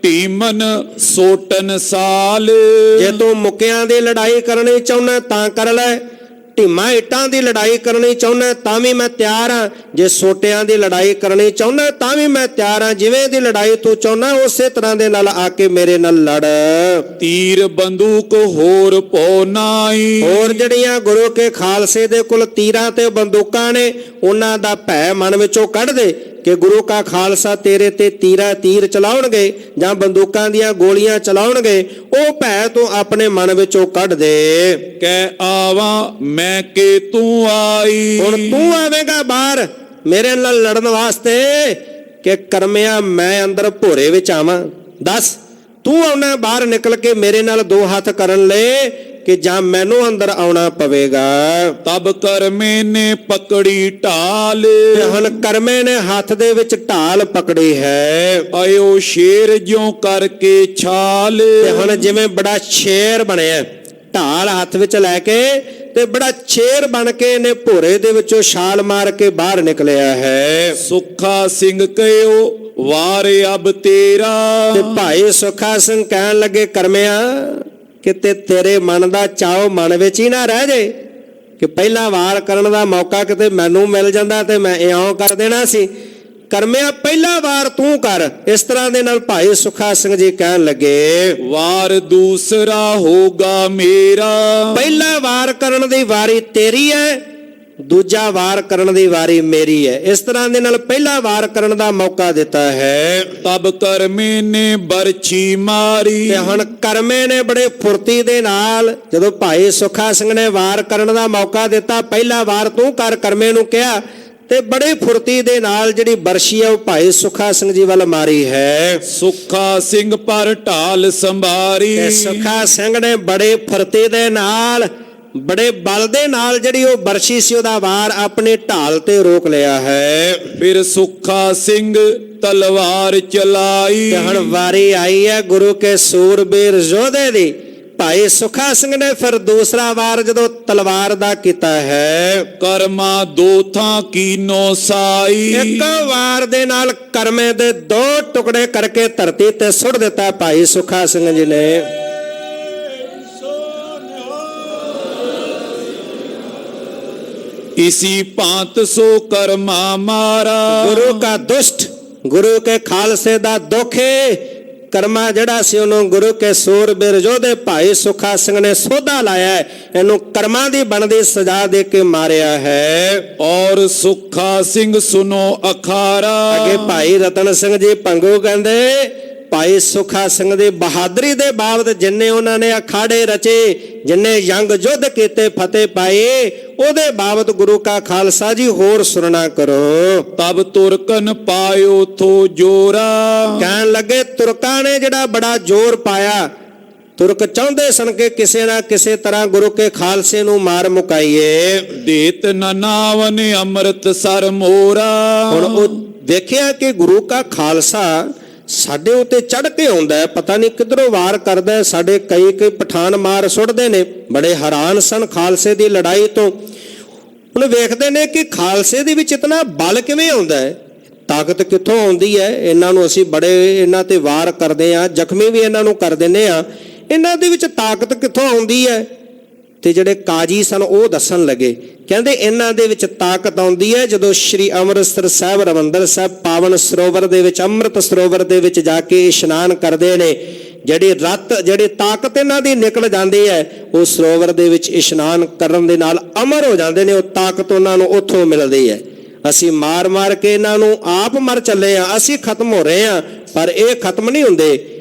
Speaker 2: ਢੀਮਨ ਸੋਟਨ ਸਾਲ।
Speaker 1: ਜੇ ਤੂੰ ਮੁੱਕਿਆਂ ਦੀ ਲੜਾਈ ਕਰਨੀ ਚਾਹੁੰਦਾ ਤਾਂ ਕਰ ਲੈ, ਢੀਮਾਂ ਇੱਟਾਂ ਦੀ ਲੜਾਈ ਕਰਨੀ ਚਾਹੁੰਦਾ ਤਾਂ ਵੀ ਮੈਂ ਤਿਆਰ ਹਾਂ, ਜੇ ਸੋਟਿਆਂ ਦੀ ਲੜਾਈ ਕਰਨੀ ਚਾਹੁੰਦਾ ਤਾਂ ਵੀ ਮੈਂ ਤਿਆਰ ਹਾਂ। ਜਿਵੇਂ ਦੀ ਲੜਾਈ ਤੂੰ ਚਾਹੁੰਦਾ ਉਸੇ ਤਰ੍ਹਾਂ ਦੇ ਨਾਲ ਆ ਕੇ ਮੇਰੇ ਨਾਲ ਲੜ।
Speaker 2: ਤੀਰ ਬੰਦੂਕ ਹੋਰ ਭੋ ਨਾਈ।
Speaker 1: ਹੋਰ ਜਿਹੜੀਆਂ ਗੁਰੂ ਕੇ ਖਾਲਸੇ ਦੇ ਕੋਲ ਤੀਰਾਂ ਤੇ ਬੰਦੂਕਾਂ ਨੇ ਉਹਨਾਂ ਦਾ ਭੈ ਮਨ ਵਿੱਚੋਂ ਕੱਢ ਦੇ ਕਿ ਗੁਰੂ ਕਾ ਖਾਲਸਾ ਤੇਰੇ ਤੇ ਤੀਰ ਚਲਾਉਣਗੇ ਜਾਂ ਬੰਦੂਕਾਂ ਦੀਆਂ ਗੋਲੀਆਂ ਚਲਾਉਣਗੇ, ਉਹ ਭੈ ਤੂੰ ਆਪਣੇ ਮਨ ਵਿੱਚੋਂ ਕੱਢ ਦੇ।
Speaker 2: ਕਹਿ ਆਵਾਂ ਮੈਂ ਕਿ ਤੂੰ ਆਈ।
Speaker 1: ਹੁਣ ਤੂੰ ਆਵੇਂਗਾ ਬਾਹਰ ਮੇਰੇ ਨਾਲ ਲੜਨ ਵਾਸਤੇ ਕਿ ਕਰਮਿਆ ਮੈਂ ਅੰਦਰ ਭੋਰੇ ਵਿੱਚ ਆਵਾਂ? ਦੱਸ, ਤੂੰ ਆਉਣਾ ਬਾਹਰ ਨਿਕਲ ਕੇ ਮੇਰੇ ਨਾਲ ਦੋ ਹੱਥ ਕਰਨ ਲਈ ਕਿ ਜਾਂ ਮੈਨੂੰ ਅੰਦਰ ਆਉਣਾ ਪਵੇਗਾ?
Speaker 2: ਤਬ ਕਰਮੇ ਨੇ ਪਕੜੀ ਢਾਲ।
Speaker 1: ਤੇ ਹੁਣ ਕਰਮੇ ਨੇ ਹੱਥ ਦੇ ਵਿੱਚ ਢਾਲ ਪਕੜੀ ਹੈ।
Speaker 2: ਆਇਓ ਸ਼ੇਰ ਜਿਉਂ ਕਰਕੇ ਛਾਲ।
Speaker 1: ਤੇ ਹੁਣ ਜਿਵੇਂ ਬੜਾ ਸ਼ੇਰ ਬਣਿਆ, ਢਾਲ ਹੱਥ ਵਿੱਚ ਲੈ ਕੇ ਤੇ ਬੜਾ ਸ਼ੇਰ ਬਣ ਕੇ ਇਹਨੇ ਭੋਰੇ ਦੇ ਵਿੱਚੋਂ ਛਾਲ ਮਾਰ ਕੇ ਬਾਹਰ ਨਿਕਲਿਆ ਹੈ।
Speaker 2: ਸੁੱਖਾ ਸਿੰਘ ਕਹਿਓ ਵਾਰ ਅਬ ਤੇਰਾ।
Speaker 1: ਤੇ ਭਾਈ ਸੁੱਖਾ ਸਿੰਘ ਕਹਿਣ ਲੱਗੇ, ਕਰਮਿਆ ਕਿਤੇ ਤੇਰੇ ਮਨ ਦਾ ਚਾਉ ਮਨ ਵਿੱਚ ਹੀ ਨਾ ਰਹਿ ਜੇ ਕਿ ਪਹਿਲਾ ਵਾਰ ਕਰਨ ਦਾ ਮੌਕਾ ਕਿਤੇ ਮੈਨੂੰ ਮਿਲ ਜਾਂਦਾ ਤੇ ਮੈਂ ਇਉਂ ਕਰ ਦੇਣਾ ਸੀ। ਕਰਮਿਆ ਪਹਿਲਾ ਵਾਰ ਤੂੰ ਕਰ। ਇਸ ਤਰ੍ਹਾਂ ਦੇ ਨਾਲ ਭਾਈ ਸੁੱਖਾ ਸਿੰਘ ਜੀ ਕਹਿਣ ਲੱਗੇ,
Speaker 2: ਵਾਰ ਦੂਸਰਾ ਹੋਗਾ ਮੇਰਾ।
Speaker 1: ਪਹਿਲਾ ਵਾਰ ਕਰਨ ਦੀ ਵਾਰੀ ਤੇਰੀ ਹੈ, ਦੂਜਾ ਵਾਰ ਕਰਨ ਦੀ ਵਾਰੀ ਮੇਰੀ ਹੈ। ਇਸ ਤਰ੍ਹਾਂ ਦੇ ਨਾਲ ਪਹਿਲਾ ਵਾਰ ਕਰਨ ਦਾ ਮੌਕਾ ਦਿੱਤਾ ਹੈ।
Speaker 2: ਤਬ ਕਰਮੇ ਨੇ ਬਰਛੀ ਮਾਰੀ।
Speaker 1: ਤੇ ਹੁਣ ਕਰਮੇ ਨੇ ਬੜੇ ਫੁਰਤੀ ਦੇ ਨਾਲ ਜਦੋਂ ਭਾਈ ਸੁੱਖਾ ਸਿੰਘ ਨੇ ਵਾਰ ਕਰਨ ਦਾ ਮੌਕਾ ਦਿੱਤਾ, ਪਹਿਲਾ ਵਾਰ ਤੂੰ ਕਰ, ਕਰਮੇ ਨੂੰ ਕਿਹਾ, ਤੇ ਬੜੀ ਫੁਰਤੀ ਦੇ ਨਾਲ ਜਿਹੜੀ ਬਰਛੀ ਹੈ ਉਹ ਭਾਈ ਸੁੱਖਾ ਸਿੰਘ ਜੀ ਵੱਲ ਮਾਰੀ ਹੈ।
Speaker 2: ਸੁੱਖਾ ਸਿੰਘ ਪਰ ਢਾਲ ਸੰਭਾਰੀ।
Speaker 1: ਤੇ ਸੁੱਖਾ ਸਿੰਘ ਨੇ ਬੜੇ ਫੁਰਤੀ ਦੇ ਨਾਲ ਬੜੇ ਬਲ ਦੇ ਨਾਲ ਜਿਹੜੀ ਉਹ ਬਰਛੀ ਸੀ ਉਹਦਾ ਵਾਰ ਆਪਣੀ ਢਾਲ ਤੇ ਰੋਕ ਲਿਆ ਹੈ।
Speaker 2: ਫਿਰ ਸੁੱਖਾ ਸਿੰਘ ਤਲਵਾਰ ਚਲਾਈ।
Speaker 1: ਤੇ ਹੁਣ ਵਾਰੀ ਆਈ ਹੈ ਗੁਰੂ ਕੇ ਸੂਰਬੀਰ ਯੋਧੇ ਦੀ। ਭਾਈ ਸੁੱਖਾ ਸਿੰਘ ਨੇ ਫਿਰ ਦੂਸਰਾ ਵਾਰ ਜਦੋਂ ਤਲਵਾਰ ਦਾ ਕੀਤਾ ਹੈ,
Speaker 2: ਕਰਮਾ ਦੋ ਥਾਂ ਕੀਨੋ ਸਾਈ।
Speaker 1: ਇੱਕ ਵਾਰ ਦੇ ਨਾਲ ਕਰਮੇ ਦੇ ਦੋ ਟੁਕੜੇ ਕਰਕੇ ਧਰਤੀ ਤੇ ਸੁੱਟ ਦਿੱਤਾ ਭਾਈ ਸੁੱਖਾ ਸਿੰਘ ਜੀ ਨੇ।
Speaker 2: इसी भांत सो कर्मा मारा।
Speaker 1: गुरु का दुष्ट गुरु के खालसे दा दुखे ਕਰਮਾ ਜਿਹੜਾ ਸੀ ਉਹਨੂੰ ਗੁਰੂ ਕੇ ਸੂਰਬੀਰ ਯੋਧੇ ਭਾਈ ਸੁੱਖਾ ਸਿੰਘ ਨੇ ਸੋਧਾ ਲਾਇਆ, ਇਹਨੂੰ ਕਰਮਾਂ ਦੀ ਬਣਦੀ ਸਜ਼ਾ ਦੇ ਕੇ ਮਾਰਿਆ ਹੈ।
Speaker 2: ਔਰ ਸੁੱਖਾ ਸਿੰਘ ਸੁਨੋ ਅਖਾਰਾ।
Speaker 1: ਅੱਗੇ ਭਾਈ ਰਤਨ ਸਿੰਘ ਜੀ ਭੰਗੂ ਕਹਿੰਦੇ ਭਾਈ ਸੁੱਖਾ ਸਿੰਘ ਦੀ ਬਹਾਦਰੀ ਦੇ ਬਾਬਤ ਜਿੰਨੇ ਉਹਨਾਂ ਨੇ ਅਖਾੜੇ ਰਚੇ, ਜਿੰਨੇ ਜੰਗ ਯੁੱਧ ਕੀਤੇ, ਫਤਿਹ ਪਾਏ, ਉਹਦੇ ਬਾਬਤ ਗੁਰੂ ਕਾ ਖਾਲਸਾ ਜੀ ਹੋਰ ਸੁਣਨਾ ਕਰੋ।
Speaker 2: ਤਬ ਤੁਰਕਨ ਪਾਇਓ ਥੋ ਜੋਰਾ।
Speaker 1: ਕਹਿਣ ਲੱਗੇ ਤੁਰਕਾਂ ਨੇ ਜਿਹੜਾ ਬੜਾ ਜ਼ੋਰ ਪਾਇਆ, ਤੁਰਕ ਚਾਹੁੰਦੇ ਸਨ ਕਿ ਕਿਸੇ ਨਾ ਕਿਸੇ ਤਰ੍ਹਾਂ ਗੁਰੂ ਕੇ ਖਾਲਸੇ ਨੂੰ ਮਾਰ ਮੁਕਾਈਏ।
Speaker 2: ਦੇਤ ਨਾਵਨ ਅੰਮ੍ਰਿਤਸਰ ਮੋਰਾ।
Speaker 1: ਹੁਣ ਉਹ ਦੇਖਿਆ ਕਿ ਗੁਰੂ ਕਾ ਖਾਲਸਾ ਸਾਡੇ ਉੱਤੇ ਚੜ ਕੇ ਆਉਂਦਾ ਹੈ, ਪਤਾ ਨਹੀਂ ਕਿੱਧਰੋਂ ਵਾਰ ਕਰਦਾ ਹੈ, ਸਾਡੇ ਕਈ ਪਠਾਨ ਮਾਰ ਸੁੱਟਦੇ ਨੇ। ਬੜੇ ਹੈਰਾਨ ਸਨ ਖਾਲਸੇ ਦੀ ਲੜਾਈ ਤੋਂ। ਹੁਣ ਵੇਖਦੇ ਨੇ ਕਿ ਖਾਲਸੇ ਦੇ ਵਿੱਚ ਇਤਨਾ ਬਲ ਕਿਵੇਂ ਆਉਂਦਾ ਹੈ, ਤਾਕਤ ਕਿੱਥੋਂ ਆਉਂਦੀ ਹੈ। ਇਹਨਾਂ ਨੂੰ ਅਸੀਂ ਬੜੇ ਇਹਨਾਂ ਤੇ ਵਾਰ ਕਰਦੇ ਆ, ਜ਼ਖਮੀ ਵੀ ਇਹਨਾਂ ਨੂੰ ਕਰ ਦਿੰਦੇ ਆ, ਇਹਨਾਂ ਦੇ ਵਿੱਚ ਤਾਕਤ ਕਿੱਥੋਂ ਆਉਂਦੀ ਹੈ। ਤੇ ਜਿਹੜੇ ਕਾਜੀ ਸਨ ਉਹ ਦੱਸਣ ਲੱਗੇ, ਕਹਿੰਦੇ ਇਹਨਾਂ ਦੇ ਵਿੱਚ ਤਾਕਤ ਆਉਂਦੀ ਹੈ ਜਦੋਂ ਸ਼੍ਰੀ ਅੰਮ੍ਰਿਤਸਰ ਸਾਹਿਬ ਹਰਿਮੰਦਰ ਸਾਹਿਬ ਪਾਵਨ ਸਰੋਵਰ ਦੇ ਵਿੱਚ, ਅੰਮ੍ਰਿਤ ਸਰੋਵਰ ਦੇ ਵਿੱਚ ਜਾ ਕੇ ਇਸ਼ਨਾਨ ਕਰਦੇ ਨੇ। ਜਿਹੜੀ ਤਾਕਤ ਇਹਨਾਂ ਦੀ ਨਿਕਲ ਜਾਂਦੀ ਹੈ, ਉਹ ਸਰੋਵਰ ਦੇ ਵਿੱਚ ਇਸ਼ਨਾਨ ਕਰਨ ਦੇ ਨਾਲ ਅਮਰ ਹੋ ਜਾਂਦੇ ਨੇ। ਉਹ ਤਾਕਤ ਉਹਨਾਂ ਨੂੰ ਉੱਥੋਂ ਮਿਲਦੀ ਹੈ। ਅਸੀਂ ਮਾਰ ਮਾਰ ਕੇ ਇਹਨਾਂ ਨੂੰ ਆਪ ਮਰ ਚੱਲੇ ਆ, ਅਸੀਂ ਖਤਮ ਹੋ ਰਹੇ ਆ, ਪਰ ਇਹ ਖਤਮ ਨਹੀਂ ਹੁੰਦੇ।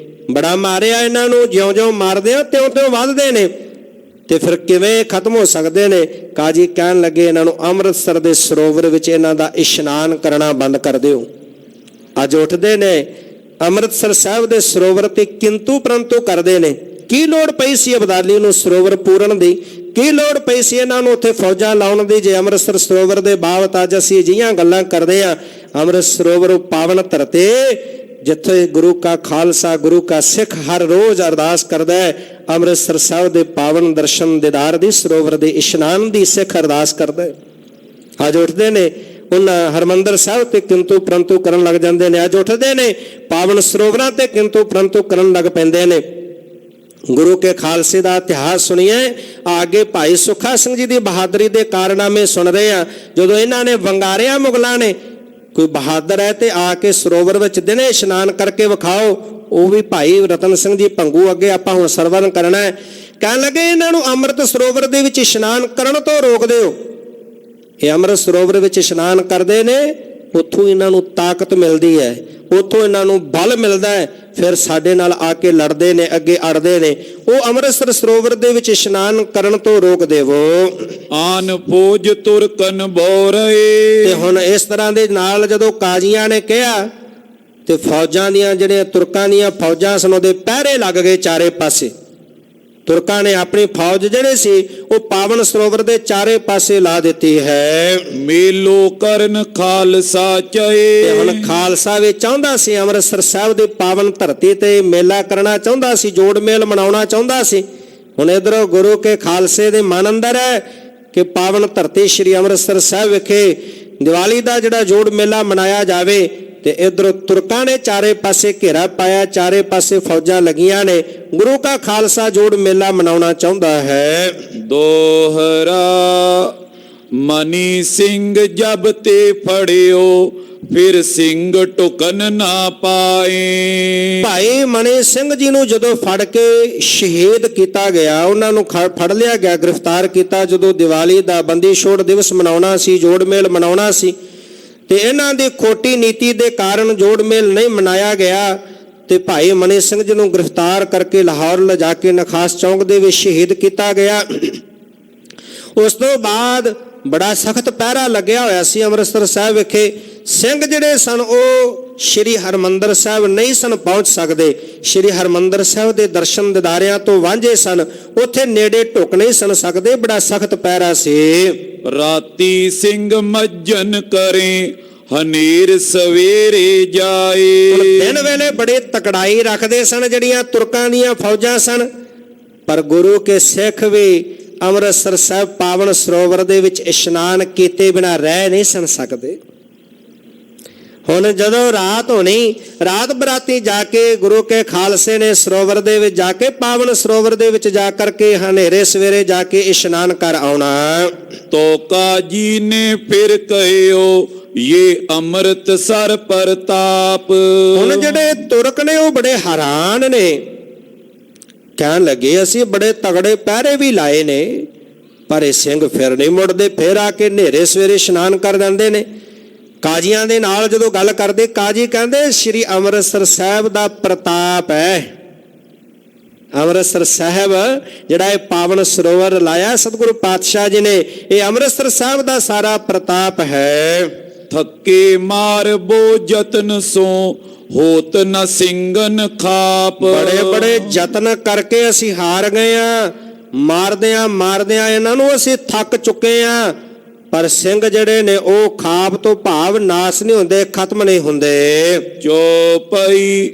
Speaker 1: ਬੜਾ ਮਾਰਿਆ ਇਹਨਾਂ ਨੂੰ, ਜਿਉਂ-ਜਿਉਂ ਮਾਰਦੇ ਆ ਤਿਉਂ-ਤਿਉਂ ਵੱਧਦੇ ਨੇ, ਤੇ ਫਿਰ ਕਿਵੇਂ ਖਤਮ ਹੋ ਸਕਦੇ ਨੇ। ਕਾਜੀ ਕਹਿਣ ਲੱਗੇ ਇਹਨਾਂ ਨੂੰ ਅੰਮ੍ਰਿਤਸਰ ਦੇ ਸਰੋਵਰ ਵਿੱਚ ਇਹਨਾਂ ਦਾ ਇਸ਼ਨਾਨ ਕਰਨਾ ਬੰਦ ਕਰ ਦਿਓ। ਅੱਜ ਉੱਠਦੇ ਨੇ ਅੰਮ੍ਰਿਤਸਰ ਸਾਹਿਬ ਦੇ ਸਰੋਵਰ ਤੇ ਕਿੰਤੂ ਪਰੰਤੂ ਕਰਦੇ ਨੇ। ਕੀ ਲੋੜ ਪਈ ਸੀ ਅਬਦਾਲੀ ਨੂੰ ਸਰੋਵਰ ਪੂਰਨ ਦੀ? ਕੀ ਲੋੜ ਪਈ ਸੀ ਇਹਨਾਂ ਨੂੰ ਉੱਥੇ ਫੌਜਾਂ ਲਾਉਣ ਦੀ? ਜੇ ਅੰਮ੍ਰਿਤਸਰ ਸਰੋਵਰ ਦੇ ਬਾਬਤ ਅੱਜ ਅਸੀਂ ਅਜਿਹੀਆਂ ਗੱਲਾਂ ਕਰਦੇ ਆ। ਅੰਮ੍ਰਿਤ ਸਰੋਵਰ ਪਾਵਨ ਧਰਤੇ ਜਿੱਥੇ ਗੁਰੂ ਕਾ ਖਾਲਸਾ, ਗੁਰੂ ਕਾ ਸਿੱਖ ਹਰ ਰੋਜ਼ ਅਰਦਾਸ ਕਰਦਾ ਹੈ। ਅੰਮ੍ਰਿਤਸਰ ਸਾਹਿਬ ਦੇ ਪਾਵਨ ਦਰਸ਼ਨ ਦੀਦਾਰ ਦੀ, ਸਰੋਵਰ ਦੇ ਇਸ਼ਨਾਨ ਦੀ ਸਿੱਖ ਅਰਦਾਸ ਕਰਦਾ ਹੈ। ਅੱਜ ਉੱਠਦੇ ਨੇ ਉਹਨਾਂ ਹਰਮੰਦਰ ਸਾਹਿਬ ਤੇ ਕਿੰਤੂ ਪ੍ਰੰਤੂ ਕਰਨ ਲੱਗ ਜਾਂਦੇ ਨੇ। ਅੱਜ ਉੱਠਦੇ ਨੇ ਪਾਵਨ ਸਰੋਵਰਾਂ ਤੇ ਕਿੰਤੂ ਪ੍ਰੰਤੂ ਕਰਨ ਲੱਗ ਪੈਂਦੇ ਨੇ। ਗੁਰੂ ਕੇ ਖਾਲਸੇ ਦਾ ਇਤਿਹਾਸ ਸੁਣੀਏ। ਅੱਗੇ ਭਾਈ ਸੁੱਖਾ ਸਿੰਘ ਜੀ ਦੀ ਬਹਾਦਰੀ ਦੇ ਕਾਰਨਾਮੇ ਸੁਣ ਰਹੇ ਆ। ਜਦੋਂ ਇਹਨਾਂ ਨੇ ਵੰਗਾਰਿਆ ਮੁਗਲਾਂ ਨੇ, ਕੋਈ ਬਹਾਦਰ ਹੈ ਤੇ ਆ ਕੇ ਸਰੋਵਰ ਵਿੱਚ ਦਿਨੇ ਇਸ਼ਨਾਨ ਕਰਕੇ ਵਿਖਾਓ। ਉਹ ਵੀ ਭਾਈ ਰਤਨ ਸਿੰਘ ਜੀ ਭੰਗੂ ਅੱਗੇ ਆਪਾਂ ਹੁਣ ਸਰਵਣ ਕਰਨਾ ਹੈ। ਕਹਿਣ ਲੱਗੇ ਇਹਨਾਂ ਨੂੰ ਅੰਮ੍ਰਿਤ ਸਰੋਵਰ ਦੇ ਵਿੱਚ ਇਸ਼ਨਾਨ ਕਰਨ ਤੋਂ ਰੋਕ ਦਿਓ। ਇਹ ਅੰਮ੍ਰਿਤ ਸਰੋਵਰ ਵਿੱਚ ਇਸ਼ਨਾਨ ਕਰਦੇ ਨੇ, ਉੱਥੋਂ ਇਹਨਾਂ ਨੂੰ ਤਾਕਤ ਮਿਲਦੀ ਹੈ, ਉੱਥੋਂ ਇਹਨਾਂ ਨੂੰ ਬਲ ਮਿਲਦਾ ਹੈ। ਫਿਰ ਸਾਡੇ ਨਾਲ ਆ ਕੇ ਲੜਦੇ ਨੇ, ਅੱਗੇ ਅੜਦੇ ਨੇ। ਉਹ ਅੰਮ੍ਰਿਤਸਰ ਸਰੋਵਰ ਦੇ ਵਿੱਚ ਇਸ਼ਨਾਨ ਕਰਨ ਤੋਂ ਰੋਕ ਦੇਵੋ।
Speaker 2: ਆਨ ਫੌਜ ਤੁਰਕਨ ਬੋਰੇ।
Speaker 1: ਤੇ ਹੁਣ ਇਸ ਤਰ੍ਹਾਂ ਦੇ ਨਾਲ ਜਦੋਂ ਕਾਜ਼ੀਆਂ ਨੇ ਕਿਹਾ ਤੇ ਫੌਜਾਂ ਦੀਆਂ ਜਿਹੜੀਆਂ ਤੁਰਕਾਂ ਦੀਆਂ ਫੌਜਾਂ ਸਨ ਉਹਦੇ ਪਹਿਰੇ ਲੱਗ ਗਏ ਚਾਰੇ ਪਾਸੇ। ਤੁਰਕਾਂ ਨੇ ਆਪਣੀ ਫੌਜ ਜਿਹੜੇ ਸੀ ਉਹ ਪਾਵਨ ਸਰੋਵਰ ਦੇ ਚਾਰੇ ਪਾਸੇ ਲਾ ਦਿੱਤੀ ਹੈ।
Speaker 2: ਮੇਲੋ ਕਰਨ ਖਾਲਸਾ ਚਾਏ।
Speaker 1: ਤੇ ਹੁਣ ਖਾਲਸਾ ਵੀ ਚਾਹੁੰਦਾ ਸੀ ਅੰਮ੍ਰਿਤਸਰ ਸਾਹਿਬ ਦੀ ਪਾਵਨ ਧਰਤੀ ਤੇ ਮੇਲਾ ਕਰਨਾ ਚਾਹੁੰਦਾ ਸੀ, ਜੋੜ ਮੇਲ ਮਨਾਉਣਾ ਚਾਹੁੰਦਾ ਸੀ। ਹੁਣ ਇਧਰੋਂ ਗੁਰੂ ਕੇ ਖਾਲਸੇ ਦੇ ਮਨ ਅੰਦਰ ਹੈ ਕਿ ਪਾਵਨ ਧਰਤੀ ਸ੍ਰੀ ਅੰਮ੍ਰਿਤਸਰ ਸਾਹਿਬ ਵਿਖੇ ਦੀਵਾਲੀ ਦਾ ਜਿਹੜਾ ਜੋੜ ਮੇਲਾ ਮਨਾਇਆ ਜਾਵੇ। ਤੇ ਇਧਰੋਂ ਤੁਰਕਾਂ ਨੇ ਚਾਰੇ ਪਾਸੇ ਘੇਰਾ ਪਾਇਆ, ਚਾਰੇ ਪਾਸੇ ਫੌਜਾਂ ਲੱਗੀਆਂ ਨੇ। ਗੁਰੂ ਕਾ ਖਾਲਸਾ ਜੋੜ ਮੇਲਾ ਮਨਾਉਣਾ ਚਾਹੁੰਦਾ ਹੈ।
Speaker 2: ਦੋਹਰਾ ਮਨੀ ਸਿੰਘ ਜਬ ਤੇ ਫੜਿਓ, ਫਿਰ ਸਿੰਘ ਟੁਕਨ ਨਾ ਪਾਏ।
Speaker 1: ਭਾਈ ਮਨੀ ਸਿੰਘ ਜੀ ਨੂੰ ਜਦੋਂ ਫੜ ਕੇ ਸ਼ਹੀਦ ਕੀਤਾ ਗਿਆ, ਉਹਨਾਂ ਨੂੰ ਫੜ ਲਿਆ ਗਿਆ, ਗ੍ਰਿਫਤਾਰ ਕੀਤਾ। ਜਦੋਂ ਦੀਵਾਲੀ ਦਾ ਬੰਦੀ ਛੋੜ ਦਿਵਸ ਮਨਾਉਣਾ ਸੀ, ਜੋੜ ਮੇਲ ਮਨਾਉਣਾ ਸੀ, ਤੇ ਇਹਨਾਂ ਦੀ ਖੋਟੀ ਨੀਤੀ ਦੇ ਕਾਰਨ ਜੋੜ ਮੇਲ ਨਹੀਂ ਮਨਾਇਆ ਗਿਆ। ਤੇ ਭਾਈ ਮਨੀ ਸਿੰਘ ਜੀ ਨੂੰ ਗ੍ਰਿਫਤਾਰ ਕਰਕੇ ਲਾਹੌਰ ਲਿਜਾ ਕੇ ਨਖਾਸ ਚੌਂਕ ਦੇ ਵਿੱਚ ਸ਼ਹੀਦ ਕੀਤਾ ਗਿਆ। ਉਸ ਤੋਂ ਬਾਅਦ ਬੜਾ ਸਖਤ ਪਹਿਰਾ ਲੱਗਿਆ ਹੋਇਆ ਸੀ ਅੰਮ੍ਰਿਤਸਰ ਸਾਹਿਬ ਵਿਖੇ। ਸਿੰਘ ਜਿਹੜੇ ਸਨ ਉਹ ਸ਼੍ਰੀ ਹਰਮੰਦਰ ਸਾਹਿਬ ਨਹੀਂ ਸਨ ਪਹੁੰਚ ਸਕਦੇ। ਸ਼੍ਰੀ ਹਰਮੰਦਰ ਸਾਹਿਬ ਦੇ ਦਰਸ਼ਨ ਦਿਦਾਰਿਆਂ ਤੋਂ ਵਾਂਝੇ ਸਨ, ਉੱਥੇ ਨੇੜੇ ਢੁੱਕ ਨਹੀਂ ਸਨ ਸਕਦੇ। ਬੜਾ ਸਖਤ ਪਹਿਰਾ ਸੀ।
Speaker 2: ਰਾਤੀ ਸਿੰਘ ਮੱਜਨ ਕਰੇ, ਹਨੇਰ ਸਵੇਰੇ ਜਾਏ।
Speaker 1: ਦਿਨ ਵੇਲੇ ਬੜੇ ਤਕੜਾਈ ਰੱਖਦੇ ਸਨ ਜਿਹੜੀਆਂ ਤੁਰਕਾਂ ਦੀਆਂ ਫੌਜਾਂ ਸਨ, ਪਰ ਗੁਰੂ ਕੇ ਸਿੱਖ ਵੀ ਅੰਮ੍ਰਿਤਸਰ ਸਾਹਿਬ ਪਾਵਨ ਸਰੋਵਰ ਦੇ ਵਿੱਚ ਇਸ਼ਨਾਨ ਕੀਤੇ ਬਿਨਾਂ ਰਹਿ ਨਹੀਂ ਸਨ ਸਕਦੇ। ਹੁਣ ਜਦੋਂ ਰਾਤ ਹੋਣੀ, ਰਾਤ ਬਰਾਤੀ ਜਾ ਕੇ ਗੁਰੂ ਕੇ ਖਾਲਸੇ ਨੇ ਸਰੋਵਰ ਦੇ ਵਿੱਚ ਜਾ ਕੇ, ਪਾਵਨ ਸਰੋਵਰ ਦੇ ਵਿੱਚ ਜਾ ਕਰਕੇ ਹਨੇਰੇ ਸਵੇਰੇ ਜਾ ਕੇ ਇਸ਼ਨਾਨ ਕਰ ਆਉਣਾ।
Speaker 2: ਤੋਕਾ ਜੀ ਨੇ ਫਿਰ ਕਹਿਓ, ਇਹ ਅੰਮ੍ਰਿਤਸਰ ਪ੍ਰਤਾਪ।
Speaker 1: ਹੁਣ ਜਿਹੜੇ ਤੁਰਕ ਨੇ ਉਹ ਬੜੇ ਹੈਰਾਨ ਨੇ, ਕਹਿਣ ਲੱਗੇ ਅਸੀਂ ਬੜੇ ਤਗੜੇ ਪਹਿਰੇ ਵੀ ਲਾਏ ਨੇ, ਪਰ ਇਹ ਸਿੰਘ ਫਿਰ ਨਹੀਂ ਮੁੜਦੇ। ਫਿਰ ਆ ਕੇ ਹਨੇਰੇ ਸਵੇਰੇ ਇਸ਼ਨਾਨ ਕਰ ਜਾਂਦੇ ਨੇ। ਕਾਜ਼ੀਆਂ ਦੇ ਨਾਲ ਜਦੋਂ ਗੱਲ ਕਰਦੇ, ਕਾਜ਼ੀ ਕਹਿੰਦੇ ਸ਼੍ਰੀ ਅੰਮ੍ਰਿਤਸਰ ਸਾਹਿਬ ਦਾ ਪ੍ਰਤਾਪ ਹੈ। ਅੰਮ੍ਰਿਤਸਰ ਸਾਹਿਬ ਜਿਹੜਾ ਇਹ ਪਾਵਨ ਸਰੋਵਰ ਲਾਇਆ ਸਤਿਗੁਰੂ ਪਾਤਸ਼ਾਹ ਜੀ ਨੇ, ਇਹ ਅੰਮ੍ਰਿਤਸਰ ਸਾਹਿਬ ਦਾ ਸਾਰਾ ਪ੍ਰਤਾਪ ਹੈ।
Speaker 2: ਥੱਕੇ ਮਾਰ ਬੋ ਜਤਨ ਸੋ, ਹੋਤ ਨ ਸਿੰਘਨ ਖਾਪ।
Speaker 1: ਬੜੇ ਬੜੇ ਯਤਨ ਕਰਕੇ ਅਸੀਂ ਹਾਰ ਗਏ ਆ। ਮਾਰਦਿਆਂ ਇਹਨਾਂ ਨੂੰ ਅਸੀਂ ਥੱਕ ਚੁੱਕੇ ਆ, ਪਰ ਸਿੰਘ ਜਿਹੜੇ ਨੇ ਉਹ ਖਾਪ ਤੋਂ ਭਾਵ ਨਾਸ ਨਹੀਂ ਹੁੰਦੇ, ਖਤਮ ਨਹੀਂ ਹੁੰਦੇ।
Speaker 2: ਚੌਪਈ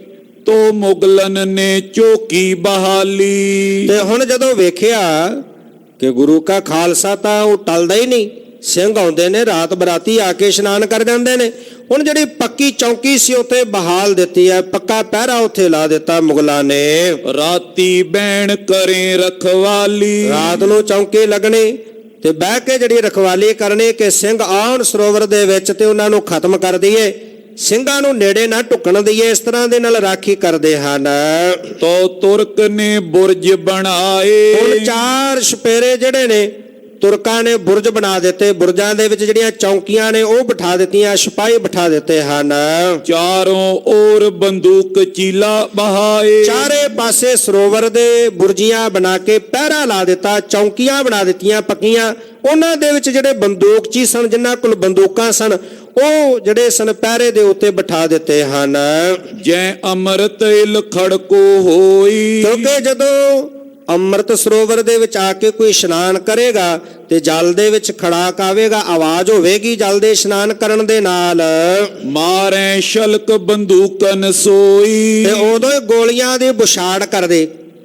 Speaker 2: ਤੋਂ ਮੁਗਲਨ ਨੇ ਚੌਕੀ ਬਹਾਲੀ।
Speaker 1: ਤੇ ਹੁਣ ਜਦੋਂ ਵੇਖਿਆ ਕਿ ਗੁਰੂ ਕਾ ਖਾਲਸਾ ਤਾਂ ਉਹ ਟਲਦਾ ਹੀ ਨਹੀਂ, ਸਿੰਘ ਆਉਂਦੇ ਨੇ ਰਾਤ ਬਰਾਤੀ ਆ ਕੇ ਇਸ਼ਨਾਨ ਕਰ ਜਾਂਦੇ ਨੇ। ਹੁਣ ਜਿਹੜੀ ਪੱਕੀ ਚੌਕੀ ਸੀ ਉੱਥੇ ਬਹਾਲ ਦਿੱਤੀ ਹੈ, ਪੱਕਾ ਪਹਿਰਾ ਉੱਥੇ ਲਾ ਦਿੱਤਾ ਮੁਗਲਾਂ ਨੇ।
Speaker 2: ਰਾਤੀ ਬੈਣ ਕਰੇ ਰਖਵਾਲੀ। ਰਾਤ
Speaker 1: ਨੂੰ ਚੌਕੀ ਲੱਗਣੀ ਤੇ ਬਹਿ ਕੇ ਜਿਹੜੀ ਰਖਵਾਲੀ ਕਰਨੀ ਕਿ ਸਿੰਘ ਆਉਣ ਸਰੋਵਰ ਦੇ ਵਿੱਚ ਤੇ ਉਹਨਾਂ ਨੂੰ ਖਤਮ ਕਰ ਦਈਏ, ਸਿੰਘਾਂ ਨੂੰ ਨੇੜੇ ਨਾ ਢੁੱਕਣ ਦਈਏ। ਇਸ ਤਰ੍ਹਾਂ ਦੇ ਨਾਲ ਰਾਖੀ ਕਰਦੇ ਹਨ।
Speaker 2: ਤੋ ਤੁਰਕ ਨੇ ਬੁਰਜ ਬਣਾਏ।
Speaker 1: ਹੁਣ 4 ਛਪੇਰੇ ਜਿਹੜੇ ਨੇ ਤੁਰਕਾਂ ਨੇ ਬੁਰਜ ਬਣਾ ਦਿੱਤੇ। ਬੁਰਜਾਂ ਦੇ ਵਿੱਚ ਜਿਹੜੀਆਂ ਚੌਕੀਆਂ ਨੇ ਉਹ ਬਿਠਾ ਦਿੱਤੀਆਂ, ਸਿਪਾਹੀ ਬਿਠਾ ਦਿੱਤੇ ਹਨ।
Speaker 2: ਚਾਰੋਂ ਔਰ ਬੰਦੂਕ ਚੀਲਾ ਬਹਾਏ।
Speaker 1: ਚਾਰੇ ਪਾਸੇ ਸਰੋਵਰ ਦੇ ਬੁਰਜੀਆਂ ਬਣਾ ਕੇ ਪਹਿਰਾ ਲਾ ਦਿੱਤਾ, ਚੌਕੀਆਂ ਬਣਾ ਦਿੱਤੀਆਂ ਪੱਕੀਆਂ। ਉਹਨਾਂ ਦੇ ਵਿੱਚ ਜਿਹੜੇ ਬੰਦੂਕਚੀ ਸਨ, ਜਿਨ੍ਹਾਂ ਕੋਲ ਬੰਦੂਕਾਂ ਸਨ, ਉਹ ਜਿਹੜੇ ਸਨ ਪਹਿਰੇ ਦੇ ਉੱਤੇ ਬਿਠਾ ਦਿੱਤੇ ਹਨ।
Speaker 2: ਜੈ ਅੰਮ੍ਰਿਤ ਇਲ ਖੜਕੋ ਹੋਈ।
Speaker 1: ਕਿਉਂਕਿ ਜਦੋਂ ਅੰਮ੍ਰਿਤ ਸਰੋਵਰ ਦੇ ਵਿੱਚ ਆ ਕੇ ਕੋਈ ਇਸ਼ਨਾਨ ਕਰੇਗਾ ਤੇ ਜਲ ਦੇ ਵਿੱਚ ਖੜਾਕ ਆਵੇਗਾ, ਆਵਾਜ਼ ਹੋਵੇਗੀ ਜਲ ਦੇ ਇਸ਼ਨਾਨ ਕਰਨ ਦੇ ਨਾਲ।
Speaker 2: ਮਾਰੇ ਸ਼ਲਕ ਬੰਦੂਕਨ ਸੋਈ।
Speaker 1: ਤੇ ਉਦੋਂ ਹੀ ਗੋਲੀਆਂ ਦੀ ਬੁਛਾੜ ਕਰਦੇ।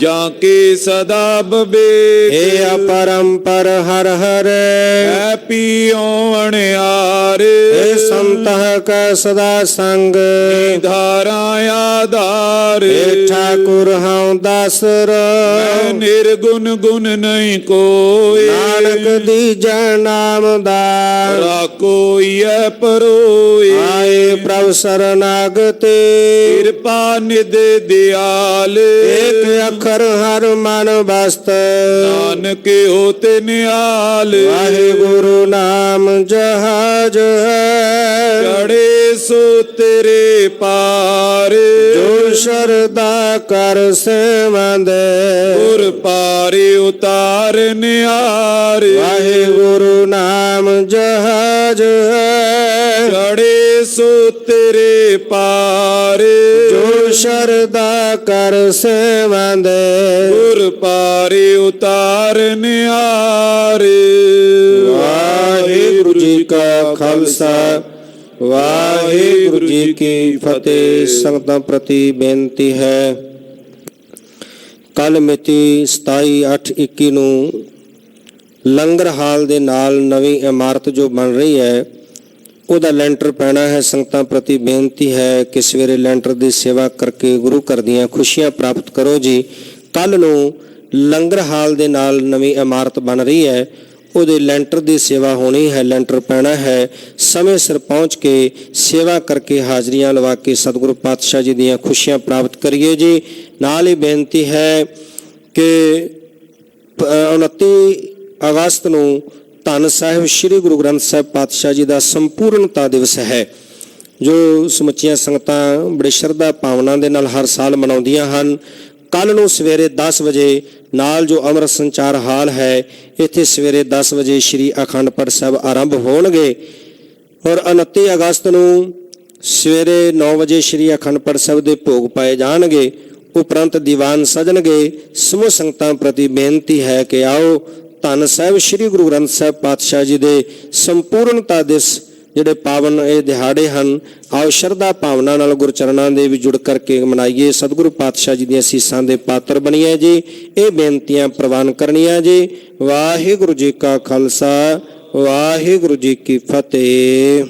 Speaker 2: ਜਾਂ ਕੇ ਸਦਾ ਬਬੇ
Speaker 1: हे अपरंपर हर हर
Speaker 2: ਐ ਪੀਓ ਅਣਿਆਰੇ
Speaker 1: हे संत का सदा संग
Speaker 2: ਧਾਰਾ ਆਧਾਰ
Speaker 1: हे ठाकुर हूँ दासर
Speaker 2: ਮੈਂ ਨਿਰਗੁਣ ਗੁਣ ਨਹੀਂ ਕੋਈ
Speaker 1: नानक दीजा नामदार
Speaker 2: ਕੋਈ ਐ ਪਰੋਏ
Speaker 1: आए प्रभु शरणागते
Speaker 2: ਕਿਰਪਾ ਨਿਧ ਦਿਆਲ
Speaker 1: एक अखर हर मन बस्त
Speaker 2: ਨਾਨਕ ਹੋਤੇ ਨਿਆਲ
Speaker 1: वाहे गुरु नाम जहाज है
Speaker 2: ਚੜੇ ਸੋ ਤੇਰੇ ਪਾਰ
Speaker 1: जो शरदा कर से मंदे
Speaker 2: ਗੁਰ ਪਾਰੇ ਉਤਾਰ ਨਿਆਰ
Speaker 1: वाहे गुरु नाम जहाज है
Speaker 2: ਚੜੇ ਸੋ ਤੇਰੇ ਪਾਰ
Speaker 1: जो शरदा कर से मंदे
Speaker 2: ਗੁਰ ਪਾਰੇ ਉਤਾਰ ਨਿਆਰ
Speaker 1: वाहिगुरु जी का खालसा वाहिगुरु जी की फतेह। संगतां प्रति बेनती है, कल मिति 27/8/21 ਨੂੰ ਲੰਗਰ ਹਾਲ ਦੇ ਨਾਲ ਨਵੀਂ ਇਮਾਰਤ ਜੋ ਬਣ ਰਹੀ ਹੈ ਉਹਦਾ ਲੈਂਟਰ ਪੈਣਾ ਹੈ। ਸੰਗਤਾਂ ਪ੍ਰਤੀ ਬੇਨਤੀ ਹੈ ਕਿ ਸਵੇਰੇ ਲੈਂਟਰ ਦੀ ਸੇਵਾ ਕਰਕੇ ਗੁਰੂ ਘਰ ਦੀਆਂ ਖੁਸ਼ੀਆਂ ਪ੍ਰਾਪਤ ਕਰੋ ਜੀ। ਕੱਲ ਨੂੰ ਲੰਗਰ ਹਾਲ ਦੇ ਨਾਲ ਨਵੀਂ ਇਮਾਰਤ ਬਣ ਰਹੀ ਹੈ, ਉਹਦੇ ਲੈਂਟਰ ਦੀ ਸੇਵਾ ਹੋਣੀ ਹੈ, ਲੈਂਟਰ ਪੈਣਾ ਹੈ। ਸਮੇਂ ਸਿਰ ਪਹੁੰਚ ਕੇ ਸੇਵਾ ਕਰਕੇ ਹਾਜ਼ਰੀਆਂ ਲਵਾ ਕੇ ਸਤਿਗੁਰੂ ਪਾਤਸ਼ਾਹ ਜੀ ਦੀਆਂ ਖੁਸ਼ੀਆਂ ਪ੍ਰਾਪਤ ਕਰੀਏ ਜੀ। ਨਾਲ ਹੀ ਬੇਨਤੀ ਹੈ ਕਿ 29 ਅਗਸਤ ਨੂੰ ਧੰਨ ਸਾਹਿਬ ਸ੍ਰੀ ਗੁਰੂ ਗ੍ਰੰਥ ਸਾਹਿਬ ਪਾਤਸ਼ਾਹ ਜੀ ਦਾ ਸੰਪੂਰਨਤਾ ਦਿਵਸ ਹੈ, ਜੋ ਸਮੁੱਚੀਆਂ ਸੰਗਤਾਂ ਬੜੀ ਸ਼ਰਧਾ ਭਾਵਨਾ ਦੇ ਨਾਲ ਹਰ ਸਾਲ ਮਨਾਉਂਦੀਆਂ ਹਨ। ਕੱਲ ਨੂੰ ਸਵੇਰੇ 10 ਵਜੇ ਨਾਲ ਜੋ ਅੰਮ੍ਰਿਤ ਸੰਚਾਰ ਹਾਲ ਹੈ, ਇੱਥੇ ਸਵੇਰੇ 10 ਵਜੇ ਸ਼੍ਰੀ ਅਖੰਡ ਪਾਠ ਸਾਹਿਬ ਆਰੰਭ ਹੋਣਗੇ ਔਰ 29 ਅਗਸਤ ਨੂੰ ਸਵੇਰੇ 9 ਵਜੇ ਸ਼੍ਰੀ ਅਖੰਡ ਪਾਠ ਸਾਹਿਬ ਦੇ ਭੋਗ ਪਾਏ ਜਾਣਗੇ। ਉਪਰੰਤ ਦੀਵਾਨ ਸਜਣਗੇ। ਸਮੂਹ ਸੰਗਤਾਂ ਪ੍ਰਤੀ ਬੇਨਤੀ ਹੈ ਕਿ ਆਓ ਧੰਨ ਸਾਹਿਬ ਸ੍ਰੀ ਗੁਰੂ ਗ੍ਰੰਥ ਸਾਹਿਬ ਪਾਤਸ਼ਾਹ ਜੀ ਦੇ ਸੰਪੂਰਨਤਾ ਦਿਵਸ ਜਿਹੜੇ ਪਾਵਨ ਇਹ ਦਿਹਾੜੇ ਹਨ, ਆਓ ਸ਼ਰਧਾ ਭਾਵਨਾ ਨਾਲ ਗੁਰਚਰਨਾਂ ਦੇ ਵੀ ਜੁੜ ਕਰਕੇ ਮਨਾਈਏ। ਸਤਿਗੁਰੂ ਪਾਤਸ਼ਾਹ ਜੀ ਦੀਆਂ ਅਸੀਸਾਂ ਦੇ ਪਾਤਰ ਬਣੀਏ ਜੀ। ਇਹ ਬੇਨਤੀਆਂ ਪ੍ਰਵਾਨ ਕਰਨੀਆਂ ਜੀ। ਵਾਹਿਗੁਰੂ ਜੀ ਕਾ ਖਾਲਸਾ, ਵਾਹਿਗੁਰੂ ਜੀ ਕੀ ਫਤਿਹ।